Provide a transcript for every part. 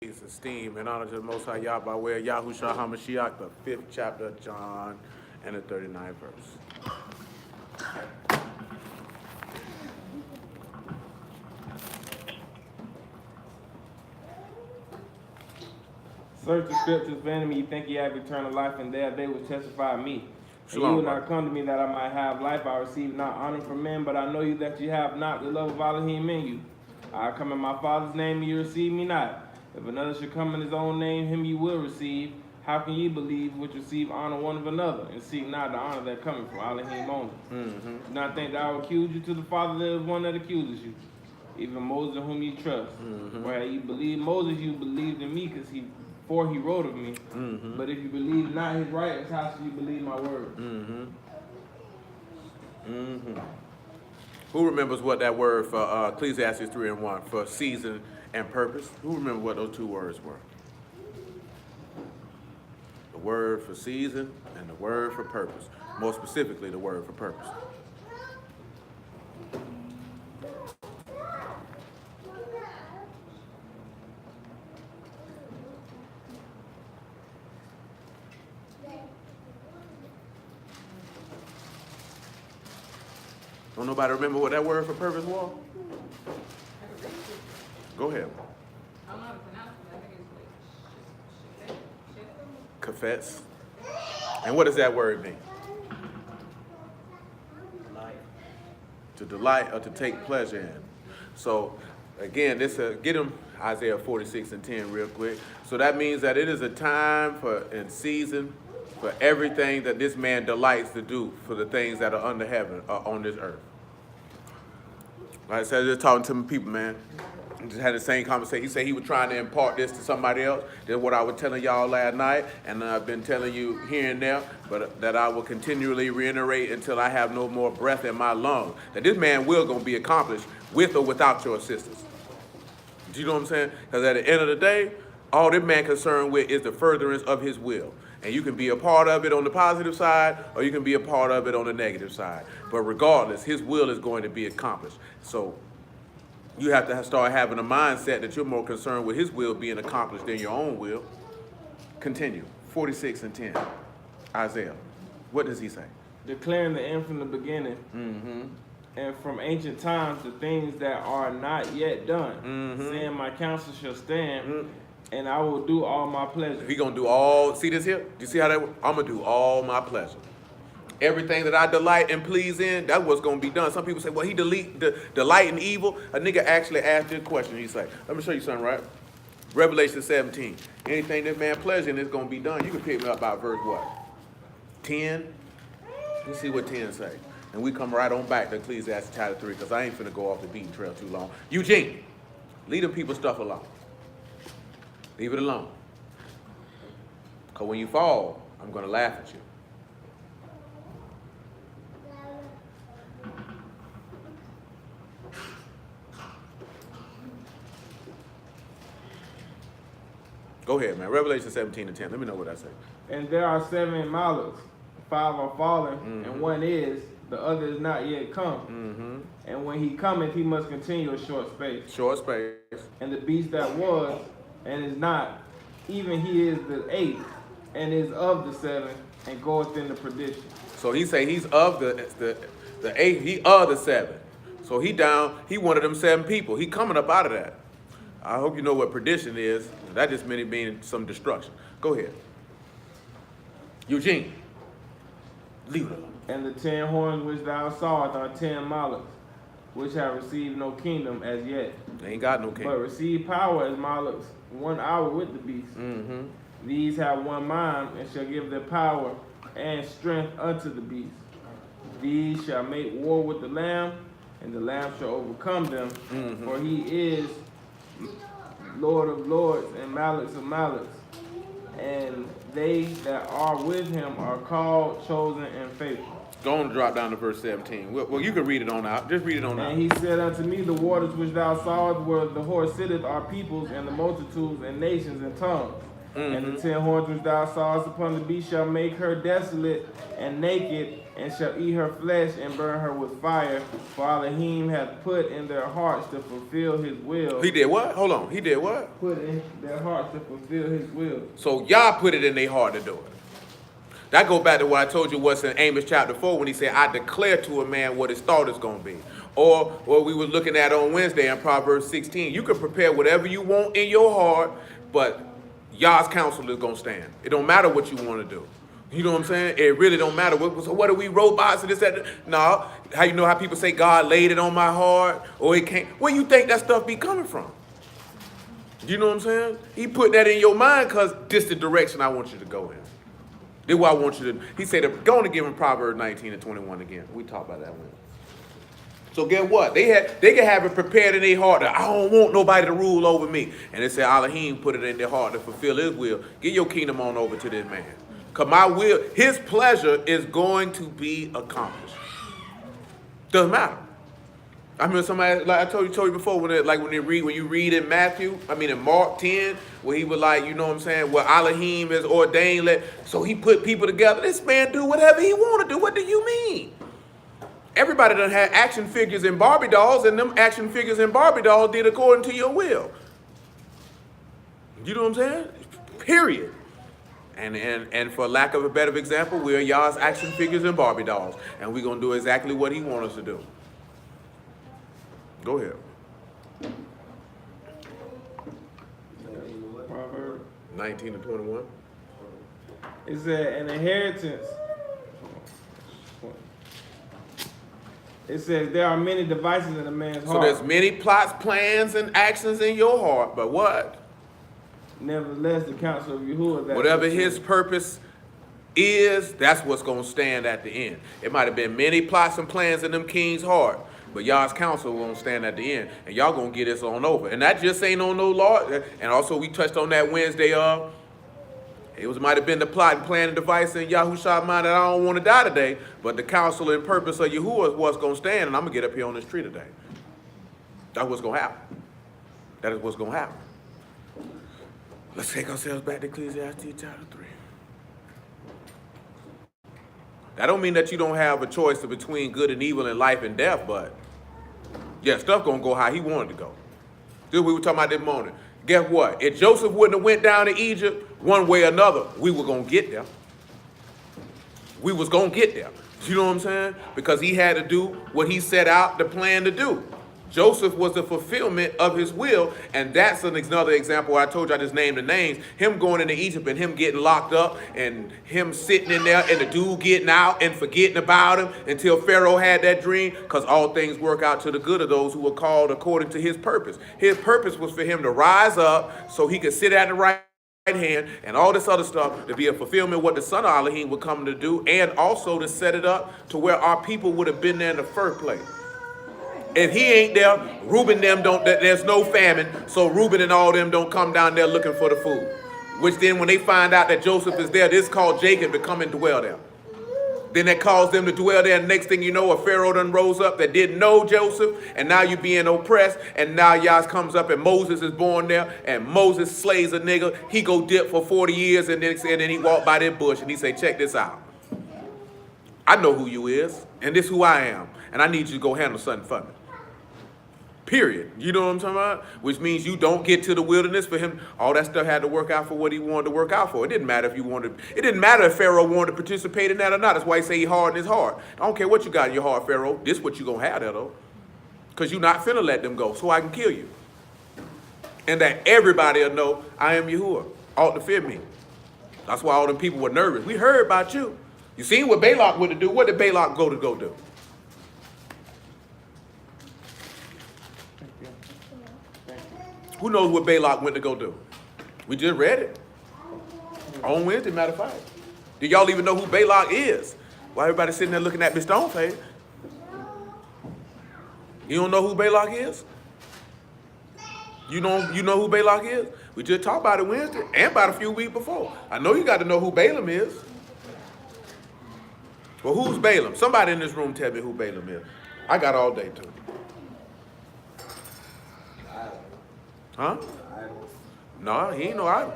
esteem and honor to the Most High Yah by way of Yahushua HaMashiach, the 5th chapter of John and the 39th verse. Search the scriptures, for enemy, you think you have eternal life, and there they will testify of me. And Shalom, you will brother. not come to me that I might have life. I receive not honor from men, but I know you that you have not the love of Elohim in you. I come in my Father's name, and you receive me not. If another should come in his own name, him you will receive. How can ye believe which receive honor one of another, and seek not the honor that cometh from Elohim only? Do not think that I will accuse you to the Father. There is one that accuses you, even Moses, in whom you trust. Where you believe Moses, you believed in me, for he wrote of me. But if you believe not his writings, how should you believe my words? Who remembers what that word for Ecclesiastes 3 and 1 for season and purpose? Who remember what those two words were? The word for season and the word for purpose. More specifically, the word for purpose. Don't nobody remember what that word for purpose was? Go ahead. I don't know how to pronounce it, but I think it's like Confess. And what does that word mean? To delight or to take pleasure in. So again, this get them Isaiah 46 and 10 real quick. So that means that it is a time for and season for everything that this man delights to do for the things that are under heaven or on this earth. Like I said, just talking to some people, man. Just had the same conversation. He said he was trying to impart this to somebody else. That's what I was telling y'all last night, and I've been telling you here and there, but that I will continually reiterate until I have no more breath in my lungs. That this man will gonna be accomplished with or without your assistance. Do you know what I'm saying? Because at the end of the day, all this man concerned with is the furtherance of his will. And you can be a part of it on the positive side, or you can be a part of it on the negative side. But regardless, his will is going to be accomplished. So you have to start having a mindset that you're more concerned with his will being accomplished than your own will. Continue. 46 and 10. Isaiah. What does he say? Declaring the end from the beginning, and from ancient times the things that are not yet done, saying my counsel shall stand, and I will do all my pleasure. He gonna do all, see this here? You see how that, I'm gonna do all my pleasure. Everything that I delight and please in, that's what's gonna be done. Some people say, well, he delight in evil. A nigga actually asked this question. He say, let me show you something, right? Revelation 17. Anything that man pleasure in is gonna be done. You can pick me up by verse what? 10? Let's see what 10 say. And we come right on back to Ecclesiastes chapter 3, because I ain't finna go off the beaten trail too long. Eugene, leave them people stuff alone. Leave it alone. Because when you fall, I'm gonna laugh at you. Go ahead, man. Revelation 17 and 10. Let me know what I say. And there are 7 Malachs, 5 are fallen, and one is, the other is not yet come. And when he cometh, he must continue a short space. Short space. And the beast that was, and is not, even he is the 8th, and is of the 7, and goeth into perdition. So he say he's of the 8th, he of the 7. So he one of them 7 people. He coming up out of that. I hope you know what perdition is. That just means some destruction. Go ahead. Eugene, leave it alone. And the 10 horns which thou sawest are 10 Malachs, which have received no kingdom as yet, They ain't got no but king. receive power as Malachs 1 hour with the beast. These have one mind, and shall give their power and strength unto the beast. These shall make war with the Lamb, and the Lamb shall overcome them, for he is Lord of lords and Malachs of Malachs. And they that are with him are called, chosen, and faithful. Go on and drop down to verse 17. Well, you can read it on out. Just read it on out. And he said unto me, the waters which thou sawest where the horse sitteth are peoples and the multitudes and nations and tongues. And the 10 horns which thou sawest upon the beast shall make her desolate and naked, and shall eat her flesh and burn her with fire. For Elohim hath put in their hearts to fulfill his will. He did what? Hold on. He did what? Put in their hearts to fulfill his will. So y'all put it in their heart to do it. That goes back to what I told you was in Amos chapter 4 when he said, I declare to a man what his thought is going to be. Or what we were looking at on Wednesday in Proverbs 16. You can prepare whatever you want in your heart, but Yah's counsel is going to stand. It don't matter what you want to do. You know what I'm saying? It really don't matter. So what are we, robots and this, that? No. How you know how people say God laid it on my heart? Or it can't. Where you think that stuff be coming from? You know what I'm saying? He put that in your mind because this is the direction I want you to go in. This is what I want you to. He said, go on and give him Proverbs 19 and 21 again. We talked about that one. So get what? They can have it prepared in their heart that I don't want nobody to rule over me. And they say Elohim put it in their heart to fulfill his will. Get your kingdom on over to this man. Because my will, his pleasure is going to be accomplished. Doesn't matter. I remember somebody, like I told you before, when you read in in Mark 10, where he was like, you know what I'm saying, where Elohim is ordained, so he put people together. This man do whatever he want to do. What do you mean? Everybody done had action figures and Barbie dolls, and them action figures and Barbie dolls did according to your will. You know what I'm saying? Period. And for lack of a better example, we're y'all's action figures and Barbie dolls, and we're going to do exactly what he wants us to do. Go ahead. Proverbs 19 and 21. It said, an inheritance. It says, there are many devices in a man's heart. So there's many plots, plans, and actions in your heart, but what? Nevertheless, the counsel of Yahuwah. Whatever his purpose is, that's what's going to stand at the end. It might have been many plots and plans in them king's heart, but y'all's counsel won't stand at the end, and y'all going to get this on over. And that just ain't on no law. And also we touched on that Wednesday it might have been the plot and plan and device in Yahushua's mind that I don't want to die today, but the counsel and purpose of Yahuwah is what's going to stand, and I'm going to get up here on this tree today. That's what's going to happen. That is what's going to happen. Let's take ourselves back to Ecclesiastes chapter 3. That don't mean that you don't have a choice between good and evil and life and death, but yeah, stuff going to go how he wanted to go. This we were talking about this morning. Guess what? If Joseph wouldn't have went down to Egypt, one way or another, we were going to get there. We was going to get there. You know what I'm saying? Because he had to do what he set out to plan to do. Joseph was the fulfillment of his will, and that's another example. I told you I just named the names. Him going into Egypt and him getting locked up and him sitting in there and the dude getting out and forgetting about him until Pharaoh had that dream, because all things work out to the good of those who were called according to his purpose. His purpose was for him to rise up so he could sit at the right hand and all this other stuff to be a fulfillment of what the son of Elohim would come to do, and also to set it up to where our people would have been there in the first place. If he ain't there, Reuben them don't, there's no famine, so Reuben and all them don't come down there looking for the food. Which then when they find out that Joseph is there, this called Jacob to come and dwell there. Then that caused them to dwell there, and next thing you know, a Pharaoh done rose up that didn't know Joseph, and now you being oppressed, and now Yah comes up and Moses is born there, and Moses slays a nigga. He go dip for 40 years, and then he walk by that bush, and he say, check this out. I know who you is, and this who I am, and I need you to go handle something for me. Period. You know what I'm talking about? Which means you don't get to the wilderness for him. All that stuff had to work out for what he wanted to work out for. It didn't matter if you wanted. It didn't matter if Pharaoh wanted to participate in that or not. That's why he say he hardened his heart. I don't care what you got in your heart, Pharaoh. This what you gonna have there though, because you not finna let them go, so I can kill you. And that everybody will know I am Yahuwah. Ought to fear me. That's why all them people were nervous. We heard about you. You seen what Balak went to do. What did Balak go do? Who knows what Balak went to go do? We just read it. On Wednesday, matter of fact. Do y'all even know who Balak is? Why everybody sitting there looking at me stone face? You don't know who Balak is? You know who Balak is? We just talked about it Wednesday and about a few weeks before. I know you got to know who Balaam is. Well, who's Balaam? Somebody in this room tell me who Balaam is. I got all day too. Huh? No, he ain't no idol.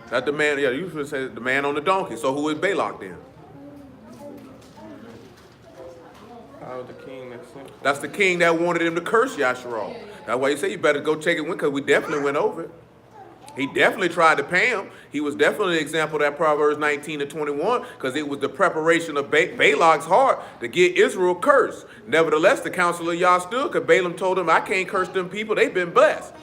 That's the man, yeah, you should say the man on the donkey. So who is Balak then? I was the king that sent. That's the king that wanted him to curse Yasharal. That's why he said you better go check it, because we definitely went over it. He definitely tried to pay him. He was definitely an example of that Proverbs 19 and 21, because it was the preparation of Balak's heart to get Israel cursed. Nevertheless, the counsel of Yah stood, because Balaam told him, I can't curse them people. They've been blessed.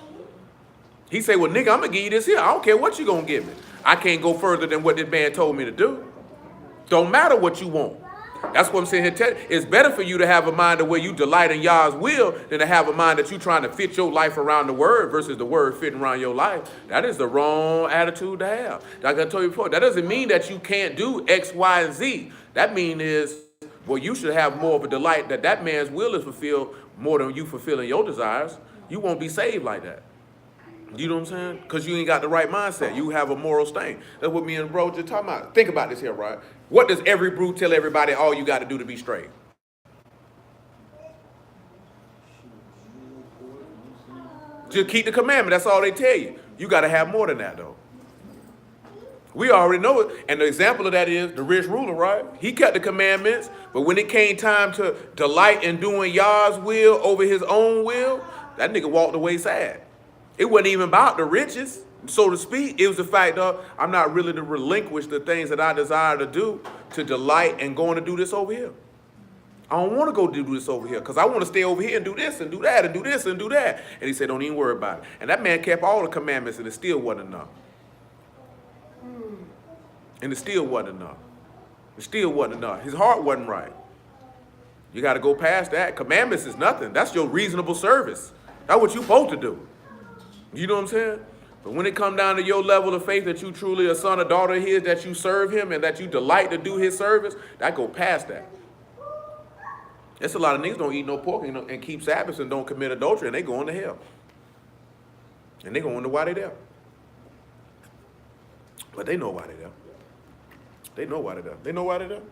He said, well, nigga, I'm going to give you this here. I don't care what you going to give me. I can't go further than what this man told me to do. Don't matter what you want. That's what I'm saying here. It's better for you to have a mind of where you delight in Yah's will than to have a mind that you're trying to fit your life around the word versus the word fitting around your life. That is the wrong attitude to have. Like I told you before, that doesn't mean that you can't do X, Y, and Z. That means is, well, you should have more of a delight that man's will is fulfilled more than you fulfilling your desires. You won't be saved like that. You know what I'm saying? Because you ain't got the right mindset. You have a moral stain. That's what me and bro just talking about. Think about this here, right? What does every brew tell everybody all you got to do to be straight? Just keep the commandment. That's all they tell you. You got to have more than that, though. We already know it. And the example of that is the rich ruler, right? He kept the commandments, but when it came time to delight in doing Yah's will over his own will, that nigga walked away sad. It wasn't even about the riches, so to speak. It was the fact of, I'm not really to relinquish the things that I desire to do to delight and going to do this over here. I don't want to go do this over here because I want to stay over here and do this and do that and do this and do that. And he said, don't even worry about it. And that man kept all the commandments and it still wasn't enough. And it still wasn't enough. It still wasn't enough. His heart wasn't right. You got to go past that. Commandments is nothing. That's your reasonable service. That's what you're supposed to do. You know what I'm saying? But when it comes down to your level of faith that you truly a son or daughter of his, that you serve him and that you delight to do his service, that go past that. There's a lot of niggas don't eat no pork and keep Sabbaths and don't commit adultery and they going to hell. And they gonna wonder why they there. But they know why they there. They know why they there. They know why they there.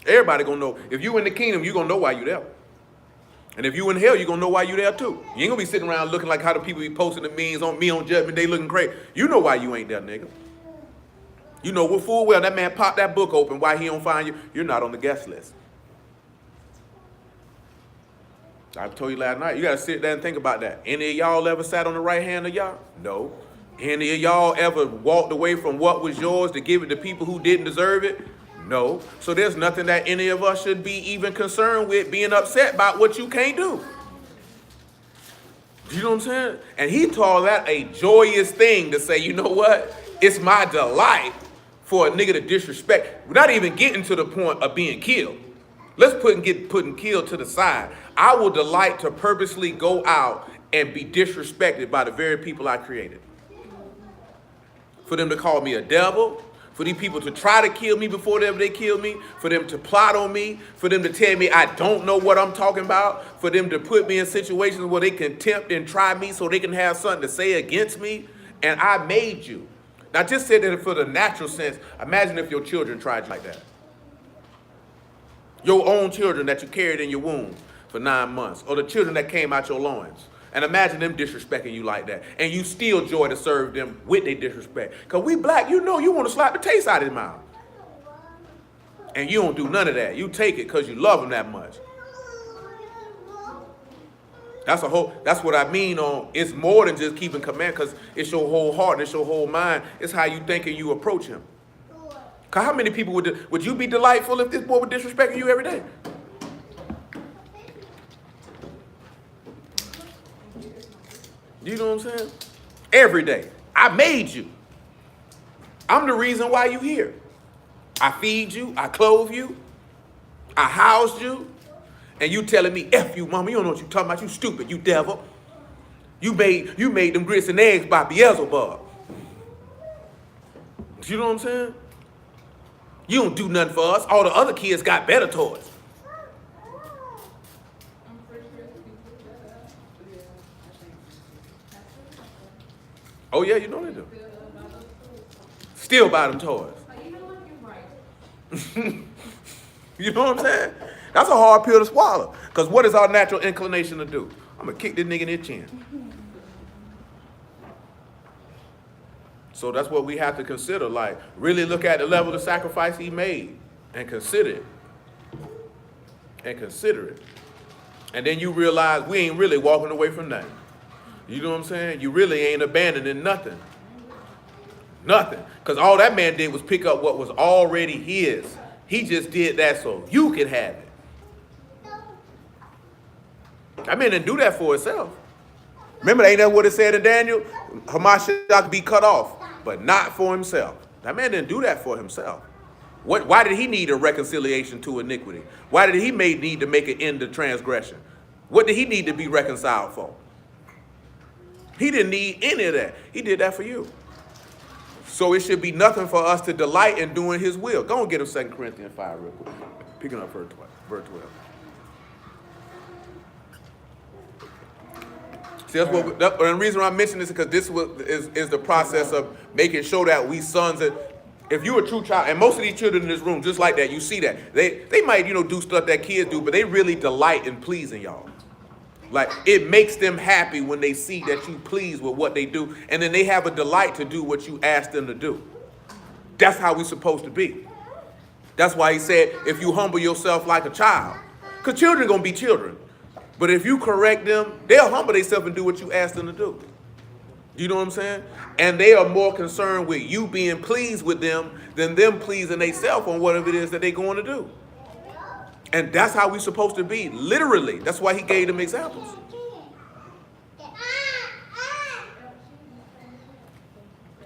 Everybody gonna know. If you in the kingdom, you gonna know why you there. And if you in hell, you're going to know why you there too. You ain't going to be sitting around looking like how the people be posting the memes on me on Judgment Day looking crazy. You know why you ain't there, nigga. You know what full well that man popped that book open, why he don't find you. You're not on the guest list. I told you last night, you got to sit there and think about that. Any of y'all ever sat on the right hand of y'all? No. Any of y'all ever walked away from what was yours to give it to people who didn't deserve it? No. So there's nothing that any of us should be even concerned with being upset about what you can't do. You know what I'm saying? And he called that a joyous thing to say, you know what? It's my delight for a nigga to disrespect. We're not even getting to the point of being killed. Let's putting killed to the side. I will delight to purposely go out and be disrespected by the very people I created. For them to call me a devil, for these people to try to kill me before they kill me, for them to plot on me, for them to tell me I don't know what I'm talking about, for them to put me in situations where they can tempt and try me so they can have something to say against me, and I made you. Now just say that for the natural sense, imagine if your children tried you like that. Your own children that you carried in your womb for 9 months, or the children that came out your loins. And imagine them disrespecting you like that. And you still joy to serve them with their disrespect. Because we black, you know you want to slap the taste out of his mouth. And you don't do none of that. You take it because you love them that much. That's what I mean on, it's more than just keeping command, because it's your whole heart and it's your whole mind. It's how you think and you approach him. Because how many people would you be delightful if this boy was disrespecting you every day? You know what I'm saying? Every day. I made you. I'm the reason why you here. I feed you. I clothe you. I housed you. And you telling me, F you, mama. You don't know what you talking about. You stupid. You devil. You made them grits and eggs by Beelzebub. You know what I'm saying? You don't do nothing for us. All the other kids got better toys. Oh, yeah, you know they do. Still buy them toys. You know what I'm saying? That's a hard pill to swallow. Because what is our natural inclination to do? I'm going to kick this nigga in his chin. So that's what we have to consider. Like, really look at the level of sacrifice he made and consider it. And consider it. And then you realize we ain't really walking away from nothing. You know what I'm saying? You really ain't abandoning nothing. Nothing. Because all that man did was pick up what was already his. He just did that so you could have it. That man didn't do that for himself. Remember, ain't that what it said in Daniel? Hamashiach could be cut off, but not for himself. That man didn't do that for himself. Why did he need a reconciliation to iniquity? Why did he need to make an end to transgression? What did he need to be reconciled for? He didn't need any of that. He did that for you. So it should be nothing for us to delight in doing his will. Go and get him 2 Corinthians 5 real quick. Picking up verse 12. See, that's what. And the reason why I'm mentioning this is because this is the process of making sure that we sons that, if you're a true child, and most of these children in this room, just like that, you see that they might do stuff that kids do, but they really delight in pleasing y'all. Like, it makes them happy when they see that you pleased with what they do, and then they have a delight to do what you ask them to do. That's how we're supposed to be. That's why he said, if you humble yourself like a child, because children are going to be children. But if you correct them, they'll humble themselves and do what you ask them to do. You know what I'm saying? And they are more concerned with you being pleased with them than them pleasing themselves on whatever it is that they're going to do. And that's how we're supposed to be, literally. That's why he gave them examples.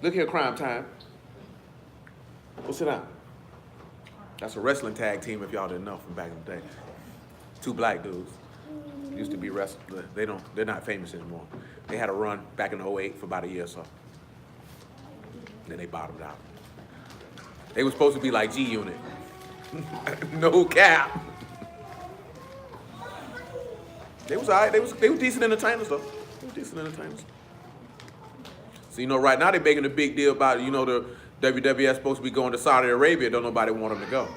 Look here, Crime Time. Go sit down. That's a wrestling tag team, if y'all didn't know, from back in the day. 2 black dudes. Used to be wrestling. They're not famous anymore. They had a run back in 2008 for about a year or so. Then they bottomed out. They were supposed to be like G-Unit. No cap. They was all right. They were decent entertainers, though. They were decent entertainers. So, right now they're making a big deal about it. The WWF supposed to be going to Saudi Arabia. Don't nobody want them to go.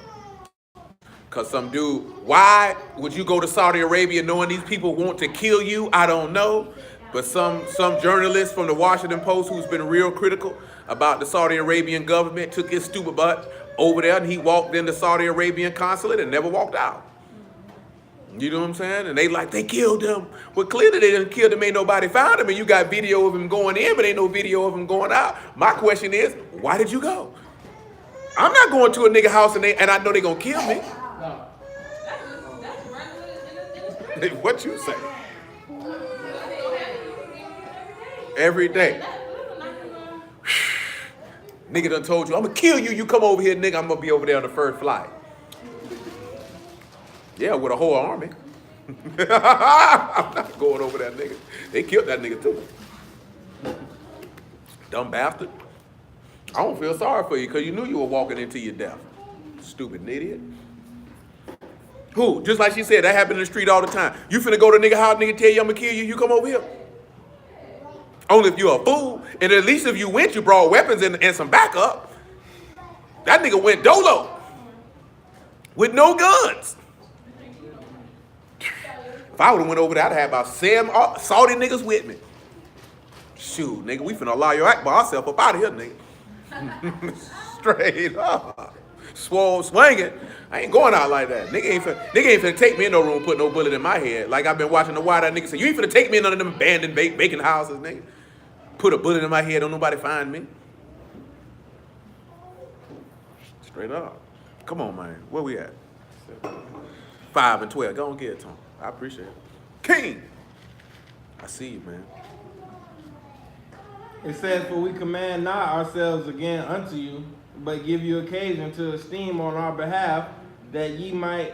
Because some dude, why would you go to Saudi Arabia knowing these people want to kill you? I don't know. But some journalist from the Washington Post who's been real critical about the Saudi Arabian government took his stupid butt over there and he walked in the Saudi Arabian consulate and never walked out. You know what I'm saying? And they killed him. Well, clearly they didn't kill him. Ain't nobody found him. And you got video of him going in, but ain't no video of him going out. My question is, why did you go? I'm not going to a nigga house and I know they're going to kill me. What you say? Every day. Nigga done told you, I'm going to kill you. You come over here, nigga. I'm going to be over there on the first flight. Yeah, with a whole army. I'm not going over that nigga. They killed that nigga too. Dumb bastard. I don't feel sorry for you because you knew you were walking into your death. Stupid idiot. Who? Just like she said, that happened in the street all the time. You finna go to nigga house, nigga tell you I'm gonna kill you, you come over here. Only if you're a fool. And at least if you went, you brought weapons and some backup. That nigga went dolo. With no guns. If I would've went over there, I'd have about 7 Saudi niggas with me. Shoot, nigga, we finna allow your act by ourselves up out of here, nigga. Straight up. Swole swinging. I ain't going out like that. Nigga ain't finna take me in no room, put no bullet in my head. Like I've been watching the wire, that nigga say, you ain't finna take me in none of them abandoned vacant houses, nigga. Put a bullet in my head, don't nobody find me. Straight up. Come on, man. Where we at? 5 and 12. Go on, get it, Tom. I appreciate it. King! I see you, man. It says, for we command not ourselves again unto you, but give you occasion to esteem on our behalf, that ye may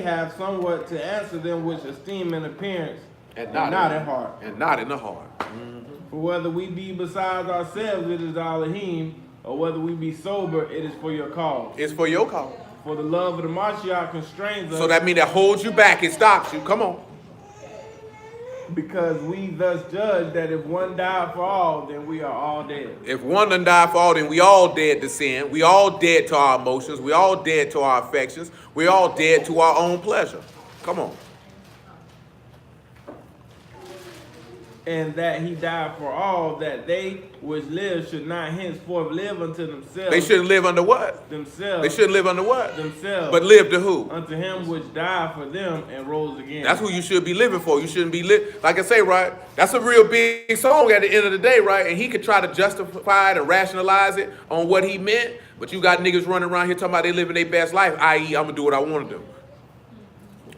have somewhat to answer them which esteem in appearance, and not in heart. And not in the heart. Mm-hmm. For whether we be besides ourselves, it is our Elohim, or whether we be sober, it is for your cause. It's for your cause. For the love of the Mashiach constrains us. So that means that holds you back, it stops you. Come on. Because we thus judge that if one died for all, then we are all dead. If one done died for all, then we all dead to sin. We all dead to our emotions. We all dead to our affections. We all dead to our own pleasure. Come on. and that he died for all, that they which live should not henceforth live unto themselves. They shouldn't live under what? Themselves. They shouldn't live under what? Themselves. But live to who? Unto him which died for them and rose again. That's who you should be living for. You shouldn't be like I say, right? That's a real big song at the end of the day, right? And he could try to justify it and rationalize it on what he meant, but you got niggas running around here talking about they living their best life, i.e. I'm gonna do what I want to do.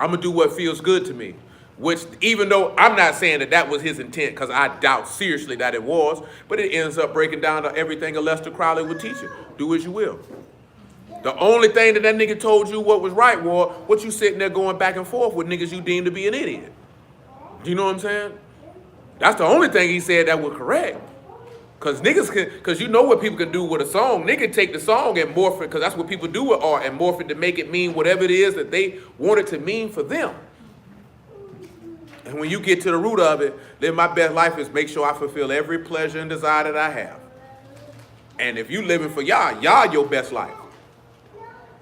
I'm gonna do what feels good to me. Which, even though I'm not saying that that was his intent, because I doubt seriously that it was, but it ends up breaking down to everything Aleister Crowley would teach you. Do as you will. The only thing that nigga told you what was right was what you sitting there going back and forth with niggas you deem to be an idiot. Do you know what I'm saying? That's the only thing he said that was correct. Because niggas can, because you know what people can do with a song. Nigga take the song and morph it, because that's what people do with art, and morph it to make it mean whatever it is that they want it to mean for them. And when you get to the root of it, live my best life is make sure I fulfill every pleasure and desire that I have. And if you living for y'all your best life.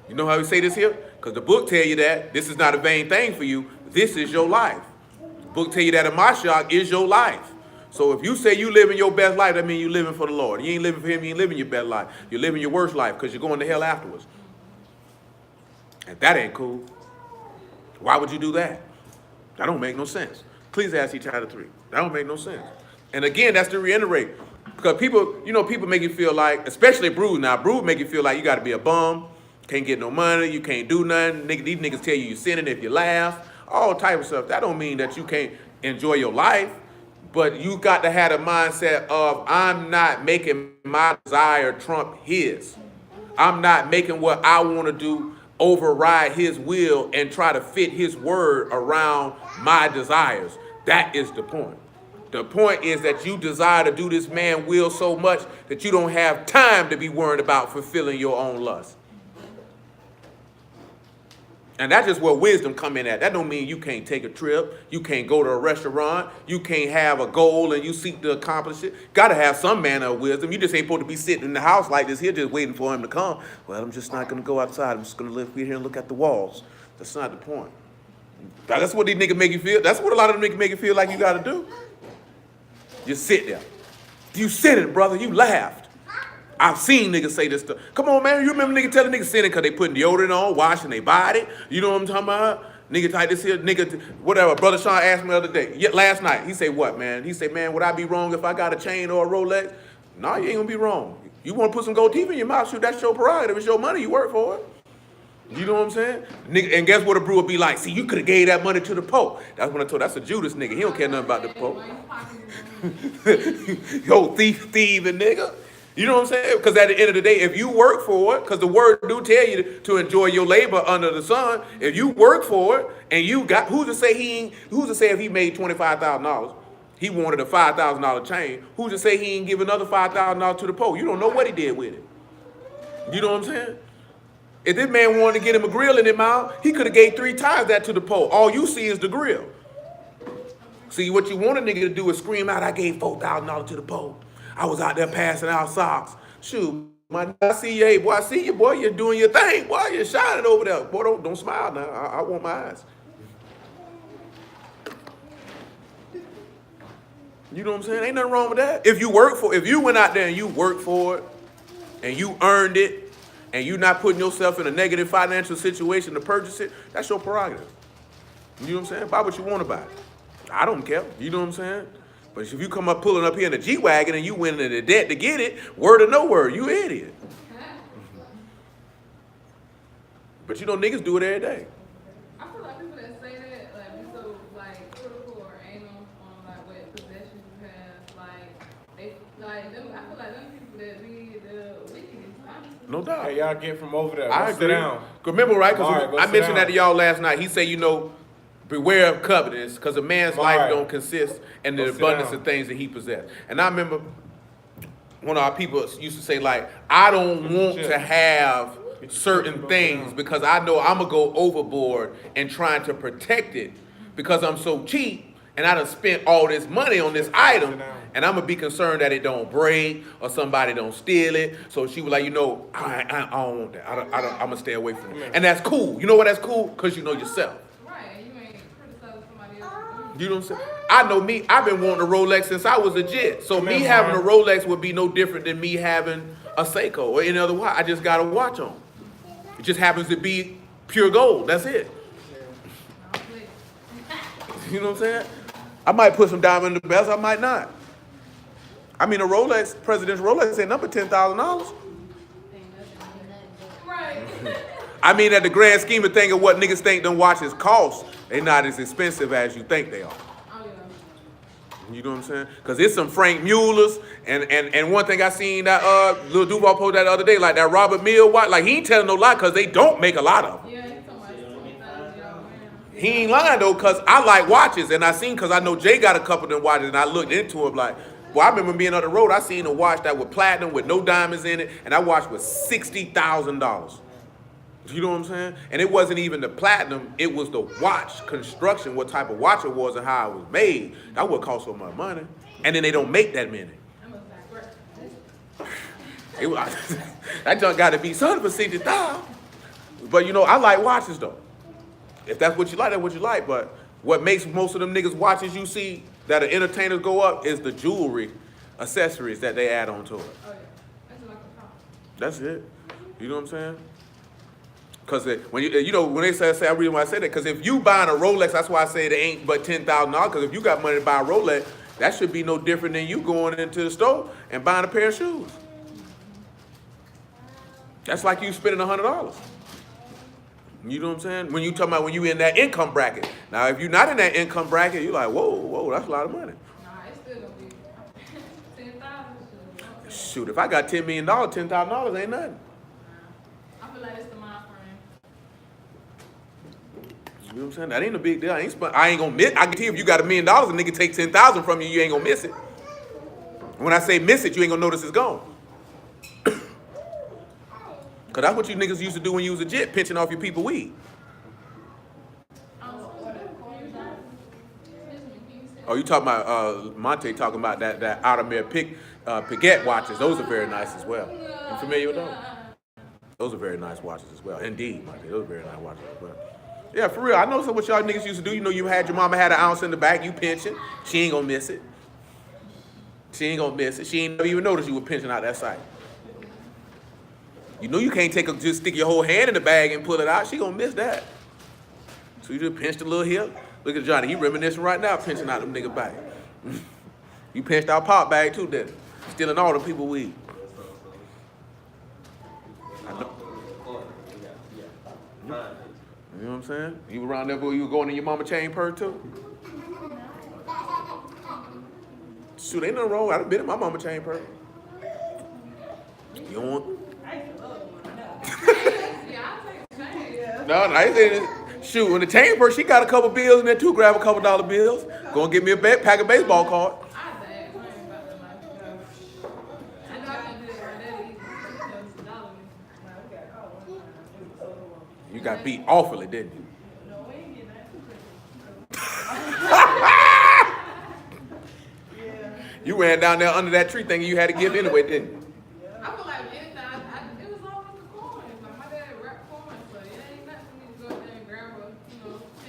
You know how we say this here? Because the book tell you that this is not a vain thing for you. This is your life. The book tell you that a Mashiach is your life. So if you say you living your best life, that means you living for the Lord. You ain't living for him, you ain't living your best life. You're living your worst life because you're going to hell afterwards. And that ain't cool. Why would you do that? That don't make no sense. Ecclesiastes chapter 3. That don't make no sense. And again, that's to reiterate. Because people, people make you feel like, especially Brood now, Brood make you feel like you got to be a bum, can't get no money, you can't do nothing. These niggas tell you you're sinning if you laugh, all type of stuff. That don't mean that you can't enjoy your life, but you got to have a mindset of, I'm not making my desire trump his. I'm not making what I want to do override his will and try to fit his word around my desires. That is the point. The point is that you desire to do this man's will so much that you don't have time to be worried about fulfilling your own lust. And that's just where wisdom come in at. That don't mean you can't take a trip, you can't go to a restaurant, you can't have a goal and you seek to accomplish it. Gotta have some manner of wisdom. You just ain't supposed to be sitting in the house like this here just waiting for him to come. Well, I'm just not gonna go outside. I'm just gonna live here and look at the walls. That's not the point. That's what these niggas make you feel. That's what a lot of them niggas make you feel like you gotta do. Just sit there. You sinning, brother, you laughed. I've seen niggas say this stuff. Come on, man. You remember niggas telling niggas sinning because they putting deodorant on, washing their body. You know what I'm talking about? Nigga type this here, nigga, whatever. Brother Sean asked me the other day, last night. He said, what, man? He said, man, would I be wrong if I got a chain or a Rolex? No, you ain't gonna be wrong. You want to put some gold teeth in your mouth, shoot, that's your prerogative. It's your money. You work for it. You know what I'm saying? Nigga, and guess what a brewer be like? See, you could have gave that money to the Pope. That's what I told. That's a Judas nigga. He don't care nothing about the Pope. Yo, thieving nigga. You know what I'm saying? Because at the end of the day, if you work for it, because the word do tell you to enjoy your labor under the sun. If you work for it and you got, who's to say if he made $25,000, he wanted a $5,000 chain, who's to say he ain't give another $5,000 to the Pope? You don't know what he did with it. You know what I'm saying? If this man wanted to get him a grill in his mouth, he could have gave 3 times that to the Pope. All you see is the grill. See, what you want a nigga to do is scream out, I gave $4,000 to the Pope. I was out there passing out socks. Shoot, man, I see you, hey, boy, I see you, boy, you're doing your thing. Boy, you're shining over there. Boy, don't smile now. I want my eyes. You know what I'm saying? Ain't nothing wrong with that. If you went out there and you worked for it, and you earned it, and you're not putting yourself in a negative financial situation to purchase it, that's your prerogative. You know what I'm saying? Buy what you want about it. I don't care. You know what I'm saying? But if you come up pulling up here in a G-Wagon and you went into debt to get it, word or no word, you an idiot. But niggas do it every day. I feel like people that say that, like, be so, like, critical or anal on, like, what possessions you have, like, they, like, them, I feel like them people that be the wickedest, honestly. No doubt. Hey, y'all get from over there. I Go agree. sit down. Remember, right? Because I mentioned that to y'all. y'all last night. He said, beware of covetousness, because a man's life don't consist in the abundance of things that he possessed. And I remember one of our people used to say, like, I don't want to have certain things because I know I'm going to go overboard in trying to protect it because I'm so cheap and I done spent all this money on this item and I'm going to be concerned that it don't break or somebody don't steal it. So she was like, I don't want that. I'm going to stay away from it. And that's cool. You know why that's cool? Because you know yourself. Right, and you ain't criticizing somebody else for doing You know what I'm saying? I know me, I've been wanting a Rolex since I was a jit. So me having a Rolex would be no different than me having a Seiko or any other watch. I just got a watch on. It just happens to be pure gold. That's it. You know what I'm saying? I might put some diamond in the bells, I might not. I mean, a Rolex, presidential Rolex, ain't number $10,000. Right. I mean, at the grand scheme of things of what niggas think them watches cost, they not as expensive as you think they are. Oh, yeah. You know what I'm saying? Because it's some Frank Muellers, and one thing I seen that Lil Duval posted that the other day, like that Robert Mill watch, like he ain't telling no lie because they don't make a lot of them. Yeah, he's talking about $20,000. He ain't lying though, because I like watches, and I seen, because I know Jay got a couple of them watches, and I looked into them like, well, I remember being on the road, I seen a watch that was platinum with no diamonds in it, and that watch was $60,000. You know what I'm saying? And it wasn't even the platinum, it was the watch construction, what type of watch it was and how it was made. That would cost so much money. And then they don't make that many. It was, that junk got to be something for 60,000. But you know, I like watches though. If that's what you like, that's what you like. But what makes most of them niggas watches you see that are entertainers go up is the jewelry, accessories that they add on to it. Oh, yeah. That's like a car. That's it. You know what I'm saying? Because when you know when they say I read when I say that, because if you buying a Rolex, that's why I say it ain't but $10,000. Because if you got money to buy a Rolex, that should be no different than you going into the store and buying a pair of shoes. That's like you spending $100. You know what I'm saying? When you talking about when you in that income bracket. Now, if you're not in that income bracket, you're like, whoa, that's a lot of money. Nah, it's still gonna be 10,000. Shoot, if I got $10 million, $10,000 ain't nothing. I feel like it's the mind frame. You know what I'm saying? That ain't a big deal. I ain't gonna miss. I can tell you if you got $1 million, a nigga take 10,000 from you, you ain't gonna miss it. When I say miss it, you ain't gonna notice it's gone. Cause that's what you niggas used to do when you was a jit, pinching off your people weed. Oh, you talking about Monte talking about that Audemars Piguet watches? Those are very nice as well. You familiar with those? Those are very nice watches as well. Indeed, Monte, those are very nice watches as well. Yeah, for real. I know what y'all niggas used to do. You know, you had your mama had an ounce in the back, you pinching. She ain't gonna miss it. She ain't gonna miss it. She ain't never even noticed you were pinching out that sight. You know you can't just stick your whole hand in the bag and pull it out. She gonna miss that. So you just pinched a little here. Look at Johnny, he reminiscing right now, pinching out them nigga bag. You pinched out pop bag too, didn't you? Stealing all the people weed. I know. You know what I'm saying? You were around there where you were going in your mama chain purse too? Shoot, ain't nothing wrong. I've been in my mama chain purse. You don't want... No, I ain't saying this. Shoot, when the chain purse, she got a couple bills in there too. Grab a couple dollar bills. Go and get me a pack of baseball cards. You got beat awfully, didn't you? You ran down there under that tree thinking you had to give anyway, didn't you? I feel like anything, it was all in the coins. Like my dad wrapped coins, so it ain't nothing for me to go out there and grab a,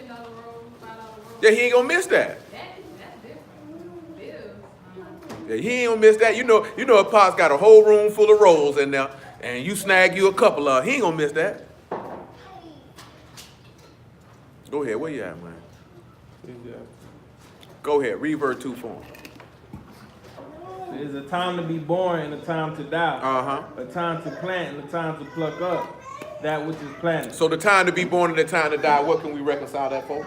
$10 roll, $5 roll. Yeah, he ain't gonna miss that. That's different. Bills. Yeah, he ain't gonna miss that. You know, if Pop's got a whole room full of rolls in there, and you snag you a couple of, he ain't gonna miss that. Go ahead, where you at, man? Go ahead, read verse 2 for him. There's a time to be born and a time to die. Uh-huh. A time to plant and a time to pluck up that which is planted. So the time to be born and the time to die, what can we reconcile that for?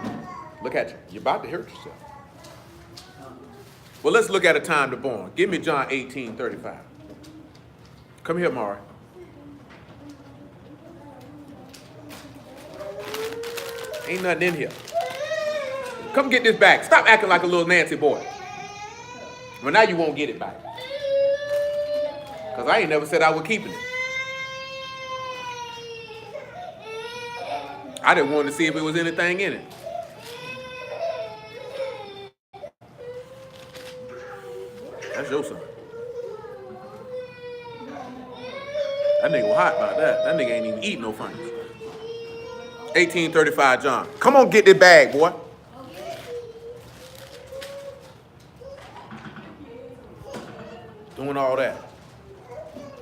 Look at you. You're about to hurt yourself. Well, let's look at a time to born. Give me John 18:35. Come here, Mari. Ain't nothing in here. Come get this back. Stop acting like a little Nancy boy. Well, now you won't get it back. Because I ain't never said I was keeping it. I didn't want to see if there was anything in it. That's your son. That nigga was hot about that. That nigga ain't even eating no funnies. 18:35, John. Come on, get this bag, boy.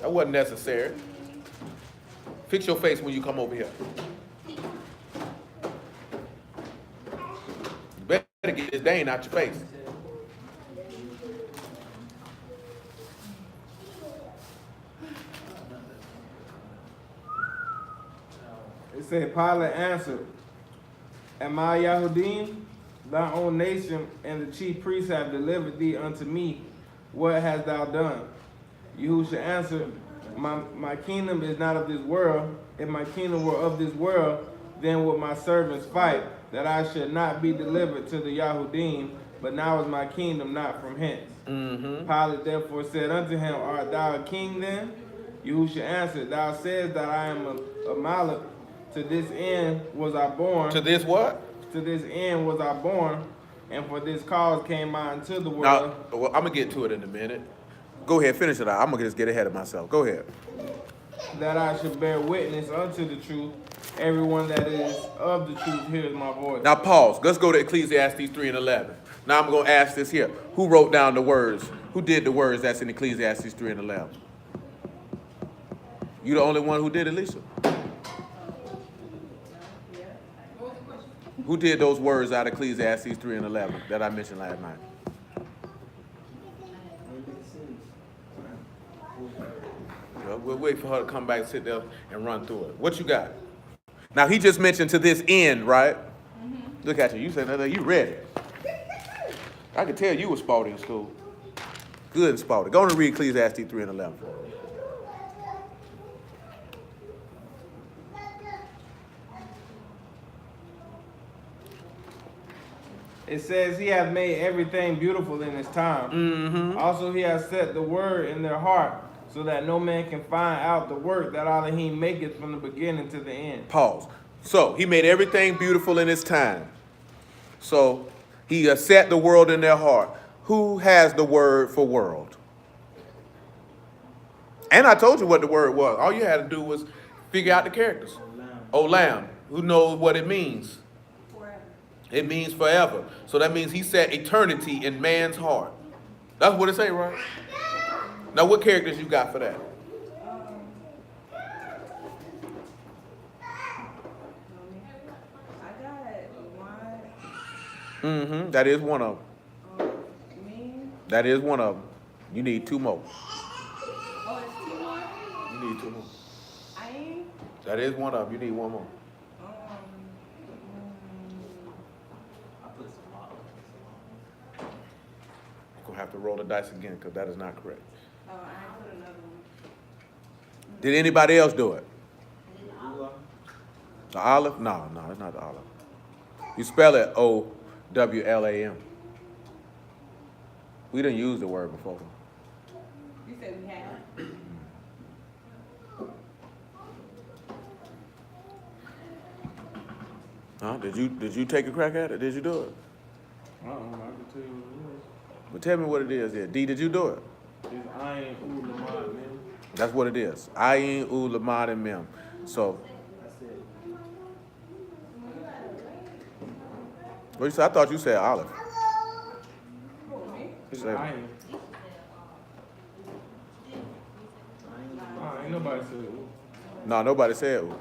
That wasn't necessary. Fix your face when you come over here. You better get this Dane out your face. It said, Pilate answered, Am I Yahudim? Thy own nation and the chief priests have delivered thee unto me. What hast thou done? Yahushua answered, my kingdom is not of this world. If my kingdom were of this world, then would my servants fight, that I should not be delivered to the Yahudim. But now is my kingdom not from hence. Pilate therefore said unto him, Art thou a king then? Yahushua answered, Thou sayest that I am a Malach. To this end was I born. To this what? To this end was I born, and for this cause came I into the world. Now, well, I'm going to get to it in a minute. Go ahead, finish it out. I'm going to just get ahead of myself. Go ahead. That I should bear witness unto the truth. Everyone that is of the truth hears my voice. Now, pause. Let's go to Ecclesiastes 3 and 11. Now, I'm going to ask this here. Who wrote down the words? Who did the words that's in Ecclesiastes 3 and 11? You the only one who did it, Lisa? Who did those words out of Ecclesiastes 3 and 11 that I mentioned last night? Well, we'll wait for her to come back and sit there and run through it. What you got? Now, he just mentioned to this end, right? Look at you. You said that you read it. I could tell you were spotty in school. Good and spotty. Go on and read Ecclesiastes 3 and 11. It says he hath made everything beautiful in his time. Also he hath set the word in their heart, so that no man can find out the work that Elohim maketh from the beginning to the end. Pause. So he made everything beautiful in his time. So he has set the world in their heart. Who has the word for world? And I told you what the word was. All you had to do was figure out the characters. Olam. Who knows what it means? It means forever. So that means he set eternity in man's heart. That's what it say, right? Now, what characters you got for that? I got one. That is one of them. Me. That is one of them. You need two more. Oh, it's two more. You need two more. I ain't. That is one of them. You need one more. You're going to have to roll the dice again because that is not correct. Oh, I ain't put another one. Did anybody else do it? The olive? No, it's not the olive. You spell it O-W-L-A-M. We didn't use the word before. You said we had. Huh? Did you take a crack at it? Did you do it? I can tell you what it Well, tell me what it is. D, did you do it? is. It's Ayin Ulamad, man. That's what it is. Ayin, U, Lamad, and Mem. So, what you said? I thought you said olive. It's Say- Ayin. Ain't nobody said it. No, nobody said U.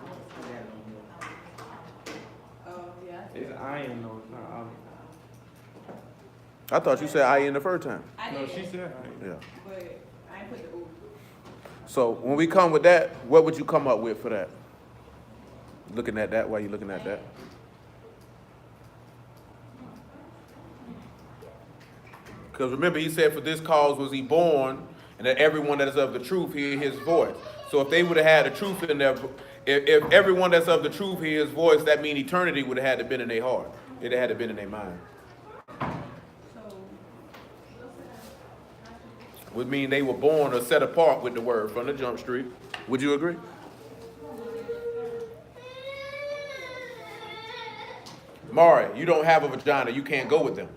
Oh, yeah. It's Ayin, though. It's not Olive. I thought you said Ayin the first time. I No, did, she said Ayin. Yeah. but I ain't put the ooh. So, when we come with that, what would you come up with for that? Looking at that, why you looking at that? Because remember, he said, for this cause was he born, and that everyone that is of the truth hear his voice. So if they would have had the truth in their, if everyone that's of the truth hear his voice, that means eternity would have had to been in their heart. It had to been in their mind. So, Would mean they were born or set apart with the word from the jump street. Would you agree? Mari, you don't have a vagina. You can't go with them.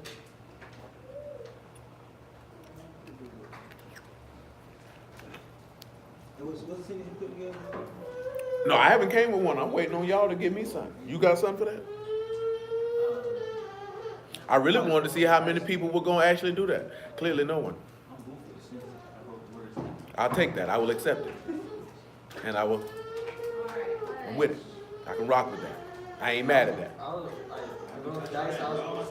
What's the city you put together? No, I haven't came with one. I'm waiting on y'all to give me something. You got something for that? I really wanted to see how many people were going to actually do that. Clearly no one. I'll take that. I will accept it. And I'm with it. I can rock with that. I ain't mad at that. I was like, I roll the dice, I was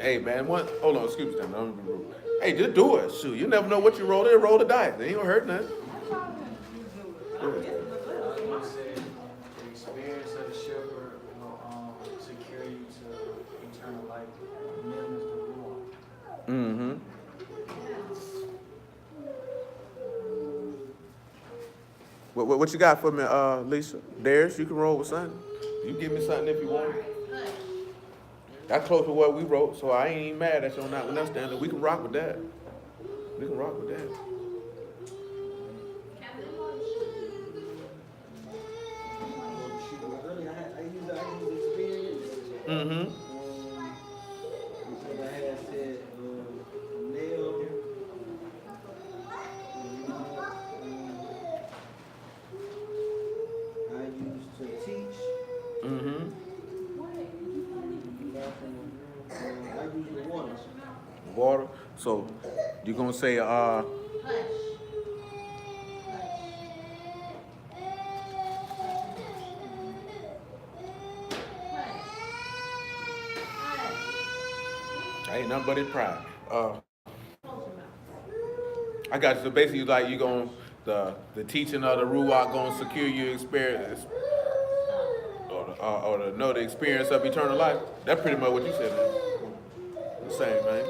Hey man, hold on, excuse me, I'm be rude. Hey, just do it. Shoot, you never know what you roll in, roll the dice. They ain't gonna hurt nothing. Go ahead. I was gonna say the experience of the shepherd will secure you to eternal life. Millions to rule. Mm-hmm. What you got for me, Lisa? Darius, you can roll with something. You give me something if you want. That's close to what we wrote, so I ain't even mad at you on that one. That's standard. We can rock with that. We can rock with that. earlier, I used experience. Mm-hmm. Because I had said, nail, I used to teach. Mm-hmm. I use the water. Water. So you're gonna say ain't nothing but his pride. I got you. So basically, like you going the teaching of the Ruach gonna secure your experience, or to know the experience of eternal life. That's pretty much what you said, man. The same thing.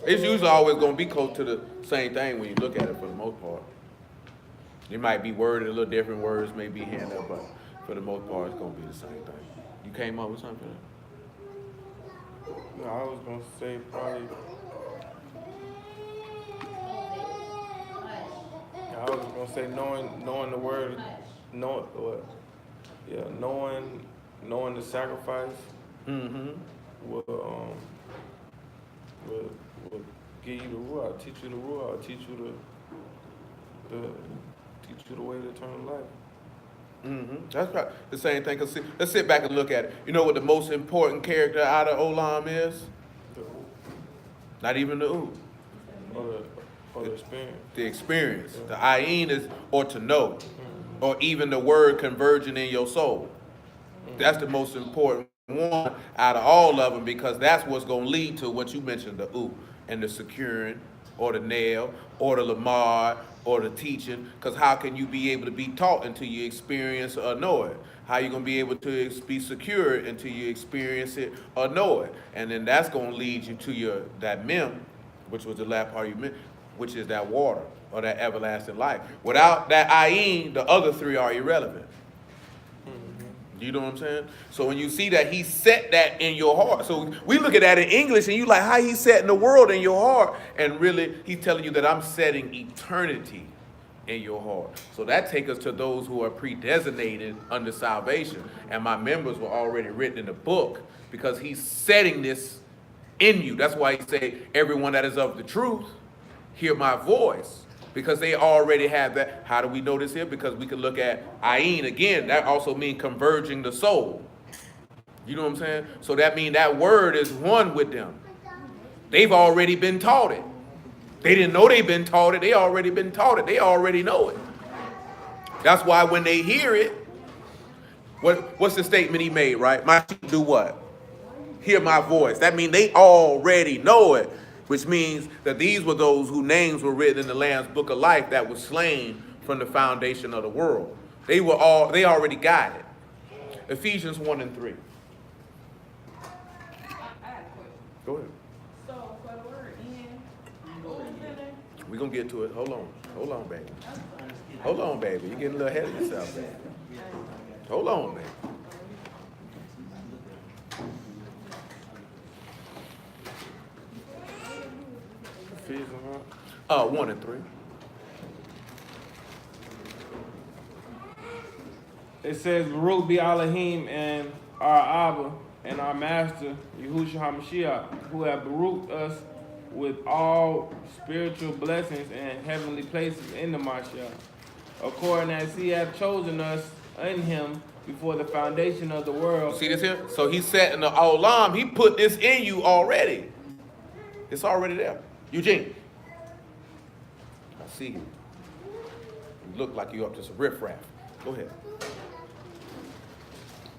It's usually always gonna be close to the same thing when you look at it for the most part. It might be worded a little different, words may be handled, but for the most part, it's gonna be the same thing. You came up with something? No, I was gonna say probably. I was gonna say knowing the word, knowing what? Yeah, knowing the sacrifice Mm-hmm. will give you the ruach, teach you the ruach, teach you the way to eternal life. Mm-hmm. That's right. The same thing. Cause let's sit back and look at it. You know what the most important character out of Olam is? Not even the U. Or the experience. The experience. The ayin is or to know, or even the word converging in your soul. That's the most important one out of all of them, because that's what's going to lead to what you mentioned, the U and the securing, or the nail, or the lamar, or the teaching. Because how can you be able to be taught until you experience or know it? How you going to be able to be secured until you experience it or know it? And then that's going to lead you to that mem, which was the last part you meant, which is that water or that everlasting life. Without that ayin, the other three are irrelevant. You know what I'm saying? So when you see that he set that in your heart, so we look at that in English and you like how he set in the world in your heart, and really he's telling you that I'm setting eternity in your heart. So that takes us to those who are predesignated under salvation, and my members were already written in the book because he's setting this in you. That's why he say, everyone that is of the truth, hear my voice. Because they already have that. How do we know this here? Because we can look at ayin again. That also means converging the soul. You know what I'm saying? So that means that word is one with them. They've already been taught it. They didn't know they've been taught it. They already been taught it. They already know it. That's why when they hear it, what's the statement he made, right? My sheep do what? Hear my voice. That means they already know it. Which means that these were those whose names were written in the Lamb's book of life that was slain from the foundation of the world. They already got it. Ephesians 1 and 3. I had a question. Go ahead. So for the word in, what was it? We're going to get to it. Hold on, baby. Hold on, baby. You're getting a little ahead of yourself, baby. Hold on, baby. Ephesians, huh? 1 and 3. It says, Baruch be Elohim and our Abba and our Master, Yahushua HaMashiach, who have Baruched us with all spiritual blessings and heavenly places in the Mashiach, according as he hath chosen us in him before the foundation of the world. See this here? So he said in the Olam, he put this in you already. It's already there. Eugene. I see you. You look like you up to some riffraff. Go ahead.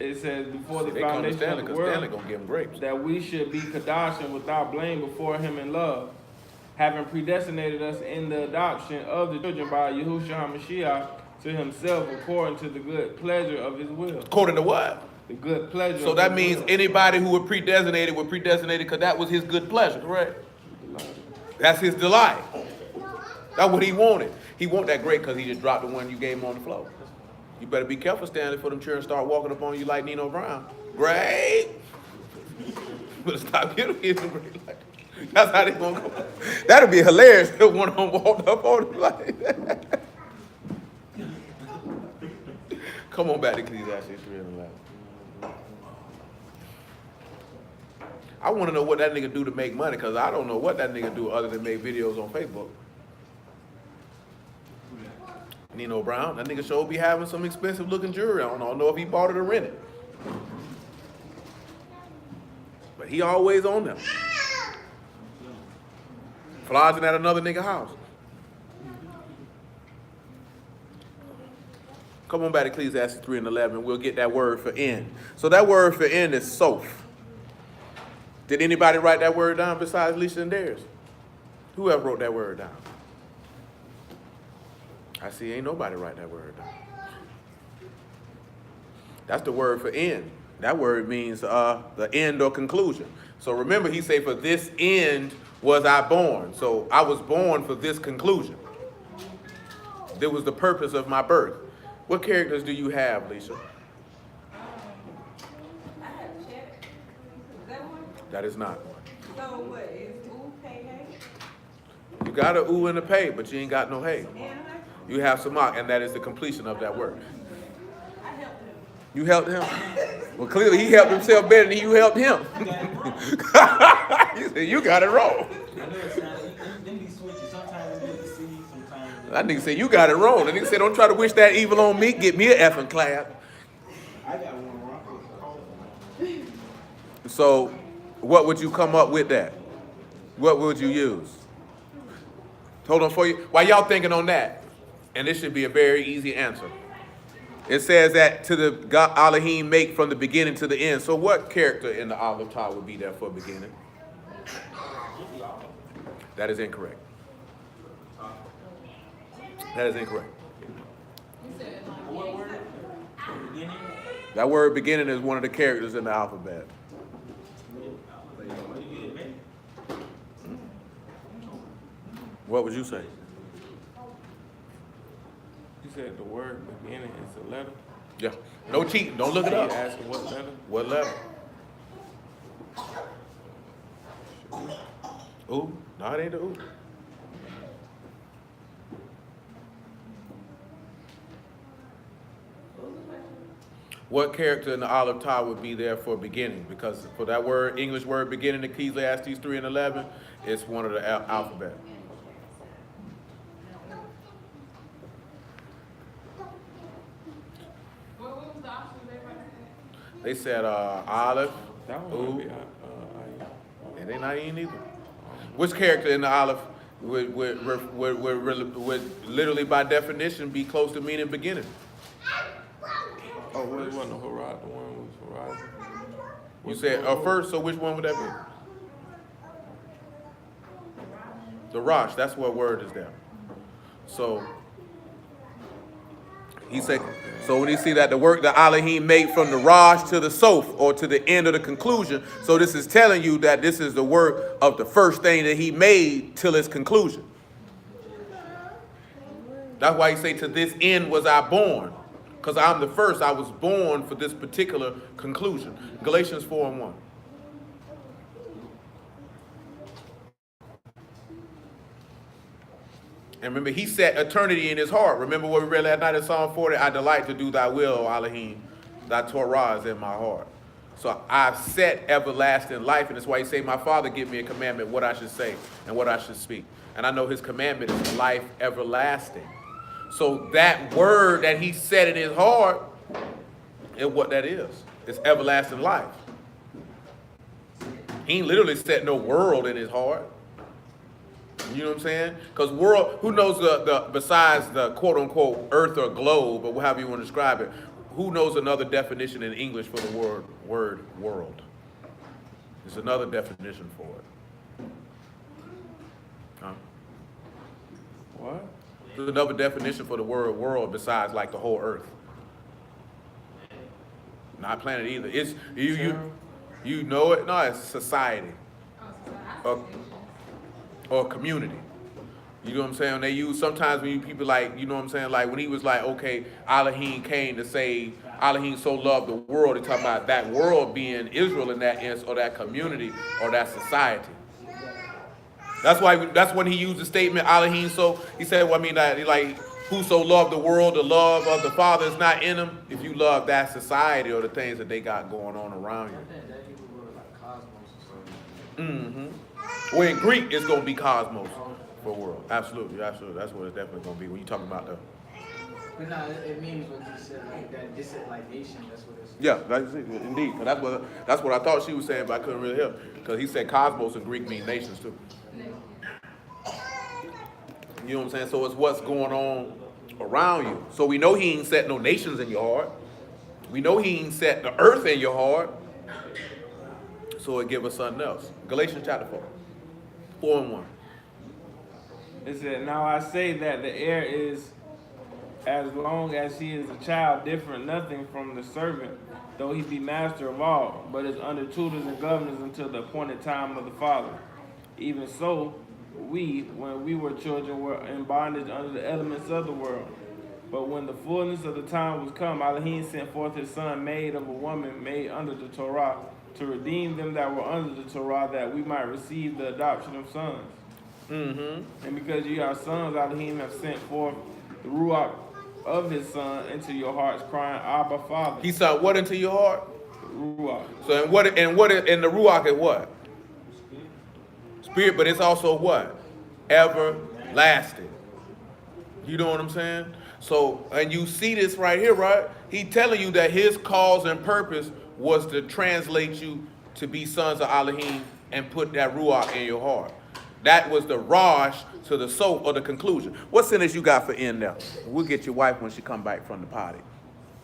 It says before the They come to foundation Stanley of the because Stanley world gonna give them grapes. that we should be kadosh and without blame before him in love, having predestinated us in the adoption of the children by Yahushua HaMashiach to himself according to the good pleasure of his will. According to what? The good pleasure So of that his means will. anybody who were predestinated because that was his good pleasure, correct? That's his delight. That's what he wanted. He want that grape because he just dropped the one you gave him on the floor. You better be careful, Stanley, for them children start walking up on you like Nino Brown. Great. You better stop getting them grape like that. That's how they gonna go. That'll be hilarious if one of them walked up on you like that. Come on back to Ecclesiastes 3:11. I want to know what that nigga do to make money, because I don't know what that nigga do other than make videos on Facebook. Nino Brown, that nigga sure be having some expensive looking jewelry. I don't know if he bought it or rented. But he always on them. Flogging at another nigga house. Come on back to Ecclesiastes 3:11. We'll get that word for end. So that word for end is soph. Did anybody write that word down besides Lisa and Darius? Whoever wrote that word down? I see ain't nobody write that word down. That's the word for end. That word means the end or conclusion. So remember, he said, for this end was I born. So I was born for this conclusion. That was the purpose of my birth. What characters do you have, Lisa? I have check. Is that one? That is not one. So what is ooh, pay, hey? You got a ooh and a pay, but you ain't got no hey. And hey? You have samak, and that is the completion of that word. I helped him. You helped him? Well, clearly he helped himself better than you helped him. You said, you got it wrong. I know it sounds, them be switching. Sometimes it's good to see, sometimes. That nigga said, you got it wrong. That nigga said, don't try to wish that evil on me. Get me an effing clap. I got one wrong. So, what would you come up with that? What would you use? Hold on for you. While y'all thinking on that, and this should be a very easy answer. It says that to the God Elohim make from the beginning to the end. So what character in the Olive Tower would be there for beginning? That is incorrect. That is incorrect. You said like, What word? Beginning? That word beginning is one of the characters in the alphabet. What you get, man? What would you say? You said the word beginning is a letter. Yeah. No cheating. Don't look it You up. asking what letter? What letter? Ooh. No, it ain't the ooh. What character in the Olive Tower would be there for beginning? Because for that word, English word beginning, Ecclesiastes 3:11, it's one of the alphabet. what was the options they were? They said olive, That one ooh, would be and they not eating either. Which character in the olive would literally by definition be close to meaning beginning? oh, what one? The horizon. The one was horizon. You said first, so which one would that be? The Rosh, that's what word is there. So he said, so when you see that the work that Elohim made from the Rosh to the Soph, or to the end of the conclusion, so this is telling you that this is the work of the first thing that he made till its conclusion. That's why he say, to this end was I born. Because I'm the first, I was born for this particular conclusion. Galatians 4:1. And remember, he set eternity in his heart. Remember what we read last night in Psalm 40? I delight to do thy will, O Elohim. Thy Torah is in my heart. So I've set everlasting life. And that's why he say, my Father give me a commandment, what I should say and what I should speak. And I know his commandment is life everlasting. So that word that he set in his heart is what that is. It's everlasting life. He ain't literally set no world in his heart. You know what I'm saying? Because world, who knows the besides the quote unquote earth or globe or however you want to describe it, who knows another definition in English for the word world? There's another definition for it. Huh? What? There's another definition for the word world besides like the whole earth. Not planet either. It's you know it. No, it's society or community. You know what I'm saying? They use sometimes when people like, you know what I'm saying, like when he was like, okay, Elohim came to say Elohim so loved the world, they talking about that world being Israel in that instance, or that community or that society. That's when he used the statement Elohim so he said, well, I mean that like whoso loved the world, the love of the Father is not in them. If you love that society or the things that they got going on around you. I think that Hebrew word like cosmos or something. Well, in Greek, it's going to be cosmos for world. Absolutely, absolutely. That's what it's definitely going to be when you talk about the. But no, it means what you said, like that. This is like nation. That's what it's. Yeah, that's it, indeed. That's what I thought she was saying, but I couldn't really help because he said cosmos in Greek means nations too. You know what I'm saying? So it's what's going on around you. So we know he ain't set no nations in your heart. We know he ain't set the earth in your heart. So it give us something else. Galatians chapter 4, 4:1. It said, now I say that the heir is, as long as he is a child, different nothing from the servant, though he be master of all, but is under tutors and governors until the appointed time of the Father. Even so, we, when we were children, were in bondage under the elements of the world. But when the fullness of the time was come, Elohim sent forth his son, made of a woman, made under the Torah, to redeem them that were under the Torah, that we might receive the adoption of sons. And because ye are sons, Elohim have sent forth the Ruach of his son into your hearts, crying, Abba, Father. He said what into your heart? Ruach. So and the Ruach is what? Spirit, but it's also what? Everlasting. You know what I'm saying? So, and you see this right here, right? He telling you that his cause and purpose was to translate you to be sons of Elohim and put that Ruach in your heart. That was the Raj to the soul or the conclusion. What sentence you got for end there? We'll get your wife when she come back from the potty.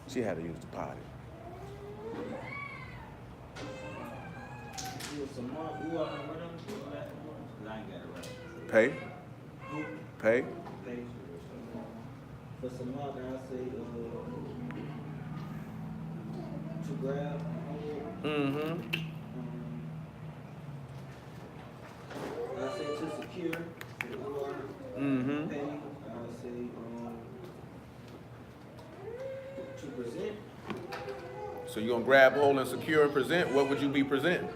She had to use the potty. Pay. Pay. For some more, I say to grab. I say to secure. Pay. I say to present. So you're gonna grab hold and secure and present. What would you be presenting?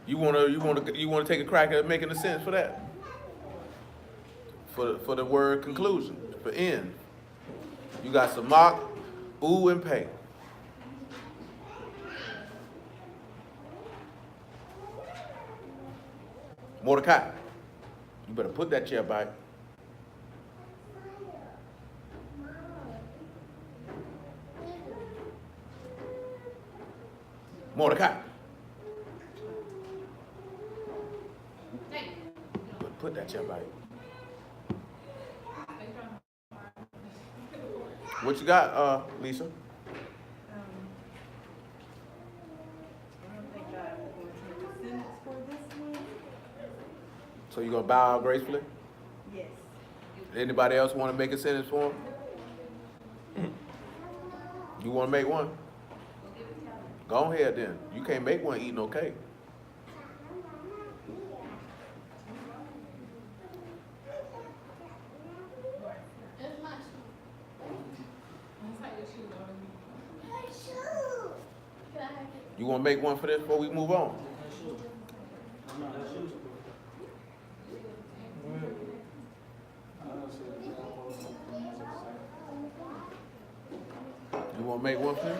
You wanna take a crack at making a sense for that? For the word conclusion, for end. You got Samak, ooh, and pay. Mordecai, you better put that chair back. Mordecai. Put that chair back. What you got, Lisa? I don't think I will take a sentence for this one. So you gonna bow out gracefully? Yes. Anybody else want to make a sentence for him? You want to make one? Go ahead then. You can't make one eating no cake. You want to make one for this before we move on? You want to make one for him?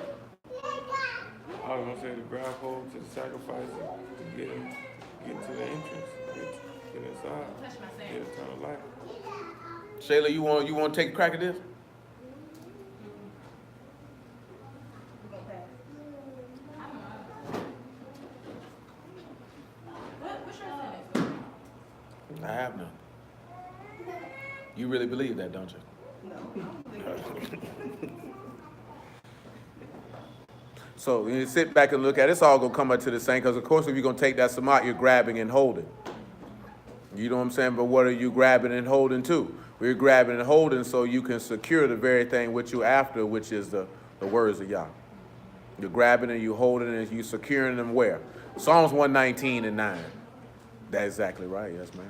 I was gonna say the grab hold to the sacrifice to get to the entrance, get inside, get eternal life. Shayla, you want to take a crack at this? I have none. You really believe that, don't you? So when you sit back and look at it, it's all going to come up to the same, because of course if you're going to take that samat, you're grabbing and holding. You know what I'm saying? But what are you grabbing and holding to? We're grabbing and holding so you can secure the very thing which you after, which is the words of Yah. You're grabbing and you holding and you securing them where? Psalms 119 and 9. That's exactly right. Yes, ma'am.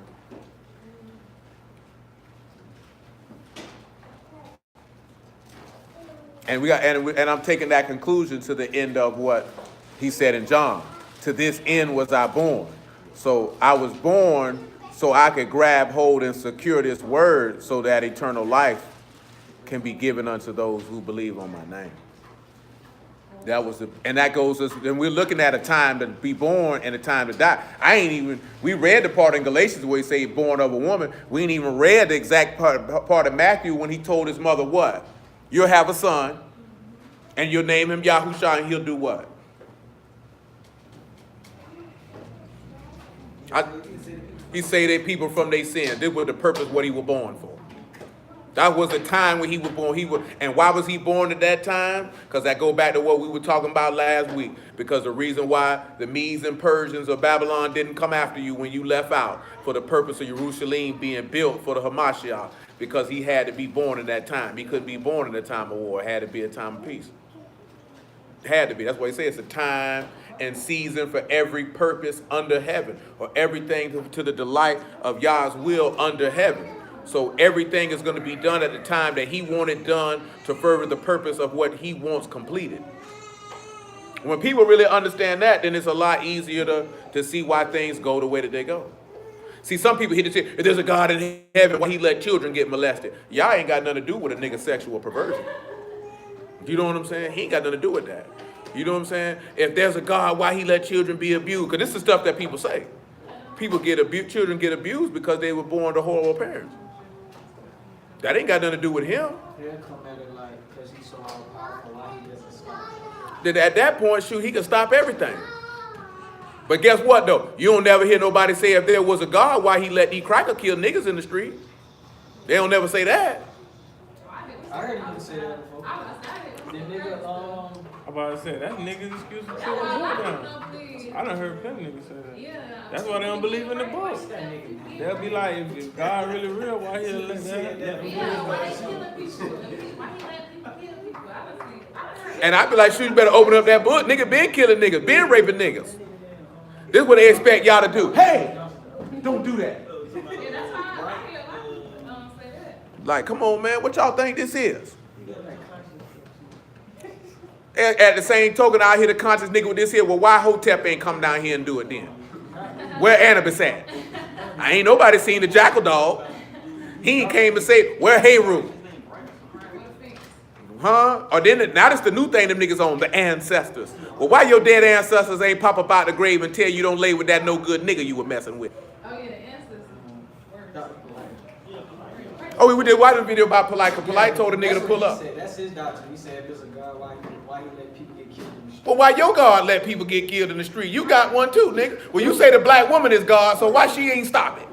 And I'm taking that conclusion to the end of what he said in John. To this end was I born. So I was born so I could grab hold and secure this word so that eternal life can be given unto those who believe on my name. And that goes, and we're looking at a time to be born and a time to die. We read the part in Galatians where he say born of a woman. We ain't even read the exact part of Matthew when he told his mother what? You'll have a son, and you'll name him Yahushua, and he'll do what? He say that people from their sins. This was the purpose what he was born for. That was the time when he was born. And why was he born at that time? Because that go back to what we were talking about last week. Because the reason why the Medes and Persians of Babylon didn't come after you when you left out for the purpose of Jerusalem being built for the Hamashiach. Because he had to be born in that time. He couldn't be born in a time of war. It had to be a time of peace. It had to be. That's why he says it's a time and season for every purpose under heaven, or everything to the delight of Yah's will under heaven. So everything is going to be done at the time that he wanted done to further the purpose of what he wants completed. When people really understand that, then it's a lot easier to see why things go the way that they go. See, some people hit it say, if there's a God in heaven, why he let children get molested? Y'all ain't got nothing to do with a nigga's sexual perversion. You know what I'm saying? He ain't got nothing to do with that. You know what I'm saying? If there's a God, why he let children be abused? Because this is stuff that people say. Children get abused because they were born to horrible parents. That ain't got nothing to do with him. They'll come at it like, because he's so all powerful, why he doesn't stop. Then at that point, shoot, he can stop everything. But guess what, though? You don't never hear nobody say if there was a God, why he let these crackers kill niggas in the street. They don't never say that. I heard you say that before. The nigga, I'm about to say, that's niggas' excuse for killing boy down. I done heard them niggas say that. Yeah. That's why they don't believe in the book. They'll be like, if God really real, why he let that? Yeah, why he killing people? Why he let people kill people? I done heard And I be like, shoot, you better open up that book. Nigga been killing niggas, been raping niggas. This is what they expect y'all to do. Hey, don't do that. Yeah, that's why I hear a lot of people say that. Like, come on, man. What y'all think this is? At the same token, I hear the conscious nigga with this here. Well, why Hotep ain't come down here and do it then? Where Anubis at? I ain't nobody seen the jackal dog. He ain't came and say, where Heru? Huh? Or then now that's the new thing them niggas on, the ancestors. Well, why your dead ancestors ain't pop up out the grave and tell you don't lay with that no good nigga you were messing with? Oh yeah, the ancestors. Oh, we did watch a video about Polite, because Polite told a nigga to pull up. That's his doctrine. He said if there's a God, why he let people get killed in the street? Well, why your God let people get killed in the street? You got one too, nigga. Well, you say the black woman is God, so why she ain't stop it?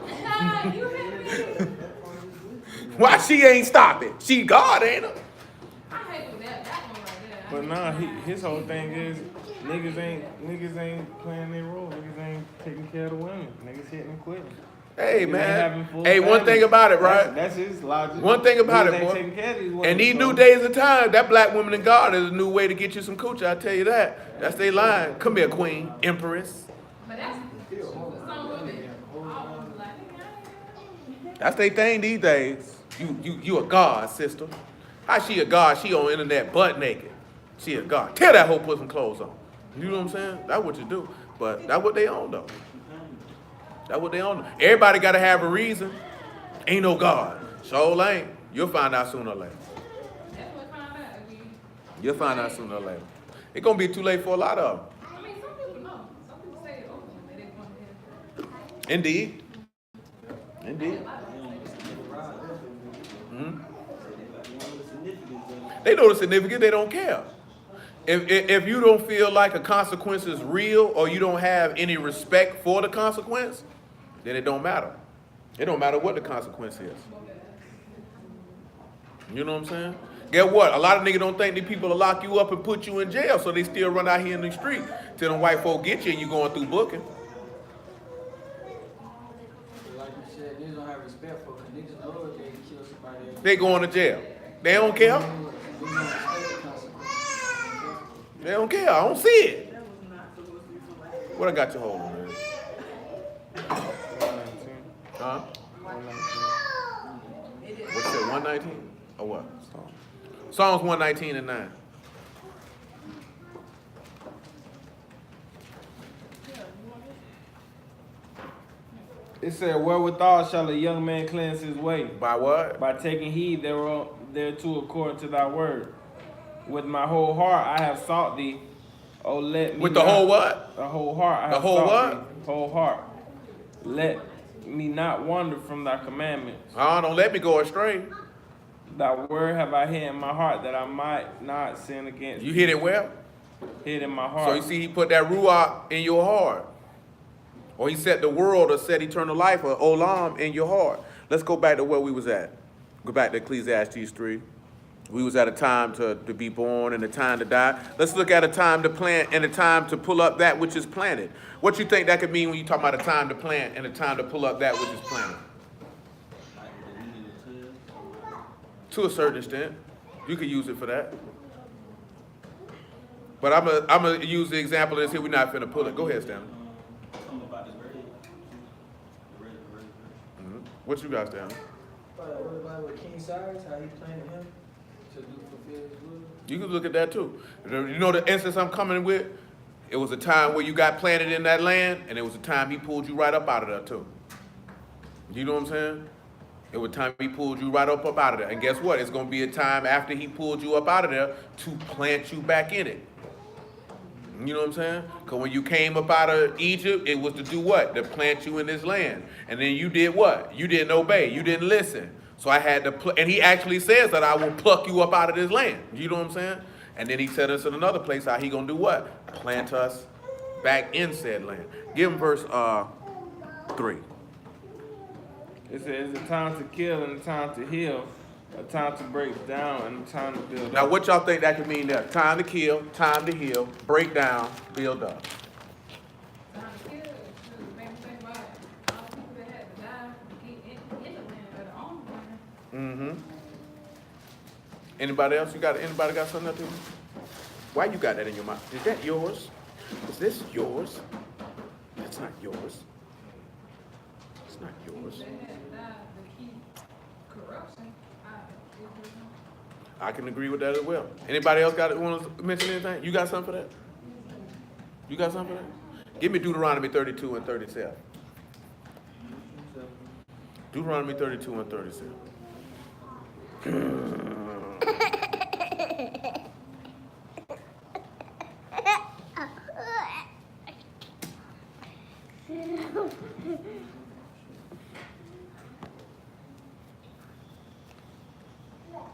Why she ain't stop it? She God, ain't her? I hate with that one right there. But nah, his whole thing is niggas ain't playing their role. Niggas ain't taking care of the women. Niggas hitting and quitting. Hey, Niggas ain't man. having full Hey, one families. thing about it, right? That's his logic. One thing about Niggas it, ain't boy. taking care of these women, And these so- new days of time, that black woman in God is a new way to get you some coochie, I tell you that. That's their line. Come here, queen, empress. But that's some women. Always like, That's their thing these days. You a God, sister. How she a God? She on the internet butt naked. She a God. Tell that hoe put some clothes on. You know what I'm saying? That's what you do. But that's what they on though. That's what they on. Everybody got to have a reason. Ain't no God. Sure ain't. You'll find out sooner or later. that's what found out. I mean, You'll find out sooner or later. It's going to be too late for a lot of them. some people know. Some people say it openly. They want to Indeed. Indeed. They know the significance. They don't care. If you don't feel like a consequence is real or you don't have any respect for the consequence, then it don't matter. It don't matter what the consequence is. You know what I'm saying? Get what? A lot of niggas don't think these people will lock you up and put you in jail, so they still run out here in the street till them white folk get you and you going through booking. Like you said, niggas don't have respect for it. Niggas know if they kill somebody else. They going to jail. They don't care. They don't respect the consequences. They don't care. I don't see it. That was not supposed to be so loud. What I got you holding, man? 119. Huh? 119. What's that? 119 or what? Psalms 119 and 9. It said, wherewithal shall a young man cleanse his way? By what? By taking heed thereto according to thy word. With my whole heart I have sought thee. Oh, let me With the whole what? The whole heart I The have whole sought what? thee. Whole heart. Let me not wander from thy commandments. Don't let me go astray. Thy word have I hid in my heart that I might not sin against You thee. hit it well? Hid in my So heart. you see, he put that ruach in your heart. Or he set the world or set eternal life or olam in your heart. Let's go back to where we was at. Go back to Ecclesiastes 3. We was at a time to be born and a time to die. Let's look at a time to plant and a time to pull up that which is planted. What you think that could mean when you talk about a time to plant and a time to pull up that which is planted? Like the meaning of time. To a certain extent. You could use it for that. But I'm gonna use the example of this here. We're not finna pull it. Go ahead, Stanley. Something about this red. Red. What you got, Stanley? What about with King Cyrus, how he planted him to do fulfill his will? You can look at that too. You know the instance I'm coming with? It was a time where you got planted in that land, and it was a time he pulled you right up out of there too. You know what I'm saying? It was a time he pulled you right up out of there. And guess what? It's going to be a time after he pulled you up out of there to plant you back in it. You know what I'm saying? Because when you came up out of Egypt, it was to do what? To plant you in this land. And then you did what? You didn't obey. You didn't listen. So I had to, and he actually says that I will pluck you up out of this land. You know what I'm saying? And then he said us in another place how he going to do what? Plant us back in said land. Give him verse 3. It says, it's a time to kill and a time to heal, a time to break down and a time to build Now up. what y'all think that could mean there? Time to kill, time to heal, break down, build up. Time to kill, shoot, make me think about all the people that had to die to get in the land or the own land. Mm-hmm. Anybody else? Anybody got something up here? Why you got that in your mind? Is that yours? Is this yours? That's not yours. It's not yours. They had to die to keep corruption out of Israel. I can agree with that as well. Anybody else want to mention anything? You got something for that? You got something for that? Give me Deuteronomy 32 and 37. Deuteronomy 32 and 37.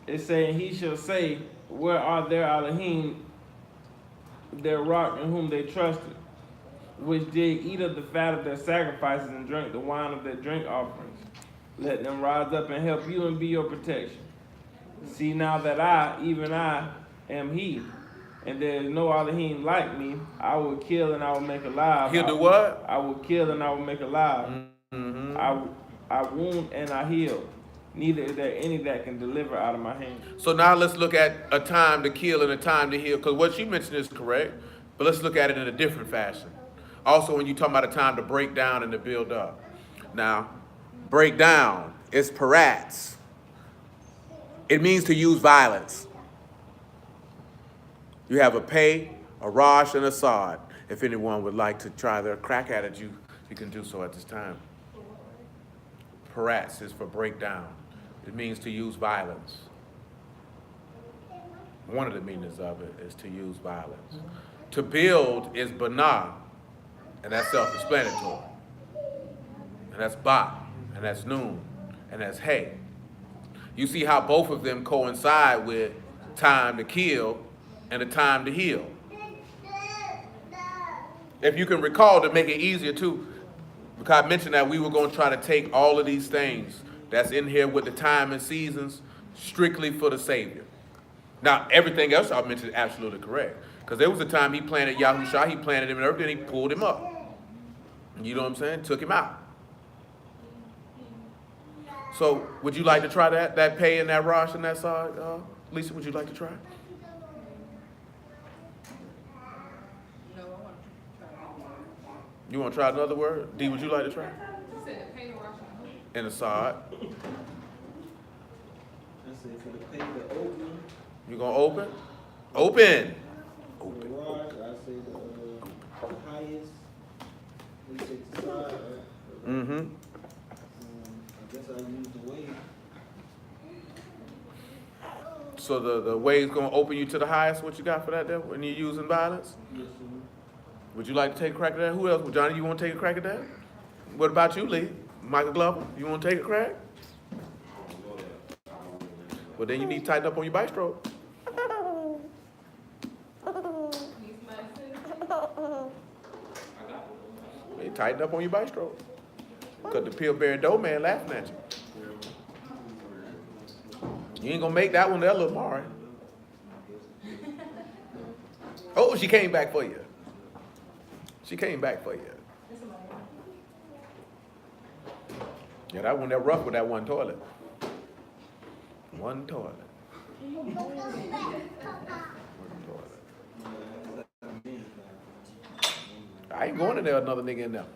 It's saying, he shall say, where are their Elohim, their rock in whom they trusted, which did eat of the fat of their sacrifices and drink the wine of their drink offerings. Let them rise up and help you and be your protection. See now that I, even I, am he, and there is no Elohim like me. I will kill and I will make alive. He'll do what? I will kill and I will make alive. Mm-hmm. I wound and I heal. Neither is there any that can deliver out of my hand. So now let's look at a time to kill and a time to heal, because what you mentioned is correct, but let's look at it in a different fashion. Also, when you talk about a time to break down and to build up. Now, break down is parats. It means to use violence. You have a pay, a rosh, and a sod. If anyone would like to try their crack at it, you can do so at this time. Parats is for break down. It means to use violence. One of the meanings of it is to use violence. To build is banah, and that's self-explanatory. And that's ba, and that's noon, and that's hay. You see how both of them coincide with time to kill and a time to heal. If you can recall, to make it easier too, Because I mentioned that we were going to try to take all of these things that's in here with the time and seasons strictly for the Savior. Now, everything else I mentioned is absolutely correct. Because there was a time he planted Yahushua, he planted him and everything, he pulled him up. You know what I'm saying? Took him out. So, would you like to try that pay and that Rosh and that side? Lisa, would you like to try? No, I want to try. You want to try another word? D, would you like to try? You said pay the wash and And the side. Let's see, for the pay the open, You going to open? Open. for the Raj, I say the highest. We take the side, right? Mm-hmm. I guess I use the wave. So the way is going to open you to the highest. What you got for that there when you're using violence? Yes, sir. Would you like to take a crack at that? Who else? Johnny, you want to take a crack at that? What about you, Lee? Michael Glover, you want to take a crack? Well, then you need to tighten up on your bike stroke. You tighten up on your bike stroke. Because the Pillsbury Dough man laughing at you. You ain't going to make that one there, little Mari. Oh, she came back for you. She came back for you. Yeah, that one there rough with that one toilet. One toilet. One toilet. I ain't going in there, another nigga in there.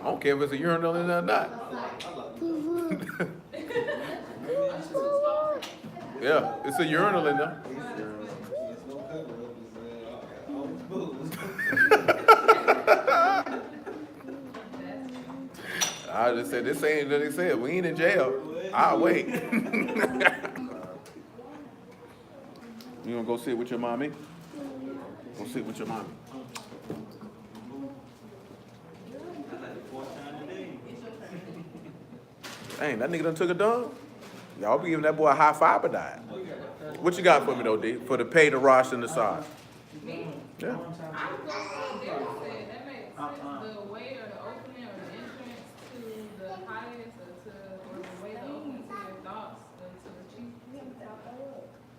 I don't care if it's a urinal in there or not. Yeah, it's a urinal in there. It's no cover up, it's all booze. I just said, this ain't what they said. We ain't in jail. I'll wait. You gonna go sit with your mommy? Go sit with your mommy. Dang, that nigga done took a dump? Y'all be giving that boy a high five or diet. What you got for me though, D? For the pay, the Rosh, and the side. Yeah. that makes sense. The way or the opening or the entrance to the highest or the way the opening to your thoughts or to the chief.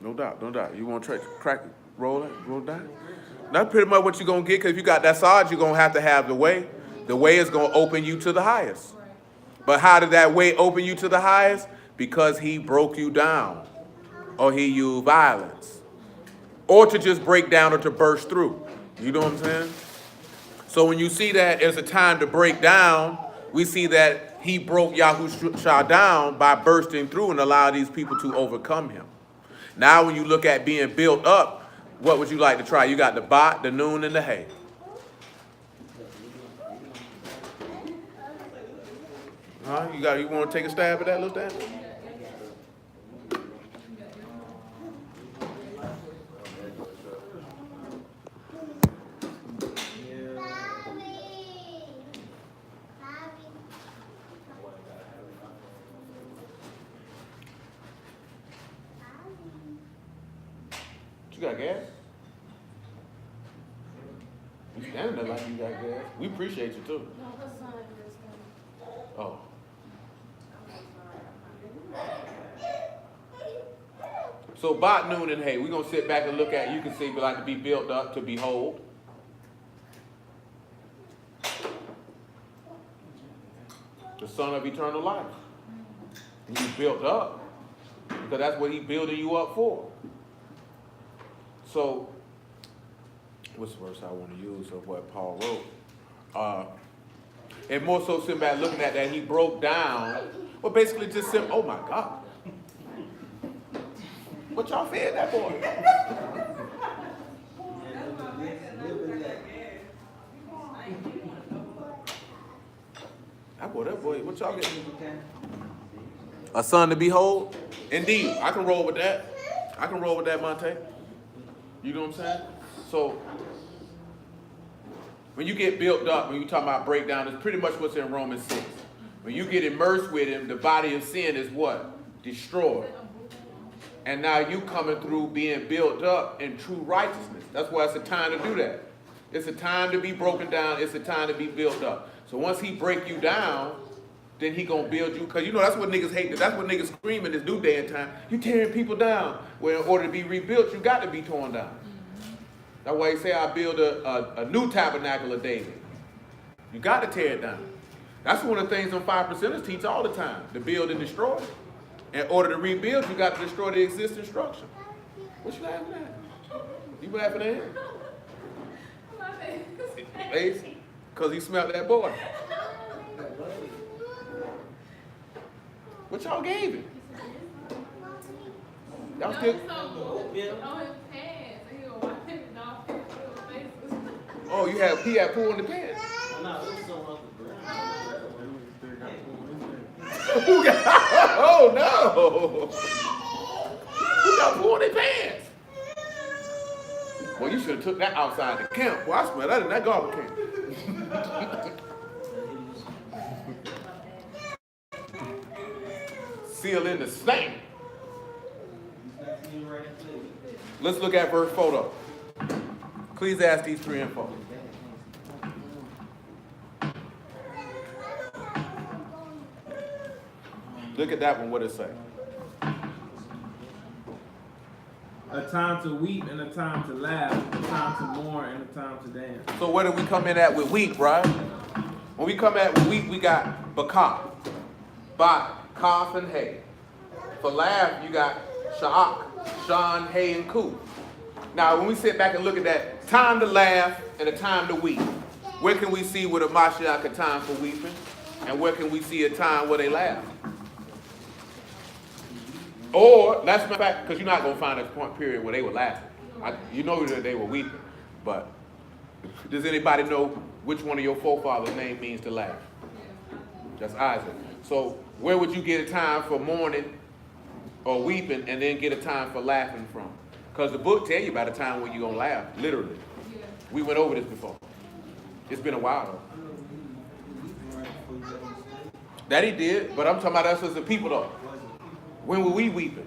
No doubt, no doubt. You want to crack it, roll down? That's pretty much what you're going to get, because if you got that side, you're going to have the way. The way is going to open you to the highest. But how did that way open you to the highest? Because he broke you down, or he used violence, or to just break down or to burst through. You know what I'm saying? So when you see that as a time to break down, we see that he broke Yahushua down by bursting through and allow these people to overcome him. Now when you look at being built up, what would you like to try? You got the bot, the noon, and the hay. Huh? You want to take a stab at that, little Stan? You got gas? You standing there like you got gas. We appreciate you too. Oh. So bot, noon, and hay. We're gonna sit back and look at. You can see we like to be built up, to behold. The Son of eternal life. You built up because that's what He's building you up for. So, what's the verse I want to use of what Paul wrote? And more so sitting back looking at that, he broke down. Well, basically just said, oh my God. What y'all fed that boy? That boy, what y'all getting? A son to behold? Indeed, I can roll with that. I can roll with that, Monte. You know what I'm saying? So, when you get built up, when you talk about breakdown, it's pretty much what's in Romans 6. When you get immersed with him, the body of sin is what? Destroyed. And now you coming through being built up in true righteousness. That's why it's a time to do that. It's a time to be broken down. It's a time to be built up. So once he break you down, then he gonna build you. Cause you know that's what niggas hate. That's what niggas scream in this new day and time. You tearing people down. Well, in order to be rebuilt, you got to be torn down. That's why he say I build a new tabernacle of David. You got to tear it down. That's one of the things them 5%ers teach all the time. To build and destroy. In order to rebuild, you got to destroy the existing structure. What you laughing at? You laughing at him? Ace? Because he smelled that boy. What y'all gave him? Y'all still... On his pants, and he was wiping it off his faces. Oh, he had pool in the pants. No, it was some other brand. Who got... Oh, no. Who got pool in their pants? Well, you should have took that outside the camp. Well, I smell that in that garbage can. Seal in the same. Let's look at verse 4 though. Ecclesiastes 3 and 4. Look at that one, what it say? A time to weep and a time to laugh, a time to mourn and a time to dance. So where do we come in at with weep, right? When we come at with weep, we got bakah, bot, kaf, and hay. For laugh, you got sha'ak, shan, hay, and ku. Now, when we sit back and look at that, time to laugh and a time to weep, where can we see with a Mashiach a time for weeping? And where can we see a time where they laugh? Or, that's my fact, because you're not going to find a point period where they were laughing. You know that they were weeping. But does anybody know which one of your forefathers' name means to laugh? That's Isaac. So where would you get a time for mourning or weeping and then get a time for laughing from? Because the book tell you about a time when you're going to laugh, literally. We went over this before. It's been a while though. That he did, but I'm talking about us as a people though. When were we weeping?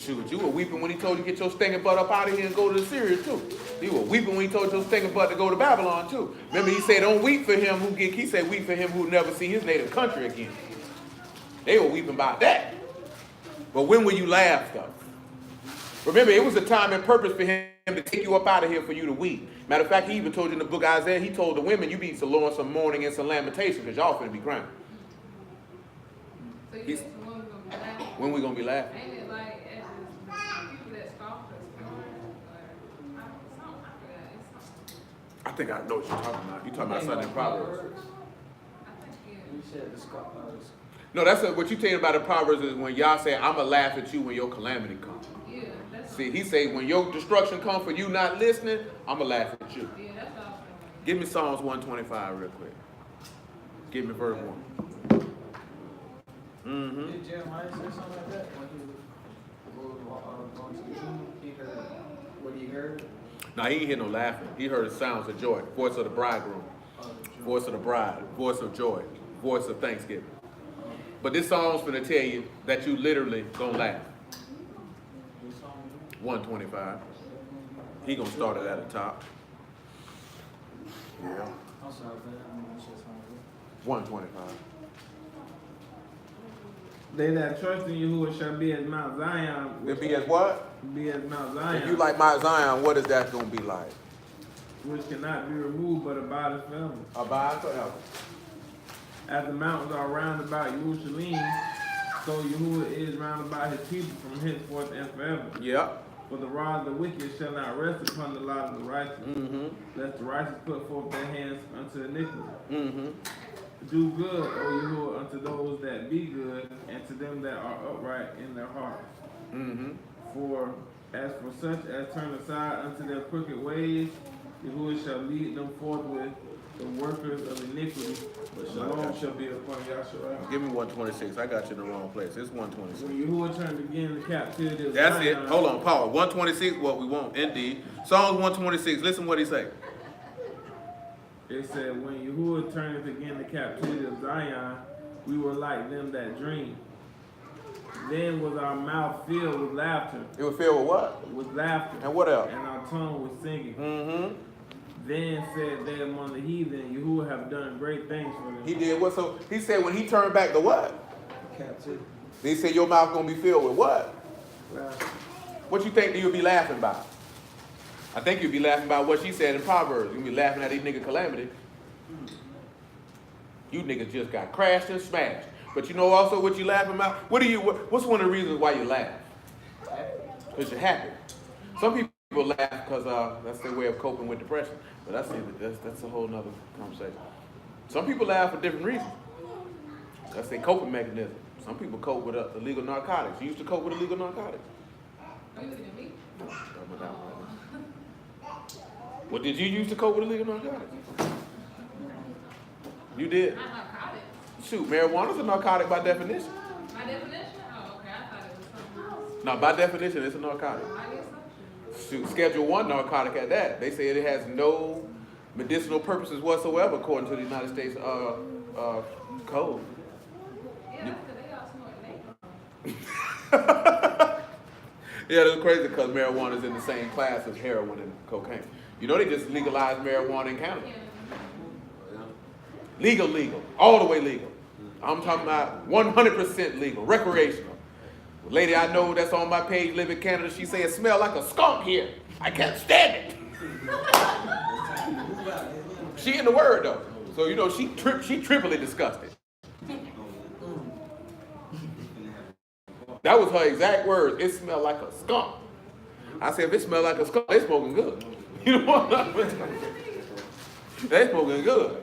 Shoot, you were weeping when he told you to get your stinking butt up out of here and go to Assyria too. You were weeping when he told your stinking butt to go to Babylon too. Remember he said, don't weep for him he said weep for him who never see his native country again. They were weeping about that. But when will you laugh though? Remember, it was a time and purpose for him to take you up out of here for you to weep. Matter of fact, he even told you in the book of Isaiah, he told the women, you be some some mourning and some lamentation because y'all finna be crying. So you when we gonna be laughing? When we gonna be laughing? Ain't it like at the people that scoff us? I think I know what you're talking about. You're talking about something in Proverbs. I think You said the scholars. No, that's what you're saying about the Proverbs is when y'all say, I'ma laugh at you when your calamity comes. yeah, that's See, he say, when your destruction comes for you not listening, I'ma laugh at you. yeah, that's all. Give me Psalms 125 real quick. Give me verse 1. Mm-hmm. Did Jeremiah say something like that? When he was going to the tomb, he heard what he heard? Now, he ain't hear no laughing. He heard the sounds of joy. Voice of the bridegroom. Voice of the bride. Voice of joy. Voice of thanksgiving. But this song's gonna tell you that you literally gonna laugh. 125. He gonna start it at the top. Yeah. I'm sorry, but I'm just 125. They that trust in Yahuwah shall be as Mount Zion. It be as what? Be as Mount Zion. If you like Mount Zion, what is that gonna be like? Which cannot be removed but abideth forever. Abide forever. As the mountains are round about Jerusalem, so Yahuwah is round about his people from henceforth and forever. Yep. For the rod of the wicked shall not rest upon the lot of the righteous, Mm-hmm. lest the righteous put forth their hands unto iniquity. Mm-hmm. Do good, O Yahuwah, unto those that be good, and to them that are upright in their hearts. Mm-hmm. For as for such as turn aside unto their crooked ways, Yahuwah shall lead them forth with the workers of iniquity, but shalom shall be upon Yahshua. Give me 126. I got you in the wrong place. It's 126. When Yahuwah turned again the captivity of That's it. Zion, Hold on, pause. 126, what we want, indeed. Psalms 126, listen what he say. it said, when Yahuwah turneth again the captivity of Zion, we were like them that dream. Then was our mouth filled with laughter. It was filled with what? With laughter. And what else? And our tongue was singing. Mm-hmm. Then said they among the heathen, Yahuwah have done great things for them. He did what? So he said when he turned back the what? Captivity. He said your mouth gonna be filled with what? Laughter. What you think you'll be laughing about? I think you'll be laughing about what she said in Proverbs. You'll be laughing at these nigga calamity. You niggas just got crashed and smashed. But you know also what you laughing about? What's one of the reasons why you laugh? Because you're happy. Some people laugh because that's their way of coping with depression. But that's a whole nother conversation. Some people laugh for different reasons. That's their coping mechanism. Some people cope with illegal narcotics. You used to cope with illegal narcotics. Are you looking at me? What did you use to cope with illegal narcotics? You did? Not narcotics. Shoot, marijuana's a narcotic by definition. My definition? Oh, okay. I thought it was something else. Now, by definition, it's a narcotic. I guess so. Shoot, Schedule 1 narcotic at that. They say it has no medicinal purposes whatsoever, according to the United States code. Yeah, that's because they all snorting. Yeah, that's crazy because marijuana is in the same class as heroin and cocaine. You know they just legalized marijuana in Canada. Legal, all the way legal. I'm talking about 100% legal, recreational. The lady I know that's on my page live in Canada, she say it smell like a skunk here. I can't stand it. She in the word though, so you know she triply disgusted. That was her exact words. It smelled like a skunk. I said, if it smell like a skunk, they smoking good. You know what I'm saying? They smoking good.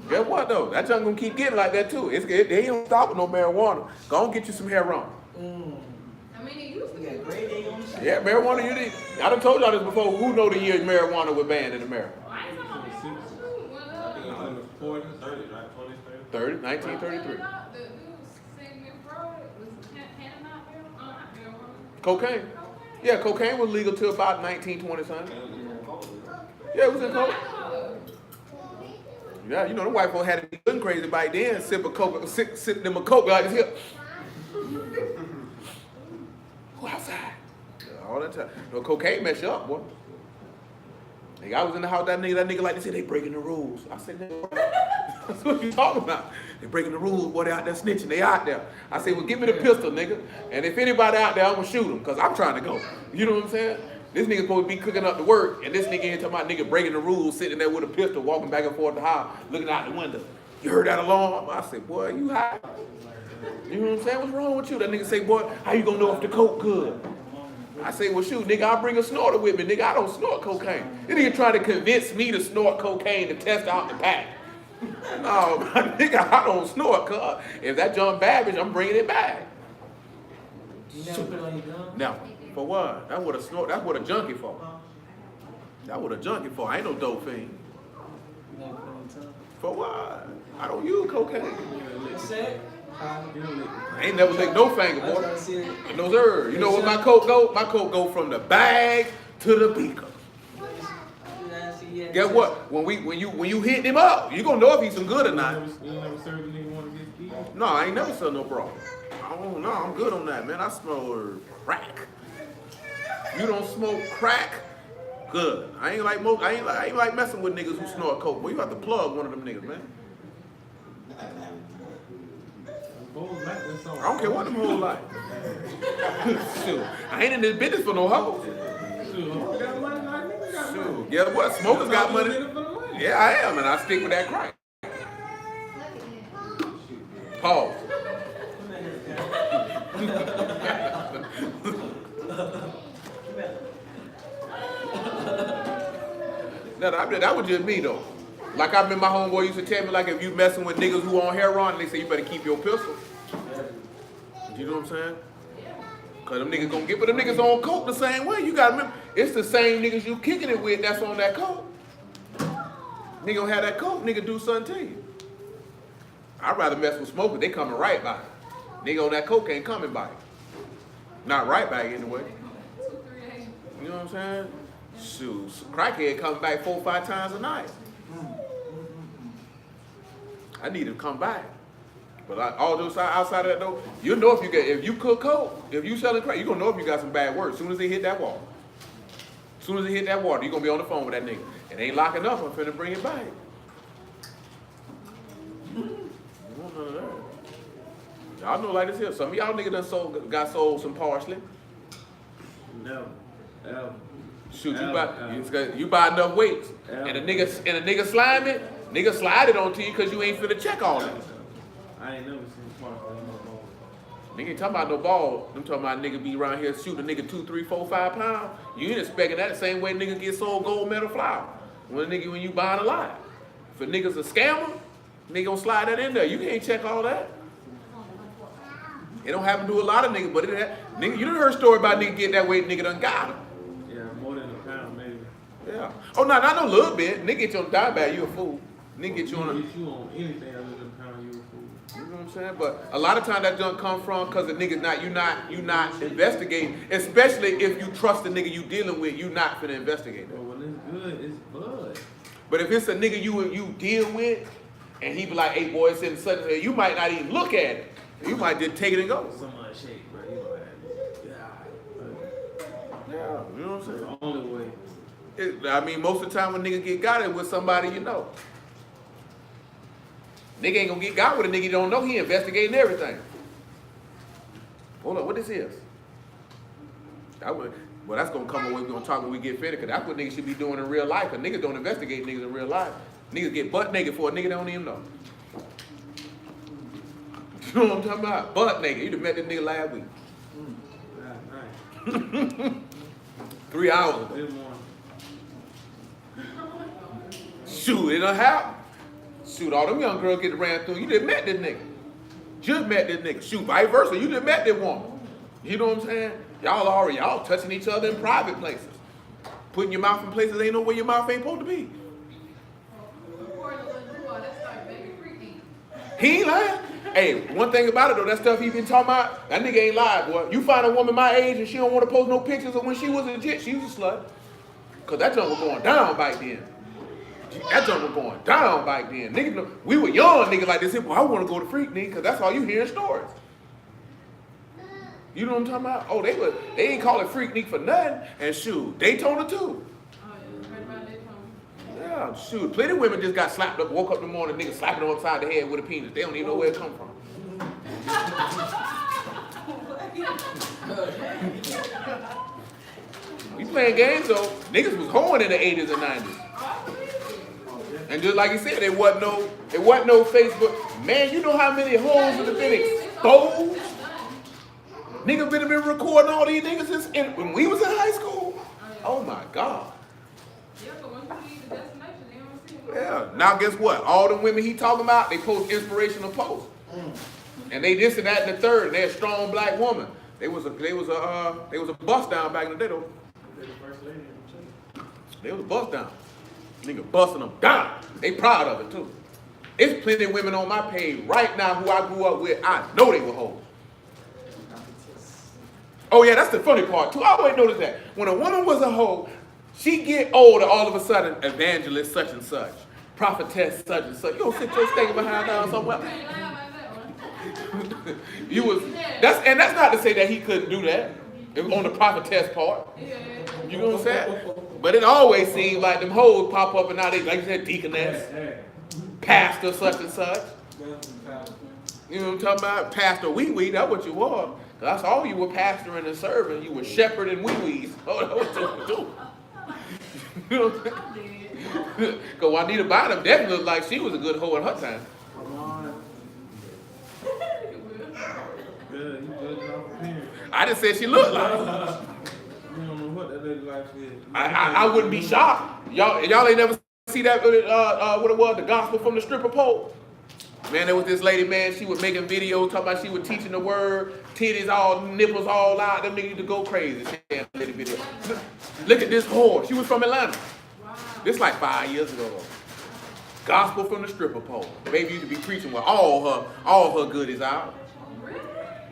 Guess what though? That junk gonna keep getting like that too. They don't stop with no marijuana. Go on get you some heroin. I mean, it used to be. Grade A on the shit. Yeah, marijuana, you need. I done told y'all this before. Who know the year marijuana was banned in America? I ain't talking about marijuana. Well, 40, 30, right? 20, 30, 1933. The dude singing Freud was handing out marijuana. Cocaine. Yeah, cocaine was legal till about 1920 something. Yeah, it was in coke. Yeah, you know the white folks had to be good and crazy back then. Sip them a coke like this here. Who outside? Yeah, all that time. No cocaine mess you up, boy. Nigga, I was in the house, that nigga like they said they breaking the rules. I said, nigga, that's what you talking about. They breaking the rules, boy, they out there snitching, they out there. I said, well, give me the pistol, nigga. And if anybody out there, I'm gonna shoot them, because I'm trying to go. You know what I'm saying? This nigga supposed to be cooking up the work, and this nigga ain't talking about nigga breaking the rules, sitting there with a pistol, walking back and forth the house, looking out the window. You heard that alarm? I said, boy, you high. You know what I'm saying? What's wrong with you? That nigga say, boy, how you gonna know if the coke good? I say, well, shoot, nigga, I'll bring a snorter with me. Nigga, I don't snort cocaine. This nigga trying to convince me to snort cocaine to test out the pack. No, nigga, I don't snort, cuz. If that John Babbage, I'm bringing it back. You never put it on your gun? Now, for what? That's what a junkie for. That's what a junkie for. I ain't no dope fiend. You never put it on your tongue? For what? I don't use cocaine. What's that? I ain't never licked no finger, I'm boy. trying to see it. No, sir. You know what my coke go? My coke go from the bag to the beaker. Guess what? When you hit him up, you gonna know if he's some good or not. You never served a nigga one of his keys? No, I ain't never sell no bra. Oh no, I'm good on that, man. I smell crack. You don't smoke crack? Good. I ain't like messing with niggas who snort coke. Well, you have to plug one of them niggas, man. I don't care what them hoes like. Shoot, I ain't in this business for no hoes. Shoot, guess what? Smokers got money. Yeah, I am, and I stick with that crack. Pause. That was just me though. Like I remember my homeboy used to tell me, like if you messing with niggas who on heroin, they say you better keep your pistol. You know what I'm saying? Cause them niggas gonna get, but them niggas on coke the same way. You gotta remember, it's the same niggas you kicking it with that's on that coke. Nigga gonna have that coke, nigga do something to you. I'd rather mess with smokers, they coming right by. Nigga on that coke ain't coming by. Not right by anyway. You know what I'm saying? Shoot, crackhead coming back 4 or 5 times a night. I need to come back. But all those outside of that though, you know if you cook coke, if you selling crack, you gonna know if you got some bad words. As soon as they hit that wall. As soon as they hit that water, you gonna be on the phone with that nigga. It ain't locking up, I'm finna bring it back. You want none of that. Y'all know like this here. Some of y'all niggas done got sold some parsley. Never. Ever. Shoot, you buy enough weights. And a nigga slime it, nigga slide it onto you because you ain't finna check all that. I ain't never seen parsley in no ball. Nigga ain't talking about no ball. I'm talking about nigga be around here shooting a nigga 2, 3, 4, 5 pounds. You ain't expecting that the same way nigga get sold gold medal flour. When you buying a lot. If a nigga's a scammer, nigga gonna slide that in there. You can't check all that. It don't happen to a lot of niggas, but nigga, you done heard a story about nigga get that weight, nigga done got him. Yeah, more than a pound maybe. Yeah. Oh no, not no little bit. Nigga get you on a diet bag, you a fool. Nigga get you on Get you on anything other than a pound, you a fool. You know what I'm saying? But a lot of times that junk come from because the nigga's you not investigating, especially if you trust the nigga you dealing with, you not finna investigate But that. when it's good, it's blood. But if it's a nigga you deal with, and he be like, hey boy, it's in such and you might not even look at it. You might just take it and go. Someone shake, bro. You know that. Yeah, you know what I'm saying? The only way. I mean, most of the time when nigga get got it with somebody you know. Nigga ain't gonna get got with a nigga you don't know. He investigating everything. Hold on, what this is? Well, that's gonna come when we're gonna talk when we get finished, because that's what niggas should be doing in real life. Because niggas don't investigate niggas in real life. Niggas get butt naked for a nigga they don't even know. You know what I'm talking about? Butt naked. You done met this nigga last week. Last night. 3 hours ago. This morning. Shoot, it done happen. Shoot, all them young girls get ran through. You just met this nigga. Just met this nigga. Shoot, vice versa. You just met this woman. You know what I'm saying? Y'all touching each other in private places. Putting your mouth in places ain't know where your mouth ain't supposed to be. He ain't lying. Hey, one thing about it though, that stuff he been talking about, that nigga ain't lied, boy. You find a woman my age and she don't want to post no pictures of when she was legit, she was a slut. Cause that junk was going down back then. That junk was going down back then. Niggas, we were young niggas like this. Well, I want to go to Freaknik because that's all you hear in stories. You know what I'm talking about? Oh, they ain't call it Freaknik for nothing. And shoot, Daytona too. Yeah, shoot. Plenty of women just got slapped up, woke up in the morning, nigga slapping them upside the head with a penis. They don't even know where it come from. We playing games though. Niggas was hoeing in the 80s and 90s. And just like you said, it wasn't no Facebook. Man, you know how many hoes would have been exposed? Niggas been recording all these niggas since when we was in high school. Oh my God. Yeah. Now guess what? All the women he talking about, they post inspirational posts. And they this and that and the third. And they're a strong black woman. They was a bust down back in the day though. They was a bust down. Nigga busting them down. They proud of it too. It's plenty of women on my page right now who I grew up with. I know they were hoes. Oh yeah, that's the funny part too. I always noticed that. When a woman was a hoe, she get older all of a sudden, evangelist such and such, prophetess such and such. You don't sit your stinking behind down somewhere. That's not to say that he couldn't do that on the prophetess part. You know what I'm saying? But it always seems like them hoes pop up and now they, like you said, deaconess, pastor such and such. You know what I'm talking about? Pastor wee-wee, that's what you were. That's all you were pastoring and serving. You were shepherding wee-wees. Oh, that's what you were doing. You know what I'm saying? Because Juanita Bynum definitely looked like she was a good hoe in her time. I just said she looked like her. You don't know what that lady life is. I wouldn't be shocked. Y'all ain't never see that what it was, the gospel from the stripper pole. Man, there was this lady, man, she was making videos talking about she was teaching the word, titties all, nipples all out. Them niggas used to go crazy. Video. Look at this whore. She was from Atlanta. Wow. This like 5 years ago though. Gospel from the stripper pole. The baby used to be preaching with all her goodies out.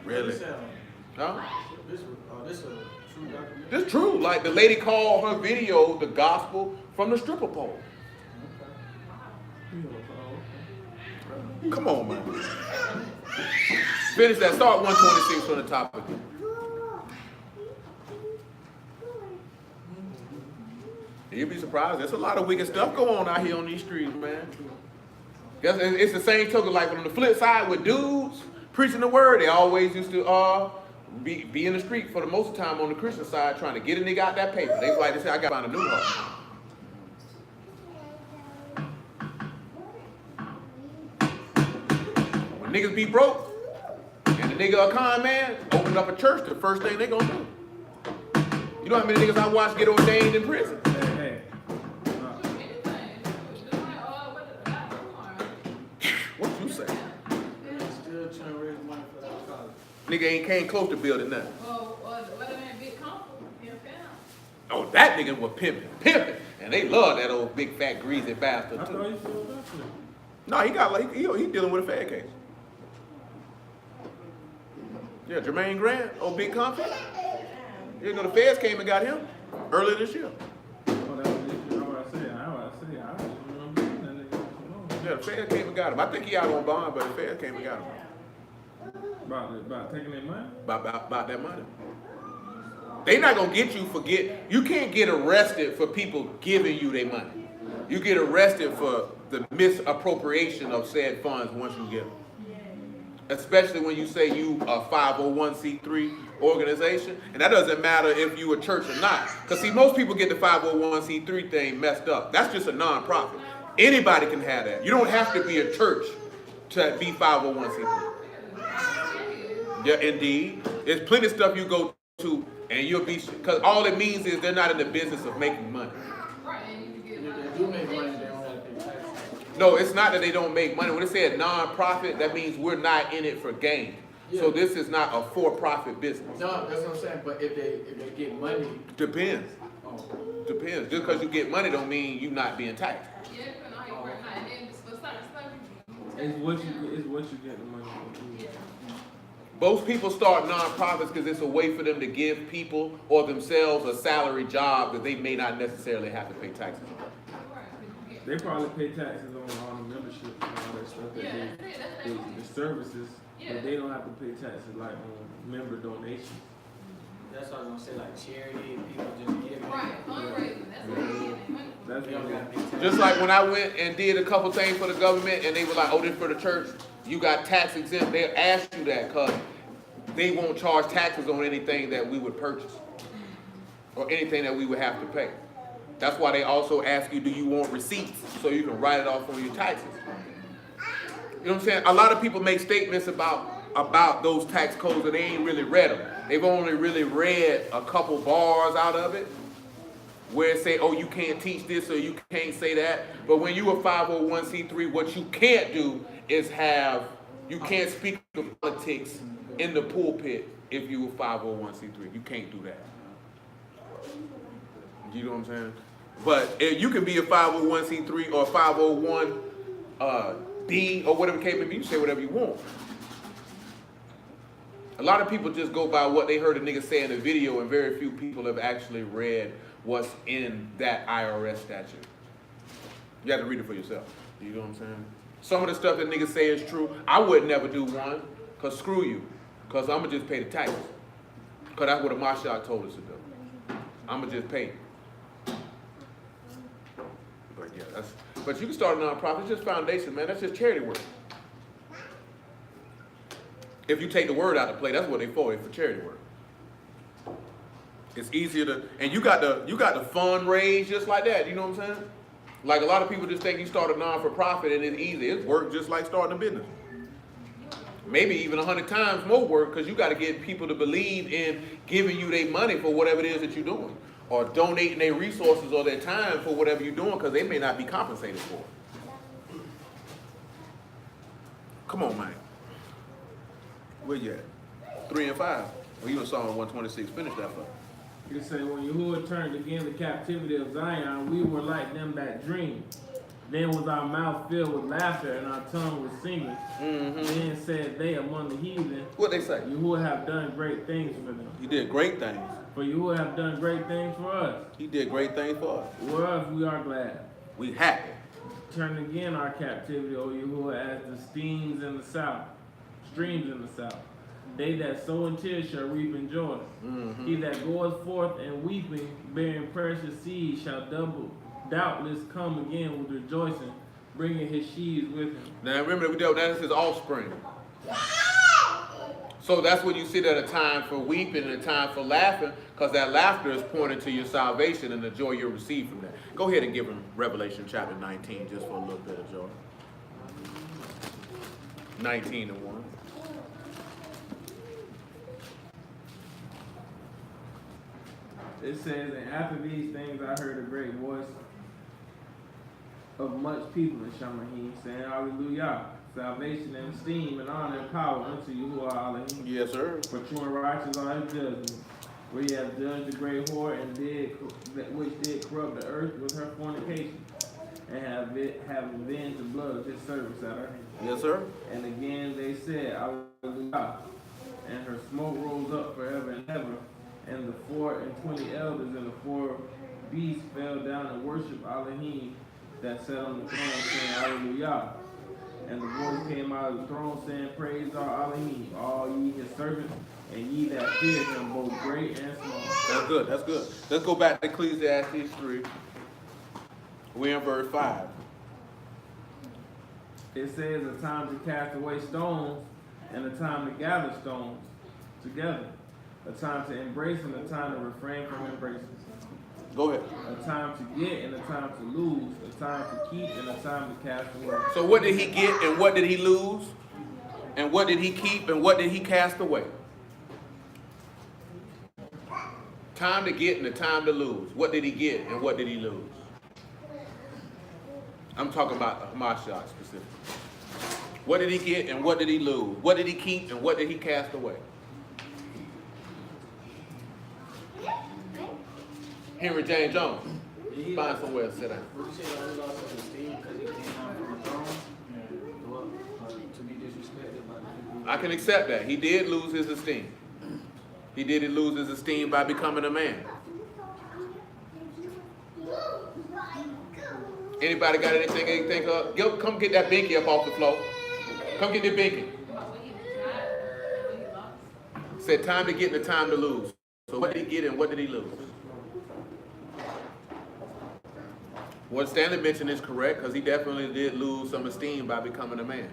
Really? Huh? This true. Like the lady called her video the gospel from the stripper pole. Come on, man. Finish that. Start 126 from the top again. You'll be surprised. There's a lot of wicked stuff going on out here on these streets, man. It's the same token. Like on the flip side with dudes preaching the word, they always used to be in the street for the most of the time on the Christian side trying to get a nigga out that paper. They like to say, I got to find a new heart. When niggas be broke and the nigga a con man, open up a church, the first thing they gonna do. You know how many niggas I watch get ordained in prison? Hey. What you say? Still trying to raise money for that college. Nigga ain't came close to building nothing. What a man big comfort, Oh, that nigga was pimping. And they love that old big fat greasy bastard I thought too. you still got to. No, he got like he dealing with a fad case. Yeah, Jermaine Grant, old big comfort. You know the feds came and got him earlier this year. Oh, that was what I said. I just remember that nigga. Yeah, the feds came and got him. I think he out on bond, but the feds came and got him. About taking their money? About that money. They not gonna get you for you can't get arrested for people giving you their money. You get arrested for the misappropriation of said funds once you get them. Especially when you say you a 501c3 organization. And that doesn't matter if you a church or not. Because see, most people get the 501c3 thing messed up. That's just a non-profit. Anybody can have that. You don't have to be a church to be 501c3. Yeah, indeed. There's plenty of stuff you go to and you'll be, because all it means is they're not in the business of making money. If they do make money, they don't have to pay taxes. No, it's not that they don't make money. When it said non-profit, that means we're not in it for gain. Yeah. So this is not a for-profit business. No, that's what I'm saying. But if they get money, Depends. oh, Depends. Just because you get money don't mean you not being taxed. It's what you get the money for. Most people start non-profits because it's a way for them to give people or themselves a salary job that they may not necessarily have to pay taxes on. They probably pay taxes on all the memberships and all that stuff that the services, but they don't have to pay taxes like on member donations. that's what I was gonna say. Like charity, people just give. Right, fundraising, that's what they get their money. That's They don't what got to pay taxes. Just like when I went and did a couple things for the government and they were like, oh, this for the church, you got tax exempt. They'll ask you that because they won't charge taxes on anything that we would purchase or anything that we would have to pay. That's why they also ask you, do you want receipts so you can write it off on your taxes? You know what I'm saying? A lot of people make statements about those tax codes and they ain't really read them. They've only really read a couple bars out of it where it say, oh, you can't teach this or you can't say that. But when you a 501c3, what you can't do is you can't speak of politics in the pulpit if you a 501c3. You can't do that. You know what I'm saying? But if you can be a 501c3 or 501d or whatever case may be, you say whatever you want. A lot of people just go by what they heard a nigga say in a video, and very few people have actually read what's in that IRS statute. You have to read it for yourself. You know what I'm saying? Some of the stuff that niggas say is true. I would never do one, because screw you. Because I'm going to just pay the taxes. Because that's what a Mashiach told us to do. I'm going to just pay. But yeah, but you can start a nonprofit. It's just foundation, man. That's just charity work. If you take the word out of play, that's what they for. It's for charity work. It's easier to, and you got the fundraise just like that. You know what I'm saying? Like a lot of people just think you start a non-for-profit and it's easy. It's work just like starting a business. Maybe even 100 times more work because you got to get people to believe in giving you their money for whatever it is that you're doing, or donating their resources or their time for whatever you're doing because they may not be compensated for it. Come on, man. Where you at? 3 and 5. Well, you in Psalm 126. Finish that for. You say, when Yahuwah turned again the captivity of Zion, we were like them that dream. Then was our mouth filled with laughter and our tongue was singing. Then said they among the heathen, What they say? Yahuwah have done great things for them. He did great things. For Yahuwah have done great things for us. He did great things for us. Whereof we are glad. We happy. Turn again our captivity, O Yahuwah, as the steams in the south. streams in the south. They that sow in tears shall reap in joy. He that goeth forth and weeping, bearing precious seed, shall doubtless come again with rejoicing, bringing his sheaves with him. Now remember, that is his offspring. So that's when you sit at a time for weeping and a time for laughing, because that laughter is pointing to your salvation and the joy you'll receive from that. Go ahead and give him Revelation chapter 19 just for a little bit of joy. 19:1. It says, and after these things I heard a great voice of much people in Shamahim, saying, Hallelujah, salvation and esteem and honor and power unto you who are Elohim. Yes, sir. For true and righteous are his judgments, where he hath judged the great whore and which did corrupt the earth with her fornication, and have avenged the blood of his servants at her hand. Yes, sir. And again they said, Hallelujah, and her smoke rose up forever and ever. And the 24 elders and the 4 beasts fell down and worshiped Elohim that sat on the throne, saying, Hallelujah. And the voice came out of the throne, saying, Praise our Elohim, all ye his servants, and ye that fear him, both great and small. That's good. That's good. Let's go back to Ecclesiastes 3. We're in verse 5. It says a time to cast away stones and a time to gather stones together. A time to embrace and a time to refrain from embracing. Go ahead. A time to get and a time to lose. A time to keep and a time to cast away. So what did he get and what did he lose? And what did he keep and what did he cast away? Time to get and a time to lose. What did he get and what did he lose? I'm talking about Hamashiach specifically. What did he get and what did he lose? What did he keep and what did he cast away? Henry James Jones. Find somewhere to sit down. Would you say that he lost his esteem because he came down from the throne? To be disrespected by the people? I can accept that. He did lose his esteem. He did lose his esteem by becoming a man. Anybody got anything they think of? Come get that binky up off the floor. Come get the binky. Said time to get and the time to lose. So what did he get and what did he lose? What Stanley mentioned is correct, because he definitely did lose some esteem by becoming a man.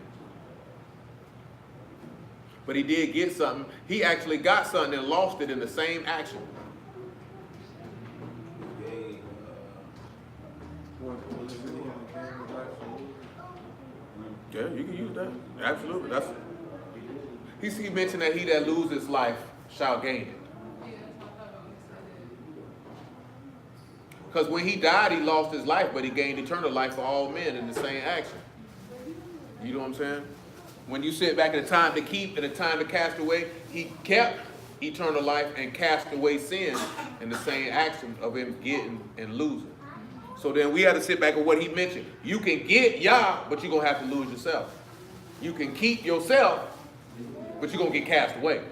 But he did get something. He actually got something and lost it in the same action. Yeah, you can use that. Absolutely. He mentioned that he that loses life shall gain it. Because when he died, he lost his life, but he gained eternal life for all men in the same action. You know what I'm saying? When you sit back at a time to keep and a time to cast away, he kept eternal life and cast away sin in the same action of him getting and losing. So then we have to sit back at what he mentioned. You can get Yah, but you're going to have to lose yourself. You can keep yourself, but you're going to get cast away.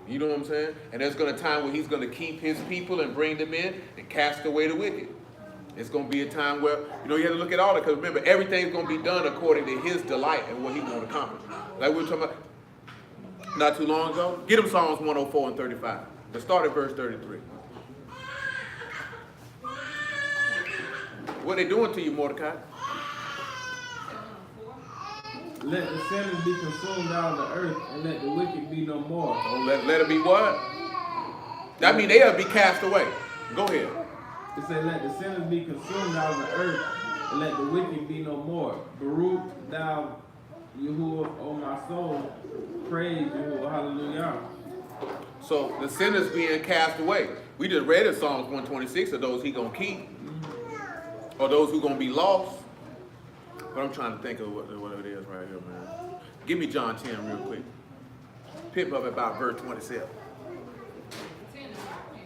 You know what I'm saying? And there's going to be a time where he's going to keep his people and bring them in and cast away the wicked. It's going to be a time where, you have to look at all that, because remember, everything's going to be done according to his delight and what he want to accomplish. Like we were talking about not too long ago. Get him Psalms 104 and 35. Let's start at verse 33. What they doing to you, Mordecai? Let the sinners be consumed out of the earth, and let the wicked be no more. Oh, let it be what? That means they'll be cast away. Go ahead. It said, let the sinners be consumed out of the earth, and let the wicked be no more. Baruch thou Yahuwah, O my soul, praise Yahuwah, hallelujah. So the sinners being cast away. We just read in Psalms 126 of those he gonna keep, or those who gonna be lost. But I'm trying to think of what it is right here, man. Give me John 10 real quick. Pick up about verse 27.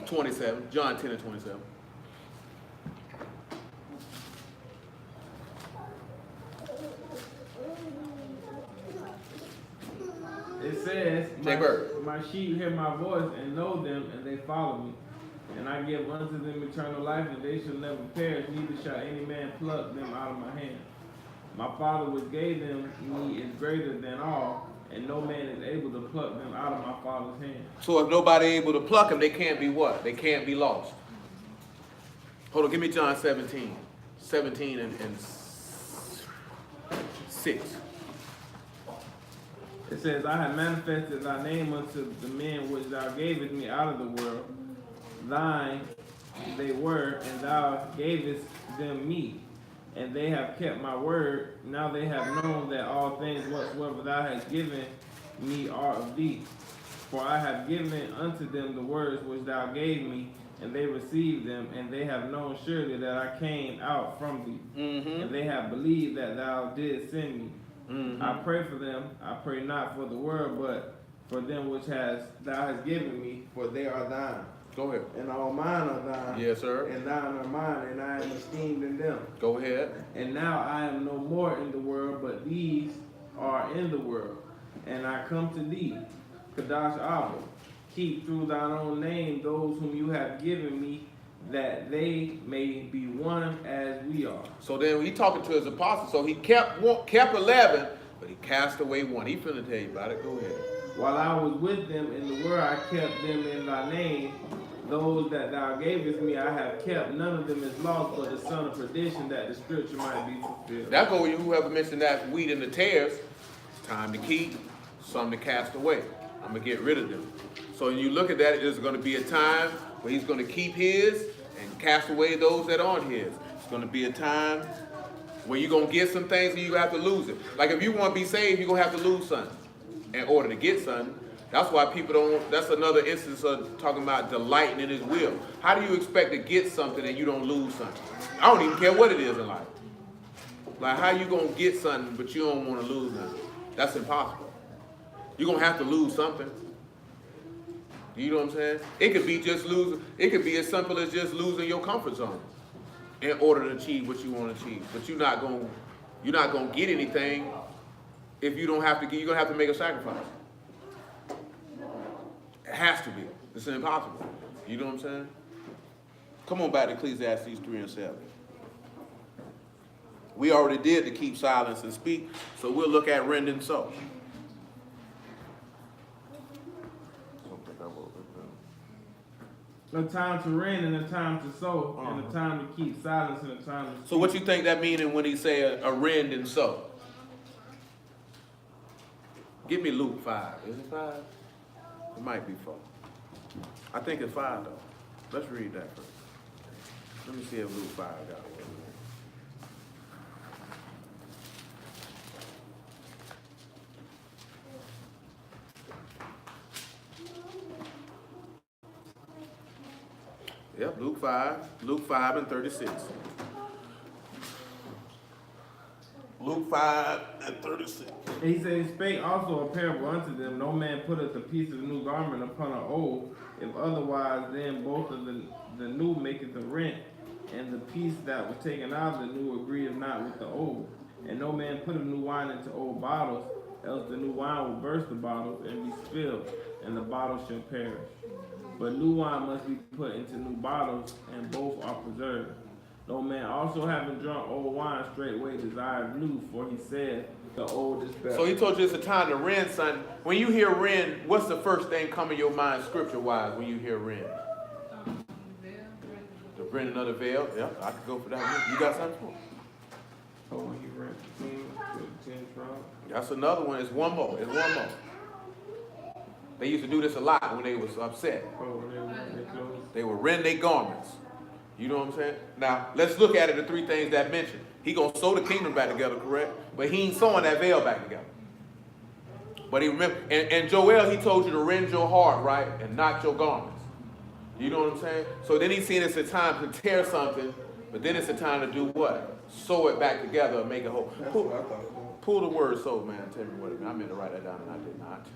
27. John 10 and 27. It says, my sheep hear my voice and know them, and they follow me. And I give unto them eternal life, and they shall never perish, neither shall any man pluck them out of my hand. My Father which gave them me is greater than all, and no man is able to pluck them out of my Father's hand. So if nobody able to pluck them, they can't be what? They can't be lost. Hold on, give me John 17. 17 and 6. It says, I have manifested thy name unto the men which thou gavest me out of the world. Thine they were, and thou gavest them me. And they have kept my word. Now they have known that all things whatsoever thou hast given me are of thee. For I have given unto them the words which thou gave me, and they received them, and they have known surely that I came out from thee. And they have believed that thou didst send me. I pray for them. I pray not for the world, but for them which thou hast given me, for they are thine. Go ahead. And all mine are thine. Yes, sir. And thine are mine, and I am esteemed in them. Go ahead. And now I am no more in the world, but these are in the world. And I come to thee, Kadash Abba. Keep through thine own name those whom you have given me, that they may be one as we are. So then he talking to his apostles. So he kept 11, but he cast away one. He finna tell you about it. Go ahead. While I was with them in the world, I kept them in thy name. Those that thou gavest me, I have kept. None of them is lost, but the son of perdition, that the scripture might be fulfilled. That go with whoever mentioned that wheat and the tares. Time to keep, some to cast away. I'm gonna get rid of them. So when you look at that, there's gonna be a time where he's gonna keep his and cast away those that aren't his. It's gonna be a time where you're gonna get some things and you have to lose it. Like if you want to be saved, you're gonna have to lose something in order to get something. That's why people don't, that's another instance of talking about delighting in his will. How do you expect to get something and you don't lose something? I don't even care what it is in life. Like how you gonna get something but you don't want to lose nothing? That's impossible. You're gonna have to lose something. You know what I'm saying? It could be just losing, it could be as simple as just losing your comfort zone in order to achieve what you want to achieve. But you're not gonna get anything if you don't have to get, you're gonna have to make a sacrifice. It has to be. It's impossible. You know what I'm saying? Come on back to Ecclesiastes 3 and 7. We already did to keep silence and speak, so we'll look at rend and sow. A time to rend and a time to sow, and a time to keep silence and a time to speak. So what you think that meaning when he say a rend and sow? Give me Luke 5. Is it 5? It might be 4. I think it's 5 though. Let's read that first. Let me see if Luke 5 got it. Yep, Luke 5 and 36. Luke 5 and 36. And he said, he spake also a parable unto them, no man putteth a piece of new garment upon an old, if otherwise then both of the new maketh a rent, and the piece that was taken out of the new agreeth not with the old. And no man putteth new wine into old bottles, else the new wine will burst the bottles and be spilled, and the bottles shall perish. But new wine must be put into new bottles, and both are preserved. No man also having drunk old wine straightway desired new, for he said, the old is better. So he told you it's a time to rend, son. When you hear rend, what's the first thing come in your mind scripture-wise when you hear rend? The rending of the veil. Yeah, I could go for that. You got something for me? Oh, when he rent the king to the 10 tribes. That's another one. It's one more. They used to do this a lot when they was upset. Oh, when they rent their clothes. They would rend their garments. You know what I'm saying? Now, let's look at it, the three things that mentioned. He gonna sew the kingdom back together, correct? But he ain't sewing that veil back together. But he remember, and Joel, he told you to rend your heart, right? And not your garments. You know what I'm saying? So then he's seen it's a time to tear something, but then it's a time to do what? Sew it back together and make it whole. That's what I thought. Pull the word sew, man. Tell me what it means. I meant to write that down and I did not.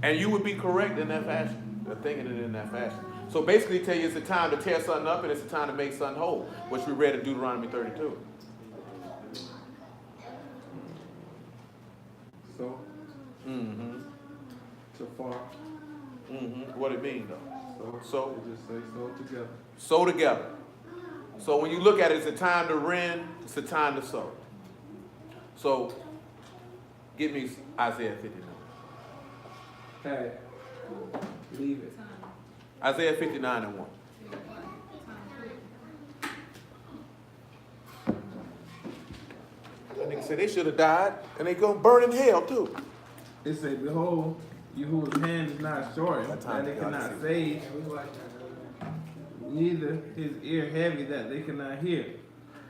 And you would be correct in that fashion. They're thinking it in that fashion. So basically tell you it's a time to tear something up and it's a time to make something whole, which we read in Deuteronomy 32. So, so far. What it mean though? So They just say so together. sow together. So when you look at it, it's a time to rend, it's a time to sow. So, give me Isaiah 59. Hey, leave it. Isaiah 59 and 1. That nigga said they should have died, and they gonna burn in hell too. It say, behold, you whose hand is not shortened, That time that they y'all cannot see. save, neither his ear heavy that they cannot hear.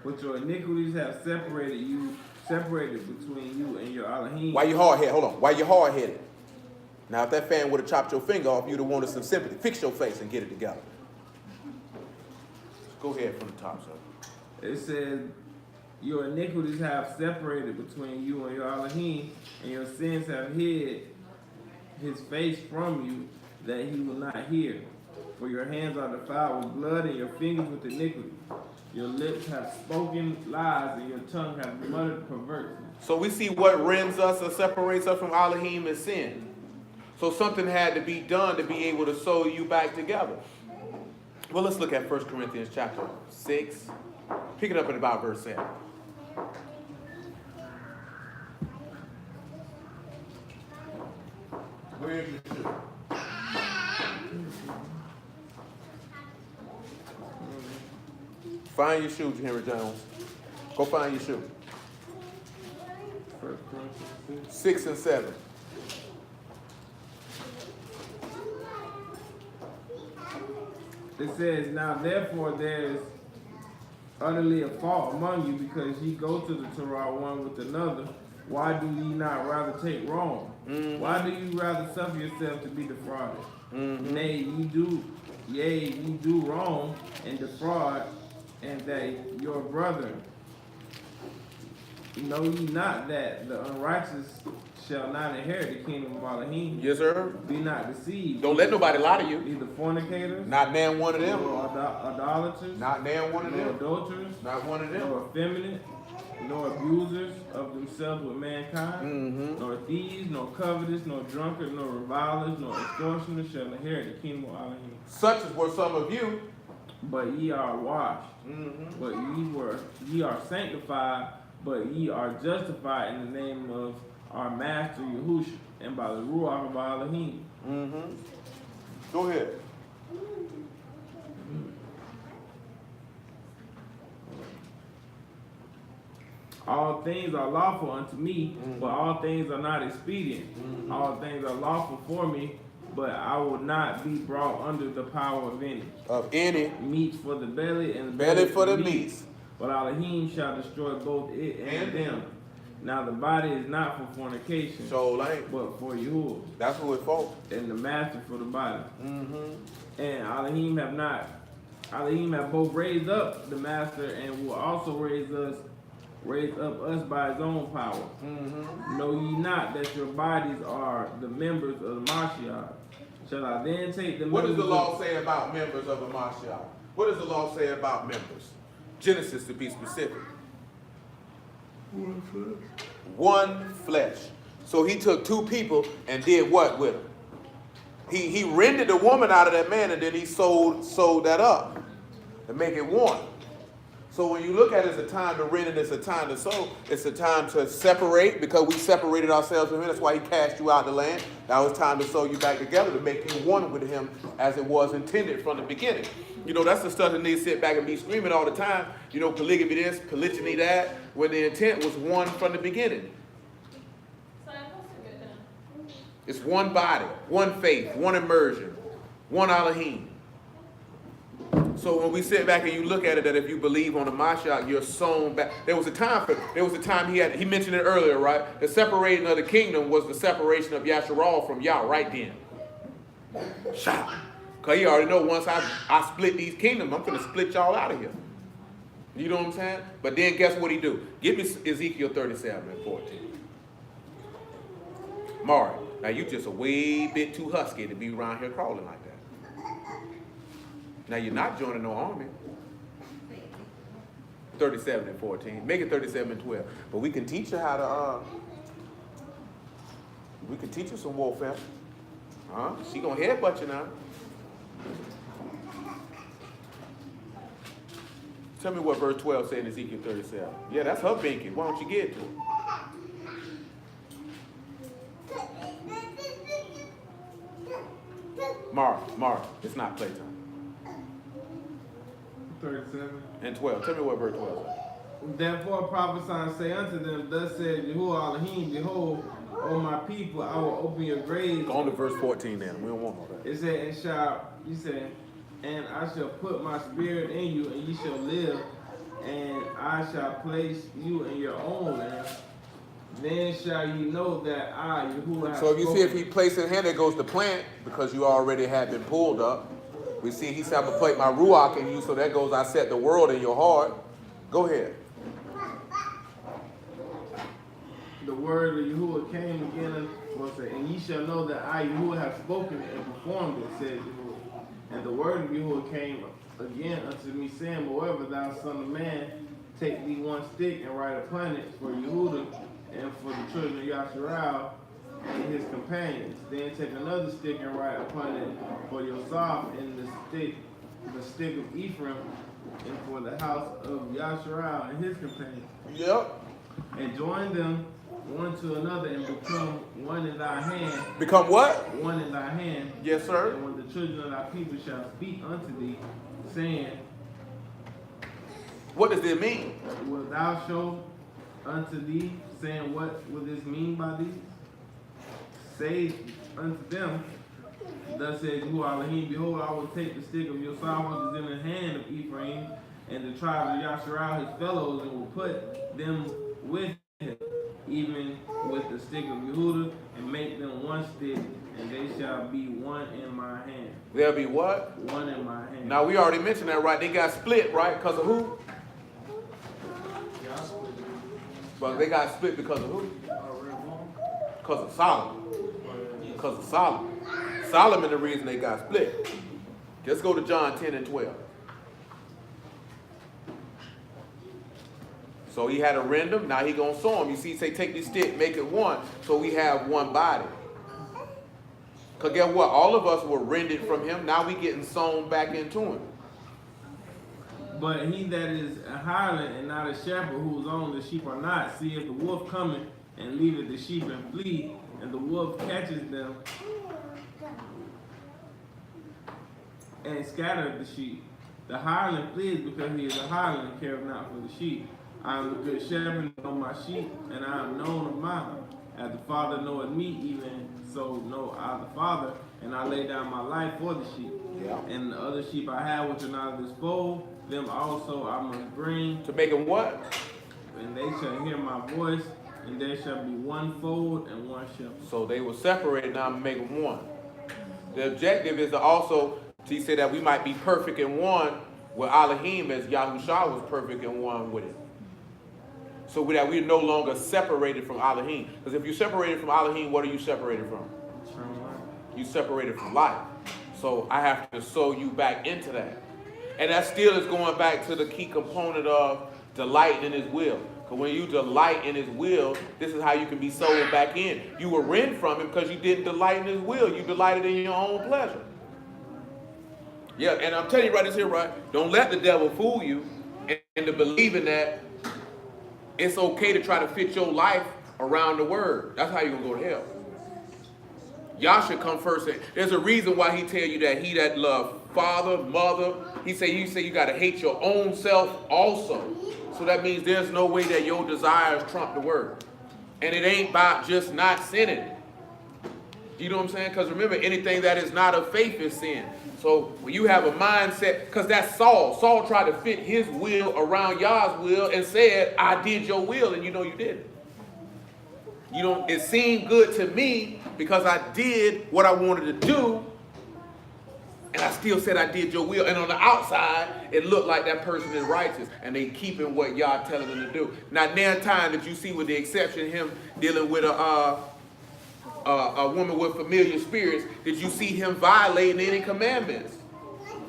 But your iniquities have separated between you and your Elohim. Why you hard headed? Hold on. Why you hard headed? Now, if that fan would have chopped your finger off, you'd have wanted some sympathy. Fix your face and get it together. Go ahead from the top, sir. It says, your iniquities have separated between you and your Elohim, and your sins have hid his face from you, that he will not hear. For your hands are defiled with blood, and your fingers with iniquity. Your lips have spoken lies, and your tongue hath muttered perverseness. So we see what rends us or separates us from Elohim is sin. So something had to be done to be able to sew you back together. Well, let's look at 1 Corinthians chapter 6. Pick it up at about verse 7. Where's your shoe? Find your shoe, Henry Jones. Go find your shoe. 1 Corinthians 6 and 7. It says, now therefore there is utterly a fault among you, because ye go to the Torah one with another. Why do ye not rather take wrong? Why do you rather suffer yourself to be defrauded? Nay, ye do wrong and defraud, and that your brethren. Know ye not that the unrighteous shall not inherit the kingdom of Elohim? Yes, sir. Be not deceived. Don't let nobody lie to you. Neither fornicators, Not nan one of them. nor idolaters, Not nan one of nor them. adulterers, Not one of them. nor effeminate, nor abusers of themselves with mankind, nor thieves, nor covetous, nor drunkards, nor revilers, nor extortioners shall inherit the kingdom of Elohim. Such as were some of you. But ye are washed, but ye are sanctified, but ye are justified in the name of our Master Yahushua, and by the Ruach of Elohim. Go ahead. All things are lawful unto me, but all things are not expedient. All things are lawful for me, but I will not be brought under the power of any. Of any. Meats for the belly, and the Belly for the meats. But Elohim shall destroy both it and them. Now the body is not for fornication, So ain't. but for Yahuwah, That's who it for. and the master for the body. And Elohim have both raised up the master, and will also raise up us by his own power. Know ye not that your bodies are the members of the Mashiach? Shall I then take the What does members the law say about members of the Mashiach? What does the law say about members? Genesis, to be specific. One flesh. So he took two people and did what with them? He rendered the woman out of that man, and then he sold that up to make it one. So when you look at it as a time to rend and it's a time to sow, it's a time to separate, because we separated ourselves from him. That's why he cast you out of the land. Now it's time to sew you back together, to make you one with him as it was intended from the beginning. You know, that's the stuff that needs to sit back and be screaming all the time. You know, polygamy this, polygyny that, when the intent was one from the beginning. It's one body, one faith, one immersion, one Elohim. So when we sit back and you look at it, that if you believe on the Mashiach, you're sown back. There was a time he mentioned it earlier, right? The separating of the kingdom was the separation of Yasharal from Yah right then. Shout. Because you already know, once I split these kingdoms, I'm going to split y'all out of here. You know what I'm saying? But then guess what he do? Give me Ezekiel 37 and 14. Mari, now you just a way bit too husky to be around here crawling like that. Now you're not joining no army. 37 and 14. Make it 37 and 12. But we can teach you how to, we can teach you some warfare. She gonna headbutt you now. Tell me what verse 12 said in Ezekiel 37. Yeah, that's her binky. Why don't you get to it? Mark, it's not playtime. 37. And 12. Tell me what verse 12 says. Therefore prophesy and say unto them, thus said Yahuwah Elohim, behold, O my people, I will open your graves. Go on to verse 14 then. We don't want all that. It said, and I shall put my spirit in you, and ye shall live, and I shall place you in your own land. Then shall ye know that I, Yahuwah, have So if you see if spoken. he placed in hand, there goes the plant, because you already had been pulled up. We see he said, I'm going to place my ruach in you, so that goes, I set the world in your heart. Go ahead. The word of Yahuwah came again and ye shall know that I, Yahuwah, have spoken and performed it, said Yahuwah. And the word of Yahuwah came again unto me, saying, moreover, thou son of man, take thee one stick and write upon it for Yehuda and for the children of Yasharal and his companions. Then take another stick and write upon it for Yosaf and the stick of Ephraim, and for the house of Yasharal and his companions. Yep. And join them one to another and become one in thy hand. Become what? One in thy hand. Yes, sir. And when the children of thy people shall speak unto thee, saying, What does it mean? wilt thou show unto thee, saying, what will this mean by these? Say unto them, thus says Yahuwah Elohim, behold, I will take the stick of Yosaf which is in the hand of Ephraim, and the tribe of Yasharal his fellows, and will put them with him, even with the stick of Yehuda, and make them one stick, and they shall be one in my hand. There'll be what? One in my hand. Now, we already mentioned that, right? They got split, right? Because of who? Y'all split But they got split because of who? Rehoboam. Because of Solomon. Because of Solomon. Solomon the reason they got split. Just go to John 10 and 12. So he had to rend them. Now he going to sow them. You see, say take this stick, make it one. So we have one body. Because guess what? All of us were rended from him. Now we getting sown back into him. But he that is a hireling and not a shepherd, whose own the sheep are not, seeth the wolf coming, and leaveth the sheep and flee, and the wolf catches them, and scattereth the sheep. The hireling flees because he is a hireling and careth not for the sheep. I am the good shepherd, and know my sheep, and I am known of mine. As the Father knoweth me, even so know I the Father, and I lay down my life for the sheep. Yeah. And the other sheep I have which are not of this fold, them also I must bring, To make him what? and they shall hear my voice, and there shall be one fold and one shepherd. So they were separated, now I'm make them one. The objective is to also, he said that we might be perfect in one with Elohim as Yahushua was perfect in one with it. So that we're no longer separated from Elohim. Because if you're separated from Elohim, what are you separated from? You separated from life. So I have to sow you back into that. And that still is going back to the key component of delight in his will. Because when you delight in his will, this is how you can be sold back in. You were rent from him because you didn't delight in his will. You delighted in your own pleasure. Yeah, and I'm telling you right this here, right? Don't let the devil fool you into believing that it's okay to try to fit your life around the word. That's how you're going to go to hell. Y'all should come first. There's a reason why he tell you that he that love father, mother, you say you got to hate your own self also. So that means there's no way that your desires trump the word. And it ain't about just not sinning. You know what I'm saying? Because remember, anything that is not of faith is sin. So when you have a mindset, because that's Saul. Saul tried to fit his will around Yah's will and said, I did your will, and you know you didn't. You know, it seemed good to me because I did what I wanted to do, and I still said I did your will. And on the outside, it looked like that person is righteous, and they keeping what Yah telling them to do. Not now time that you see, with the exception of him dealing with a woman with familiar spirits, did you see him violating any commandments?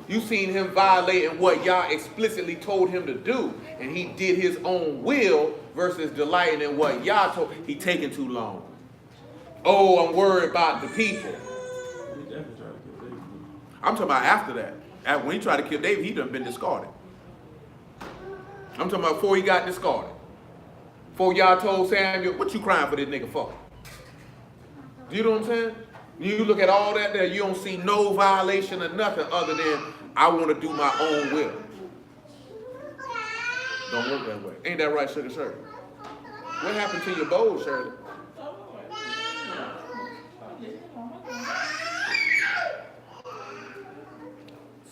You seen him violating what Yah explicitly told him to do, and he did his own will versus delighting in what Yah told. He taking too long. Oh, I'm worried about the people. I'm talking about after that. When he tried to kill David, he done been discarded. I'm talking about before he got discarded. Before Yah told Samuel, what you crying for this nigga for? Do you know what I'm saying? You look at all that there, you don't see no violation of nothing other than I want to do my own will. Don't work that way. Ain't that right, Sugar Shirley? What happened to your bowl, Shirley?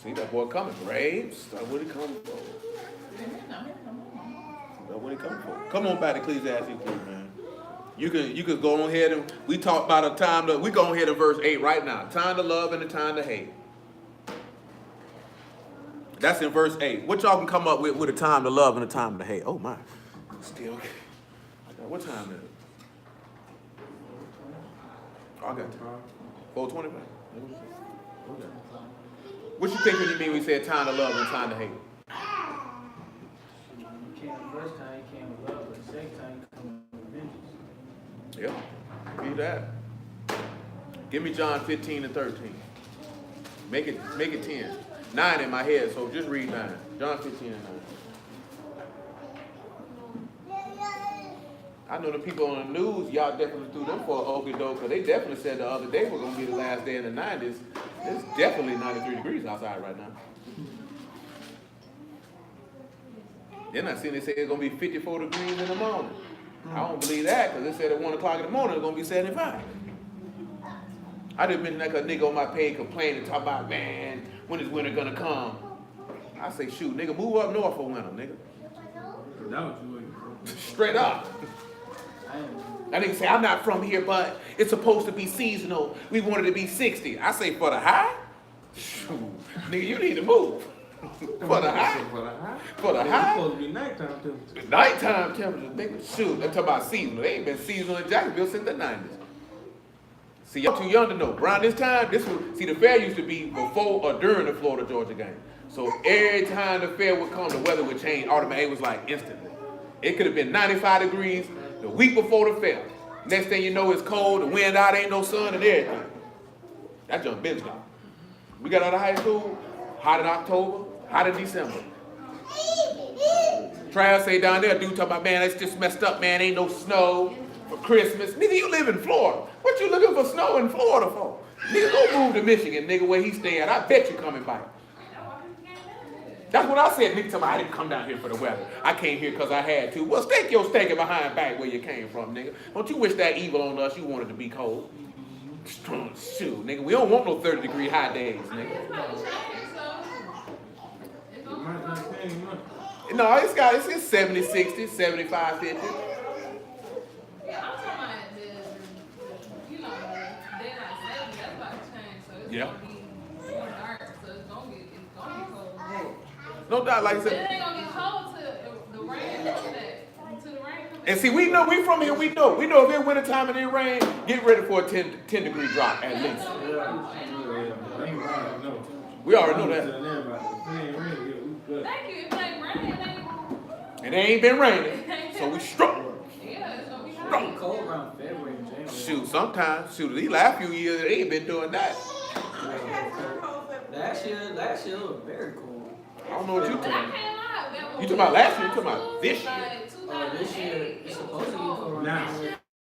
See that boy coming, Braves. That's what he coming for. That's what he coming for. Come on back to Ecclesiastes 3, man. You can go on ahead and we talk about a time to we go on ahead to verse 8 right now. Time to love and a time to hate. That's in verse 8. What y'all can come up with a time to love and a time to hate? Oh my. Still. What time is it? Oh, I got time. 4:25. What you think when you mean we said time to love and time to hate? You came the first time, you came with love, but the second time, you come with vengeance. Yeah, be that. Give me John 15 and 13. Make it 10. 9 in my head, so just read 9. John 15 and 9. I know the people on the news, y'all definitely threw them for an ugly dog, because they definitely said the other day was going to be the last day in the 90s. It's definitely 93 degrees outside right now. Then I seen they say it's going to be 54 degrees in the morning. I don't believe that, because they said at 1 o'clock in the morning it's going to be 75. I didn't mention that because a nigga on my page complaining, talk about, man, when is winter going to come? I say, shoot, nigga, move up north for winter, nigga. Straight up. That nigga say, I'm not from here, but it's supposed to be seasonal. We want it to be 60. I say, for the high? Shoot, nigga, you need to move. For the high? For the high? It's supposed to be nighttime temperature. Nighttime temperature, nigga, shoot. They're talking about seasonal. They ain't been seasonal in Jacksonville since the 90s. See, y'all too young to know. Around this time, the fair used to be before or during the Florida-Georgia game. So every time the fair would come, the weather would change. Automatically, it was like instantly. It could have been 95 degrees the week before the fair. Next thing you know, it's cold, the wind out, ain't no sun, and everything. That junk been gone. We got out of high school, hot in October, hot in December. Trav say down there, dude talking about, man, that's just messed up, man, ain't no snow for Christmas. Nigga, you live in Florida. What you looking for snow in Florida for? Nigga, go move to Michigan, nigga, where he stay at. I bet you coming by. That's what I said. Nigga, tell me I didn't come down here for the weather. I came here because I had to. Well, stake your stake behind back where you came from, nigga. Don't you wish that evil on us? You wanted to be cold. Shoot, nigga, we don't want no 30-degree high days, nigga. No, it's 70, 60, 75, 50. Yeah, I'm talking about the daylight savings. That's about to change, so it's gonna be more dark, so it's gonna be cold. No doubt, like I But said. it ain't gonna get cold to the rain to the rain. And see, we know, we from here, we know if it's wintertime and it rain, get ready for a 10-degree drop at least. We already know that. Thank you. If it ain't raining, it ain't. And it ain't been raining, so we struck. Yeah, it's gonna be It's cold. cold around February and January. Shoot, sometimes, these last few years, they ain't been doing that. Last year it was very cold. I don't know what you But I talking about. can't lie. You talking about last year, you talking about this year? Like This year, it's supposed to be cold. Now.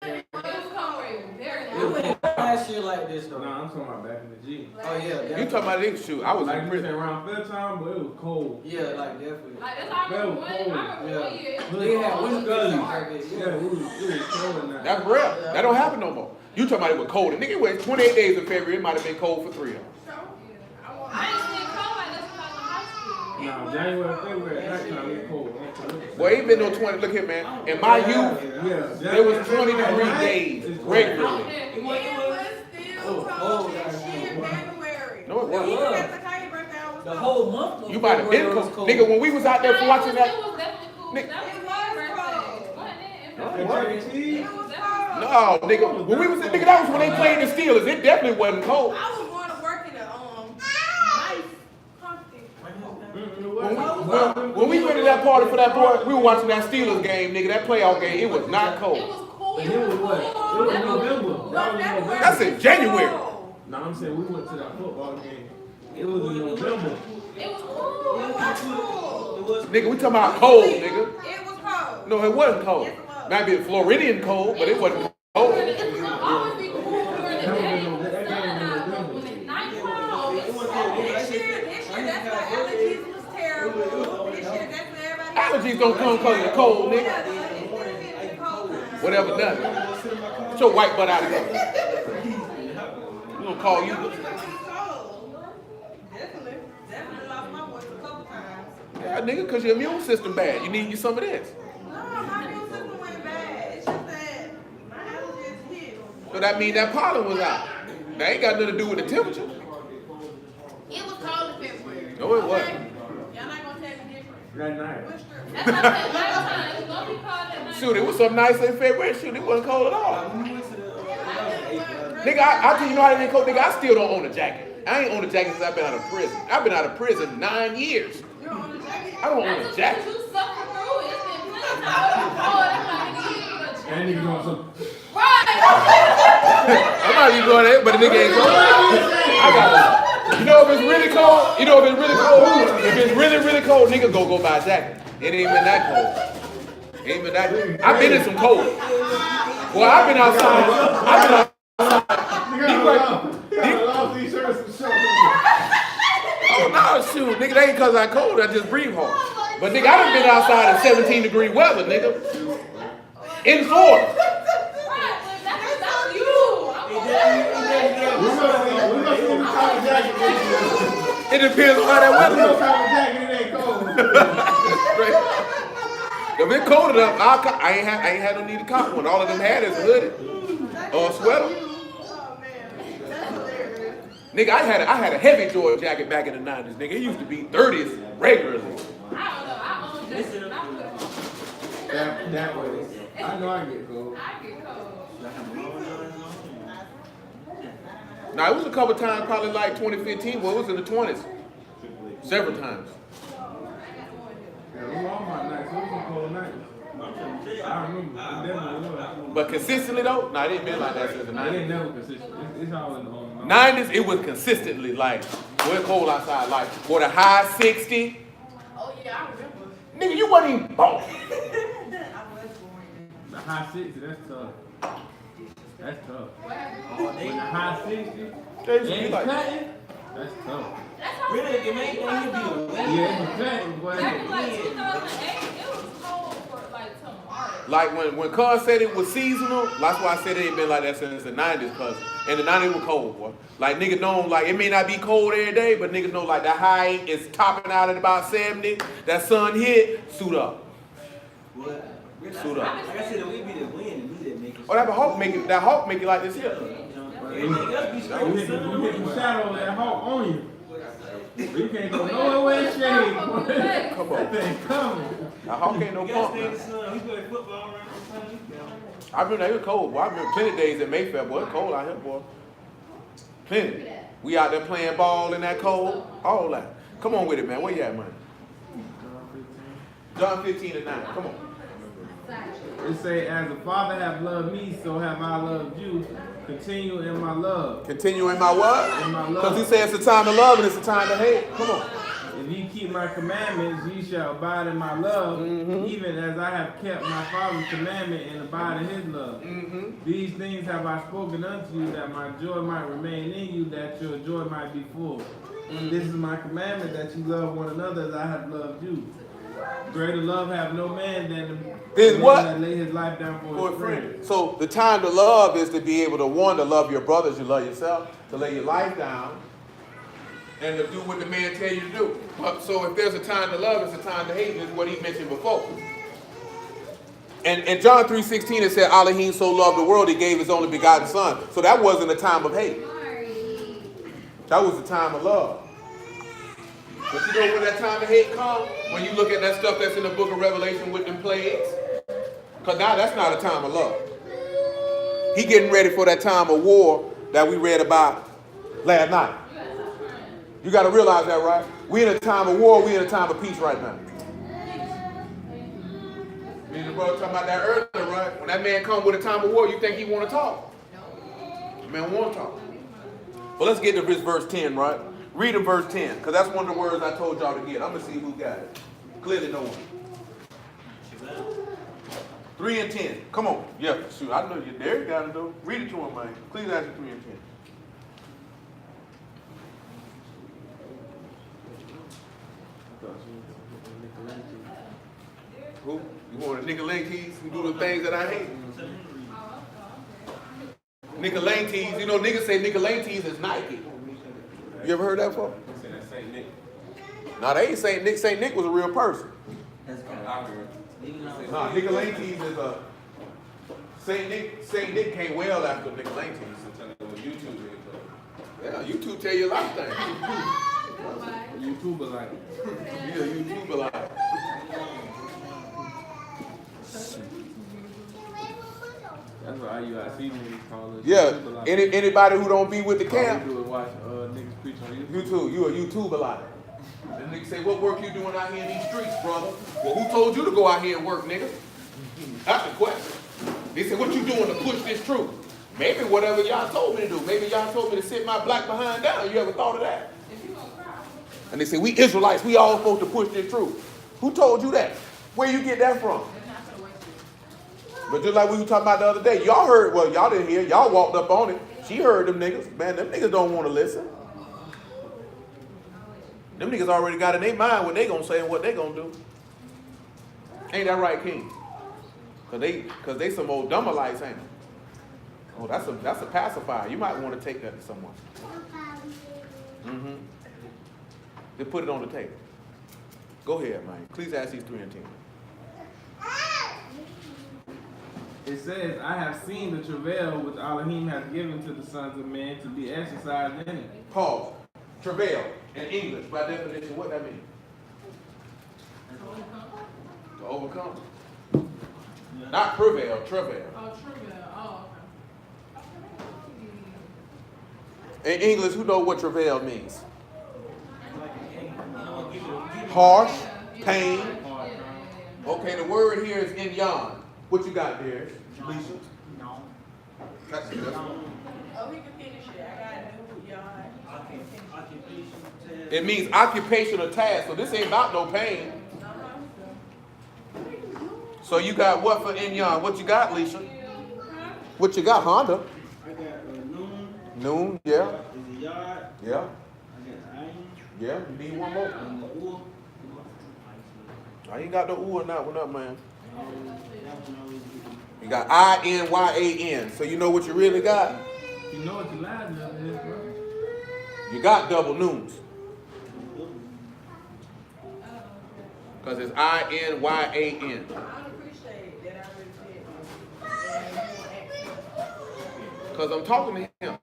It was cold very It was low. last year like this though. Nah, I'm talking about back in the G. Oh yeah, You talking about this? Shoot, I was Like in you said prison. around fair time, but it was cold. Yeah, like definitely. Like that's how I remember one. I remember one year. Look, They had it was winter gully. like Yeah, it was cold now. That's real. That don't happen no more. You talking about it was cold. And nigga, it was 28 days in February. It might have been cold for 3 of them. I ain't seen cold like this when I was in high school. Nah, January, February, at nighttime, it's cold. Boy, ain't been no 20. Look here, man. In my youth, Yeah, there was 20-degree days it's cold. regularly. It was still cold in January. No, it wasn't. Even at the Kanye birthday, I was The cold. whole month. You might have been February was cold. Nigga, when we was out there for watching It that. was definitely cool. Nick- That It was was my birthday. cold. Wasn't it? No, It it was wasn't. It was cold. No, nigga. When we was, nigga, that was when they played the Steelers. It definitely wasn't cold. I was going to work in a nice, comfy. When we went to that party for that boy, we were watching that Steelers game, nigga. That playoff game, it was not It cold. was cool. But it was what? It was November. That was in November. That's in January. No, I'm saying we went to that football game. It was in November. It was cool. It was cool. Nigga, we talking about cold, nigga. It was cold. No, it wasn't cold. Yes, it was. Might be Floridian cold, but it wasn't cold. It's gonna always be cool during the day. That game allergies don't come because of the cold, nigga. Whatever, nothing. Get your white butt out of here. We gonna call you. Definitely lost my voice a couple times. Yeah, nigga, because your immune system bad. You need you some of this. No, my immune system went bad. It's just that my allergies hit. So that means that pollen was out. That ain't got nothing to do with the temperature. It was cold in February. No, it wasn't. Y'all not gonna tell me different. That night. That's what I said last time. It's gonna be cold at night. Shoot, it was something nice in February. Shoot, it wasn't cold at all. Nigga, I tell you know how it ain't cold. Nigga, I still don't own a jacket. I ain't owned a jacket since I've been out of prison. I've been out of prison 9 years. You don't own a jacket? I don't own a jacket. You suffer through it. It's been plenty of times. Oh, that's not gonna give you a That chance. nigga doing some. Right. I'm not even going there, but the nigga ain't cold. I got it. You know if it's really cold, if it's really, really cold, nigga go buy a jacket. It ain't been that cold. It ain't been that cold. I've been in some cold. Well, I've been outside. Oh, no, shoot, nigga, that ain't cause I cold, I just breathe hard. But nigga, I done been outside in 17-degree weather, nigga. In Florida. Right, but that's you. It depends on how that weather is. If it's cold enough, I ain't had no need to cop one. All of them had is a hoodie or a sweater. Oh man, that's hilarious. Nigga, I had a heavy Georgia jacket back in the 90s, nigga. It used to be 30s regularly. I don't know. I own just not put on. That way. I know I get cold. I get cold. Now, it was a couple times, probably like 2015, well, it was in the 20s. Several times. Yeah, it was Walmart nights. It was some cold nights. I remember. It definitely was. But consistently, though, no, it ain't been like that since the It 90s. ain't never consistent. It's all in the home. 90s, it was consistently like, well, it's cold outside, like, for the high 60. Oh yeah, I remember. Nigga, you wasn't even born. I was born. The high 60, that's tough. That's tough. What happened? Oh, When the high 60, They used to be and like, cutting, that's tough. That's how Really, it made things be Yeah, it's cutting, boy. back in like 2008, it was cold for like till March. like when Cuz said it was seasonal, that's why I said it ain't been like that since the 90s, cuz in the 90s it was cold, boy. Like niggas know, like it may not be cold every day, but niggas know like the high is topping out at about 70. That sun hit, suit up. Suit up. Like I said, we be the wind and we didn't make it. Oh, that hawk make it like this here. Everything else be You straight. hit the shadow of that hawk on you. You can't go nowhere in shade, boy. Come That on. thing coming. That hawk ain't no We gotta pump, stay in the man. sun. We play football around the sun. I remember it was cold, boy. I remember plenty of days in Mayfair, boy. It's cold out here, boy. Plenty. We out there playing ball in that cold. All that. Come on with it, man. Where you at, man? John 15:9. Come on. It say, as the Father hath loved me, so have I loved you. Continue in my love. Continue in my what? In my Because he love. said it's the time to love and it's the time to hate. Come on. If ye keep my commandments, ye shall abide in my love, even as I have kept my Father's commandment and abide in his love. These things have I spoken unto you, that my joy might remain in you, that your joy might be full. This is my commandment, that you love one another as I have loved you. Greater love have no man than Is the what? man that lay his life down for For his a friend. friend. So the time to love is to be able to, one, to love your brothers, you love yourself, to lay your life down, and to do what the man tell you to do. So if there's a time to love, it's a time to hate, and it's what he mentioned before. And in John 3:16 it said, Elohim so loved the world, he gave his only begotten son. So that wasn't a time of hate. That was a time of love. But you know when that time of hate comes? When you look at that stuff that's in the book of Revelation with them plagues? Because now that's not a time of love. He getting ready for that time of war that we read about last night. You got to realize that, right? We in a time of war, we in a time of peace right now. Me and the brother talking about that earlier, right? When that man come with a time of war, you think he want to talk? The man want to talk. Well, let's get to this verse 10, right? Read in verse 10, because that's one of the words I told y'all to get. I'm going to see who got it. Clearly no one. 3 and 10. Come on. Yeah, shoot. I know you there. You got to do. Read it to him, man. Ecclesiastes 3 and 10. Who? You want a nigga lane keys who do the things that I hate? Nigga lane tees, you know niggas say nigga lane tees is Nike. You ever heard that before? They say that Saint Nick. No, they ain't Saint Nick. Saint Nick was a real person. That's I heard. Nah, nigga lane tees is a Saint Nick. Saint Nick came well after nigga lane tees. YouTube is. Yeah, YouTube tell you a lot of things. YouTuber like. Yeah, YouTube a lot. That's what IUIC niggas call it. Yeah, YouTuber like. anybody who don't be with the All we camp, do is watch niggas preach on YouTube. you too. You a YouTube a lot. And niggas say, what work you doing out here in these streets, brother? Well, who told you to go out here and work, nigga? That's the question. They said, what you doing to push this truth? Maybe whatever y'all told me to do. Maybe y'all told me to sit my black behind down. You ever thought of that? And they say, we Israelites, we all supposed to push this truth. Who told you that? Where you get that from? But just like we were talking about the other day, y'all heard, well, y'all didn't hear, y'all walked up on it. She heard them niggas. Man, them niggas don't want to listen. Them niggas already got in their mind what they gonna say and what they gonna do. Ain't that right, King? Cause they some old dummalites, ain't they? Oh, that's a pacifier. You might want to take that to someone. Mm-hmm. They put it on the table. Go ahead, man. Ecclesiastes 3:10. It says, I have seen the travail which Elohim has given to the sons of men to be exercised in it. Pause. Travail in English, by definition, what that mean? To overcome. Not prevail, travail. Oh, trivial. Oh, In English, who know what travail means? Harsh, pain. Okay, the word here is inyan. What you got there, Lisa? No. That's it. Oh, we can finish it. I got new yard. Occupation. It means occupational task. So this ain't about no pain. So you got what for inyan? What you got, Lisa? What you got, Honda? I got noon. Noon, yeah, Is a yard. yeah, I got iron. yeah. You need one more. And the wool. I ain't got no ooh or not one up, man. That one always get You got INYAN. So you know what you really got? You know what your last number is, bro? You got double noons. Because it's INYAN. I don't appreciate that I already said. Because I'm talking to him.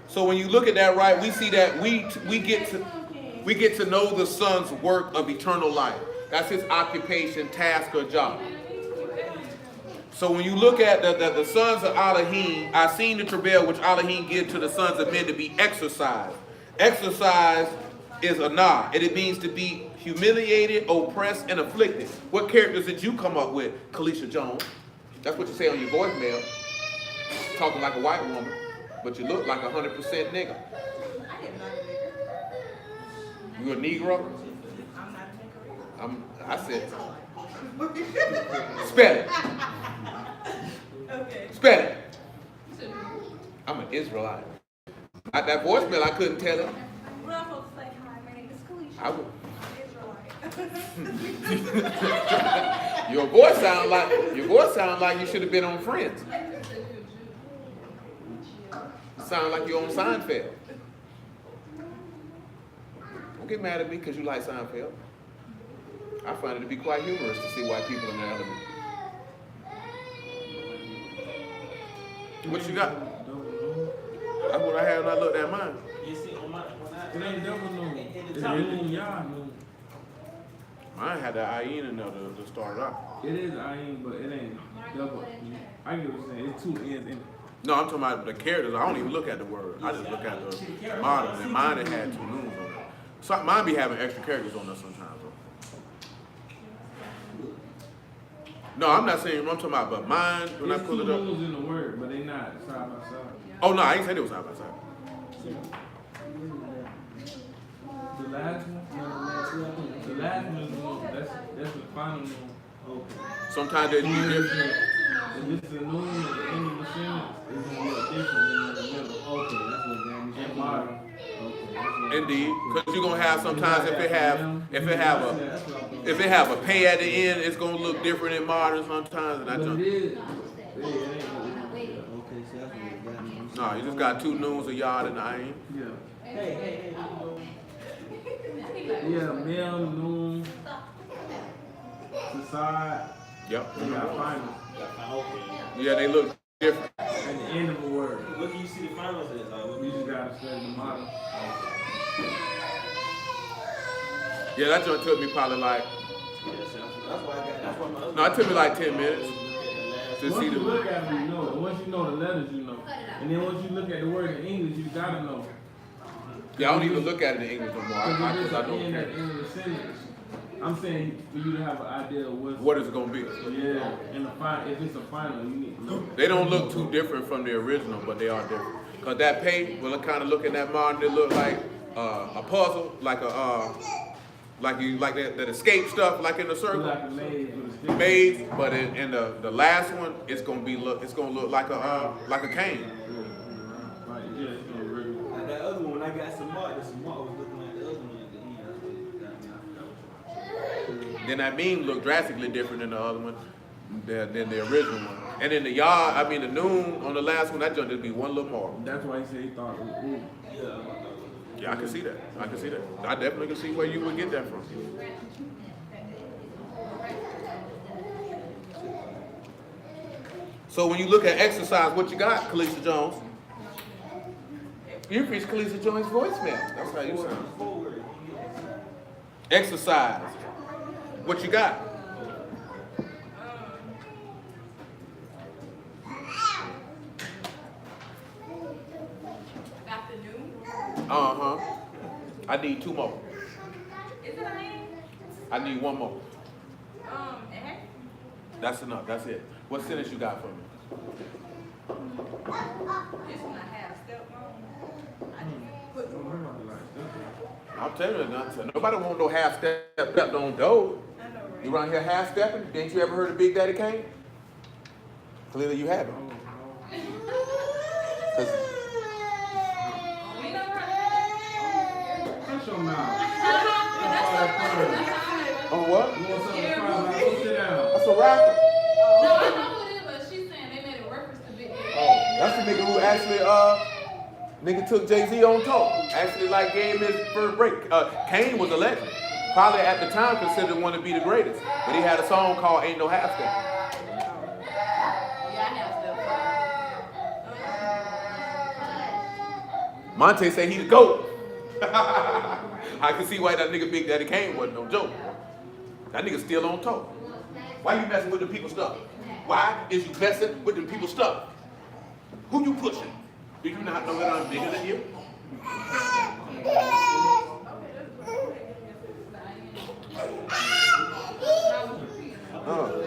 So when you look at that, right, we see that we get to know the Son's work of eternal life. That's his occupation, task, or job. So when you look at the sons of Elohim, I seen the travail which Elohim give to the sons of men to be exercised. Exercise is a nah, and it means to be humiliated, oppressed, and afflicted. What characters did you come up with, Kalisha Jones? That's what you say on your voicemail. Talking like a white woman, but you look like 100% nigga. I am not a nigger. You a Negro? I'm not a nigger. I said, spell it. Okay. Spell it. I'm an Israelite. That voicemail, I couldn't tell it. We're not supposed to say, hi, my name is Kalisha. I would. Israelite. Your voice sound like you should have been on Friends. Sound like you're on Seinfeld. Don't get mad at me because you like Seinfeld. I find it to be quite humorous to see white people in the element. What you got? That's what I had when I looked at mine. You see, on my, when I, It ain't double noon. At It's the top. noon, yard noon. Mine had that IN in there to start off. It is iron, but it ain't double. I get what you're saying. It's two ends in it. No, I'm talking about the characters. I don't even look at the word. I just look at the model. And mine it had 2 noons on it. So mine be having extra characters on there sometimes. Though. No, I'm not saying what I'm talking about, but mine, when I It's pull two it up. noons in the word, but they not side by side. Oh, no, I ain't say they was side by side. The last one? The last one is noon. That's the final noon. Okay. Sometimes they do different. If it's a noon at the end of the sentence, it's gonna look different than in the middle. Okay, that's what got me. And modern. Okay, that's what Indeed, because you're gonna have sometimes if it have a pay at the end, it's gonna look different in modern sometimes. And I But just, it is. Okay, see, that's what it got me. no, you just got two noons, a yard, and a aim. Yeah. Hey. Yeah, Mel, Noon, Society. Yep. They got finals Yeah, they look different. at the end of a word. What do you see the finals as? You just gotta study the model. Yeah, that joint took me probably like, That's why I got. That's why my other. no, it took me like 10 minutes to Once see you the. look at it, you know. And once you know the letters, you know. And then once you look at the word in English, you gotta know. Yeah, I don't even look at it in English no more. Because I at the don't end care. of the sentence, I'm saying for you to have an idea of What is it gonna be? Yeah, in the final, if it's a final, you need to know. They don't look too different from the original, but they are different. Cause that page, well, it kind of look in that modern, it look like a puzzle, like that escape stuff, like in the It's circle. like a maze with a stick. Maze, but in the last one, it's gonna look like a cane. Right, yeah, it's gonna really. Like that other one, when I got some mark was looking like the other one at the end. That's what it got me. I forgot. Then that meme looked drastically different than the other one, than the original one. And in the yard, I mean the noon on the last one, that joint would be one little more. That's why he said he thought it was ooh. Yeah, I can see that. I definitely can see where you would get that from. So when you look at exercise, what you got, Kalisa Jones? You reached Kalisa Jones' voicemail. That's how you sound. Exercise. What you got? Afternoon. Uh-huh. I need two more. Is it a name? I need one more. Eh? That's enough. That's it. What sentence you got for me? This one I have step on. I didn't put I'm telling you, nothing. Nobody want no half step on dough. I know, right? You around here half stepping? Didn't you ever heard of Big Daddy Kane? Clearly you haven't. 'Cause We never heard Shut your mouth. on what? You want something to cry about? Go sit down. That's a rapper. No, I know who it is, but she's saying they made a reference to Big Daddy. Oh, that's the nigga who actually nigga took Jay-Z on tour. Actually like gave him his first break. Kane was a legend. Probably at the time considered one to be the greatest. But he had a song called Ain't No Half Step. Yeah, I have step. Monte say he the GOAT. I can see why that nigga Big Daddy Kane wasn't no joke. That nigga still on tour. Why you messing with the people stuff? Why is you messing with the people stuff? Who you pushing? Do you not know that I'm bigger than you?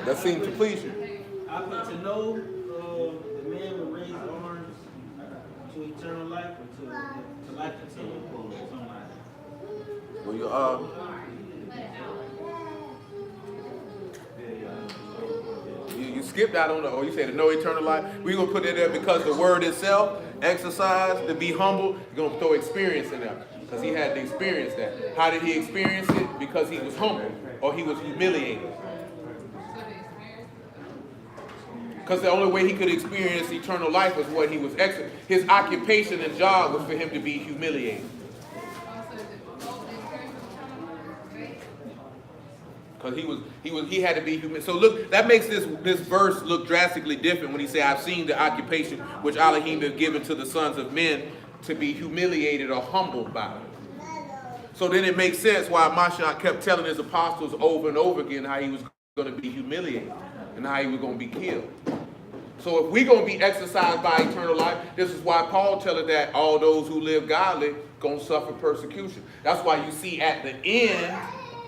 That seemed to please you. I put to know the man will raise arms to eternal life or to life continuing or something like that. Well, you skipped out on the, or you said no eternal life. We're going to put it there because the word itself, exercise, to be humble, you're going to throw experience in there. Because he had to experience that. How did he experience it? Because he was humble or he was humiliated. Because the only way he could experience eternal life was what he was his occupation and job was for him to be humiliated. Because he had to be humiliated. So look, that makes this verse look drastically different when he say, I've seen the occupation which Elohim have given to the sons of men to be humiliated or humbled by it. So then it makes sense why Mashiach kept telling his apostles over and over again how he was going to be humiliated and how he was going to be killed. So if we're going to be exercised by eternal life, this is why Paul tells us that all those who live godly going to suffer persecution. That's why you see at the end,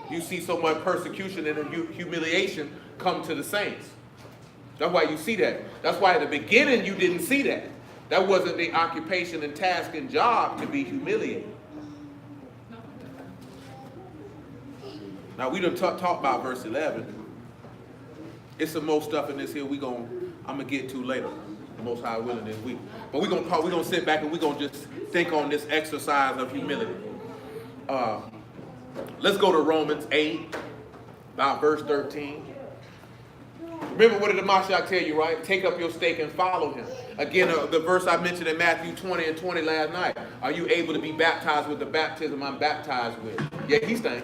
you see so much persecution and humiliation come to the saints. That's why you see that. That's why at the beginning you didn't see that. That wasn't the occupation and task and job to be humiliated. Now we done talk about verse 11. It's some more stuff in this here I'm gonna get to later. Most High willing this week. But we're gonna sit back and we're gonna just think on this exercise of humility. Let's go to Romans 8, about verse 13. Remember what did the Mashiach tell you, right? Take up your stake and follow him. Again, the verse I mentioned in Matthew 20 and 20 last night. Are you able to be baptized with the baptism I'm baptized with? Yeah, he stank.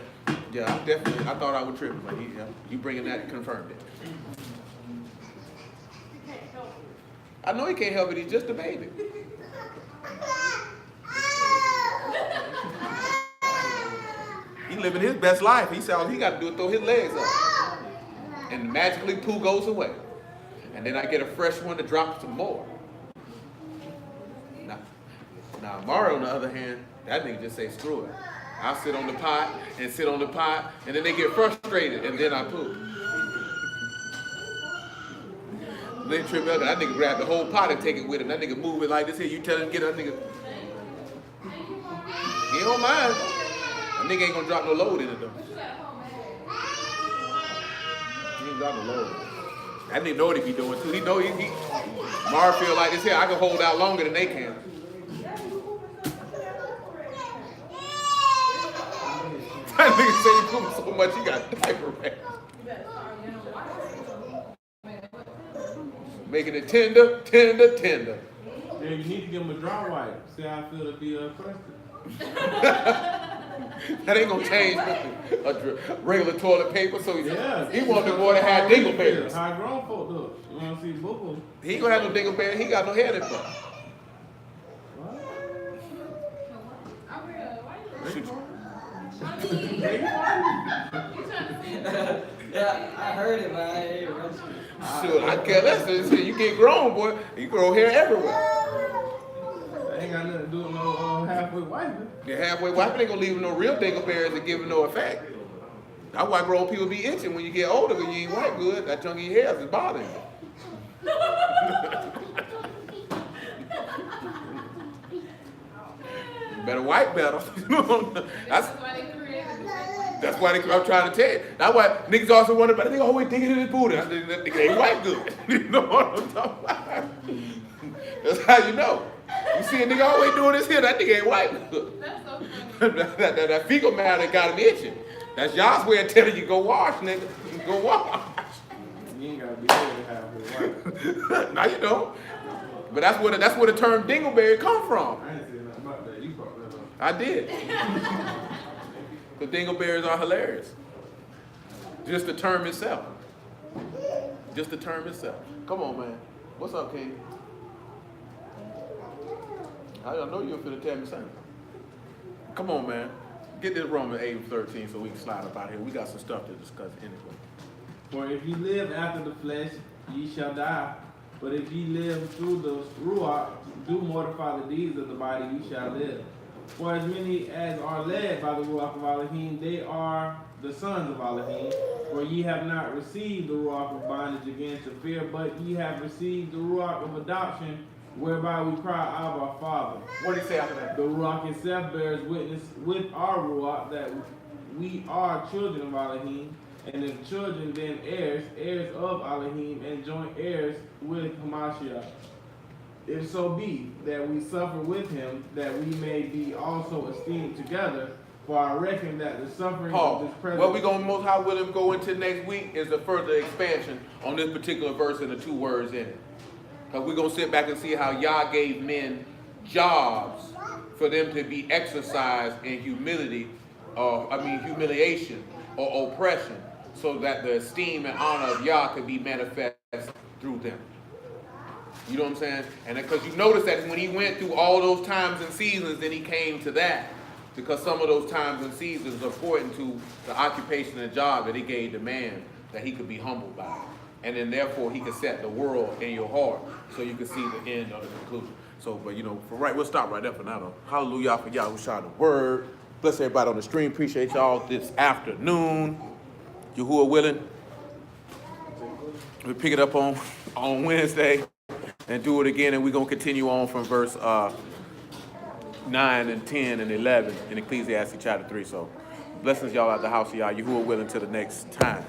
Yeah, I thought I would trip, but you bringing that confirmed it. I know he can't help it. He's just a baby. He living his best life. He said all he got to do is throw his legs up. And magically poo goes away. And then I get a fresh one to drop some more. Now Mario, on the other hand, that nigga just say screw it. I'll sit on the pot, and then they get frustrated, and then I poo. They trip out, that nigga grab the whole pot and take it with him. That nigga move it like this here. You tell him get that nigga. He don't mind. That nigga ain't gonna drop no load in it though. He ain't drop no load. That nigga know what he be doing too. He know he Mar feel like this here. I can hold out longer than they can. That nigga say he pooped so much he got diaper wrapped. Making it tender. Yeah, you need to give him a dry wipe. See how I feel to be crusted. That ain't gonna change nothing. A regular toilet paper, so Yeah, he want the boy to have dingleberries. How grown folk do it. You want to see boo-boo? He ain't gonna have no dingleberries. He got no hair in front. What? Yeah, I heard it, man. I ain't heard it. Sure, I care less. You get grown, boy. You grow hair everywhere. Ain't got nothing to do with no halfway wiping. The halfway wiping ain't gonna leave no real dingleberries and give him no effect. That's why grown people be itching when you get older when you ain't wipe good. That chunk of your hair is bothering you. You better wipe better. That's why I'm trying to tell you. That's why niggas also wonder about it. They always digging in his booty. I think that nigga ain't white good. You know what I'm talking about? That's how you know. You see a nigga always doing this here, that nigga ain't white good. That's so funny. that fecal matter got him itching. That's y'all's way of telling you go wash, nigga. Go wash. You ain't gotta be there to halfway wiping. Now you know. But that's where the term dingleberry come from. I ain't saying nothing about that. You brought that up. I did. The dingleberries are hilarious. Just the term itself. Come on, man. What's up, King? I know you're finna tell me something. Come on, man. Get this Romans 8:13 so we can slide up out here. We got some stuff to discuss anyway. For if ye live after the flesh, ye shall die. But if ye live through the Ruach, do mortify the deeds of the body, ye shall live. For as many as are led by the Ruach of Elohim, they are the sons of Elohim. For ye have not received the Ruach of bondage again to fear, but ye have received the Ruach of adoption, whereby we cry, Abba, Father. What did he say after that? The Ruach itself bears witness with our Ruach that we are children of Elohim, and if children, then heirs, heirs of Elohim, and joint heirs with Hamashiach. If so be that we suffer with him, that we may be also esteemed together. For I reckon that the suffering of this present... What we gonna most high will go into next week is a further expansion on this particular verse and the two words in it. Because we're gonna sit back and see how Yah gave men jobs for them to be exercised in humiliation or oppression, so that the esteem and honor of Yah could be manifest through them. You know what I'm saying? And because you notice that when he went through all those times and seasons, then he came to that. Because some of those times and seasons are important to the occupation and job that he gave the man that he could be humbled by. And then therefore he could set the world in your heart so you can see the end or the conclusion. So, but you know, for right, we'll stop right there for now though. Hallelujah for Yahushua the word. Bless everybody on the stream. Appreciate y'all this afternoon. Yahuwah willing. We pick it up on Wednesday and do it again, and we're going to continue on from verse 9 and 10 and 11 in Ecclesiastes chapter 3. So blessings y'all at the house of y'all. Yahuwah willing till the next time.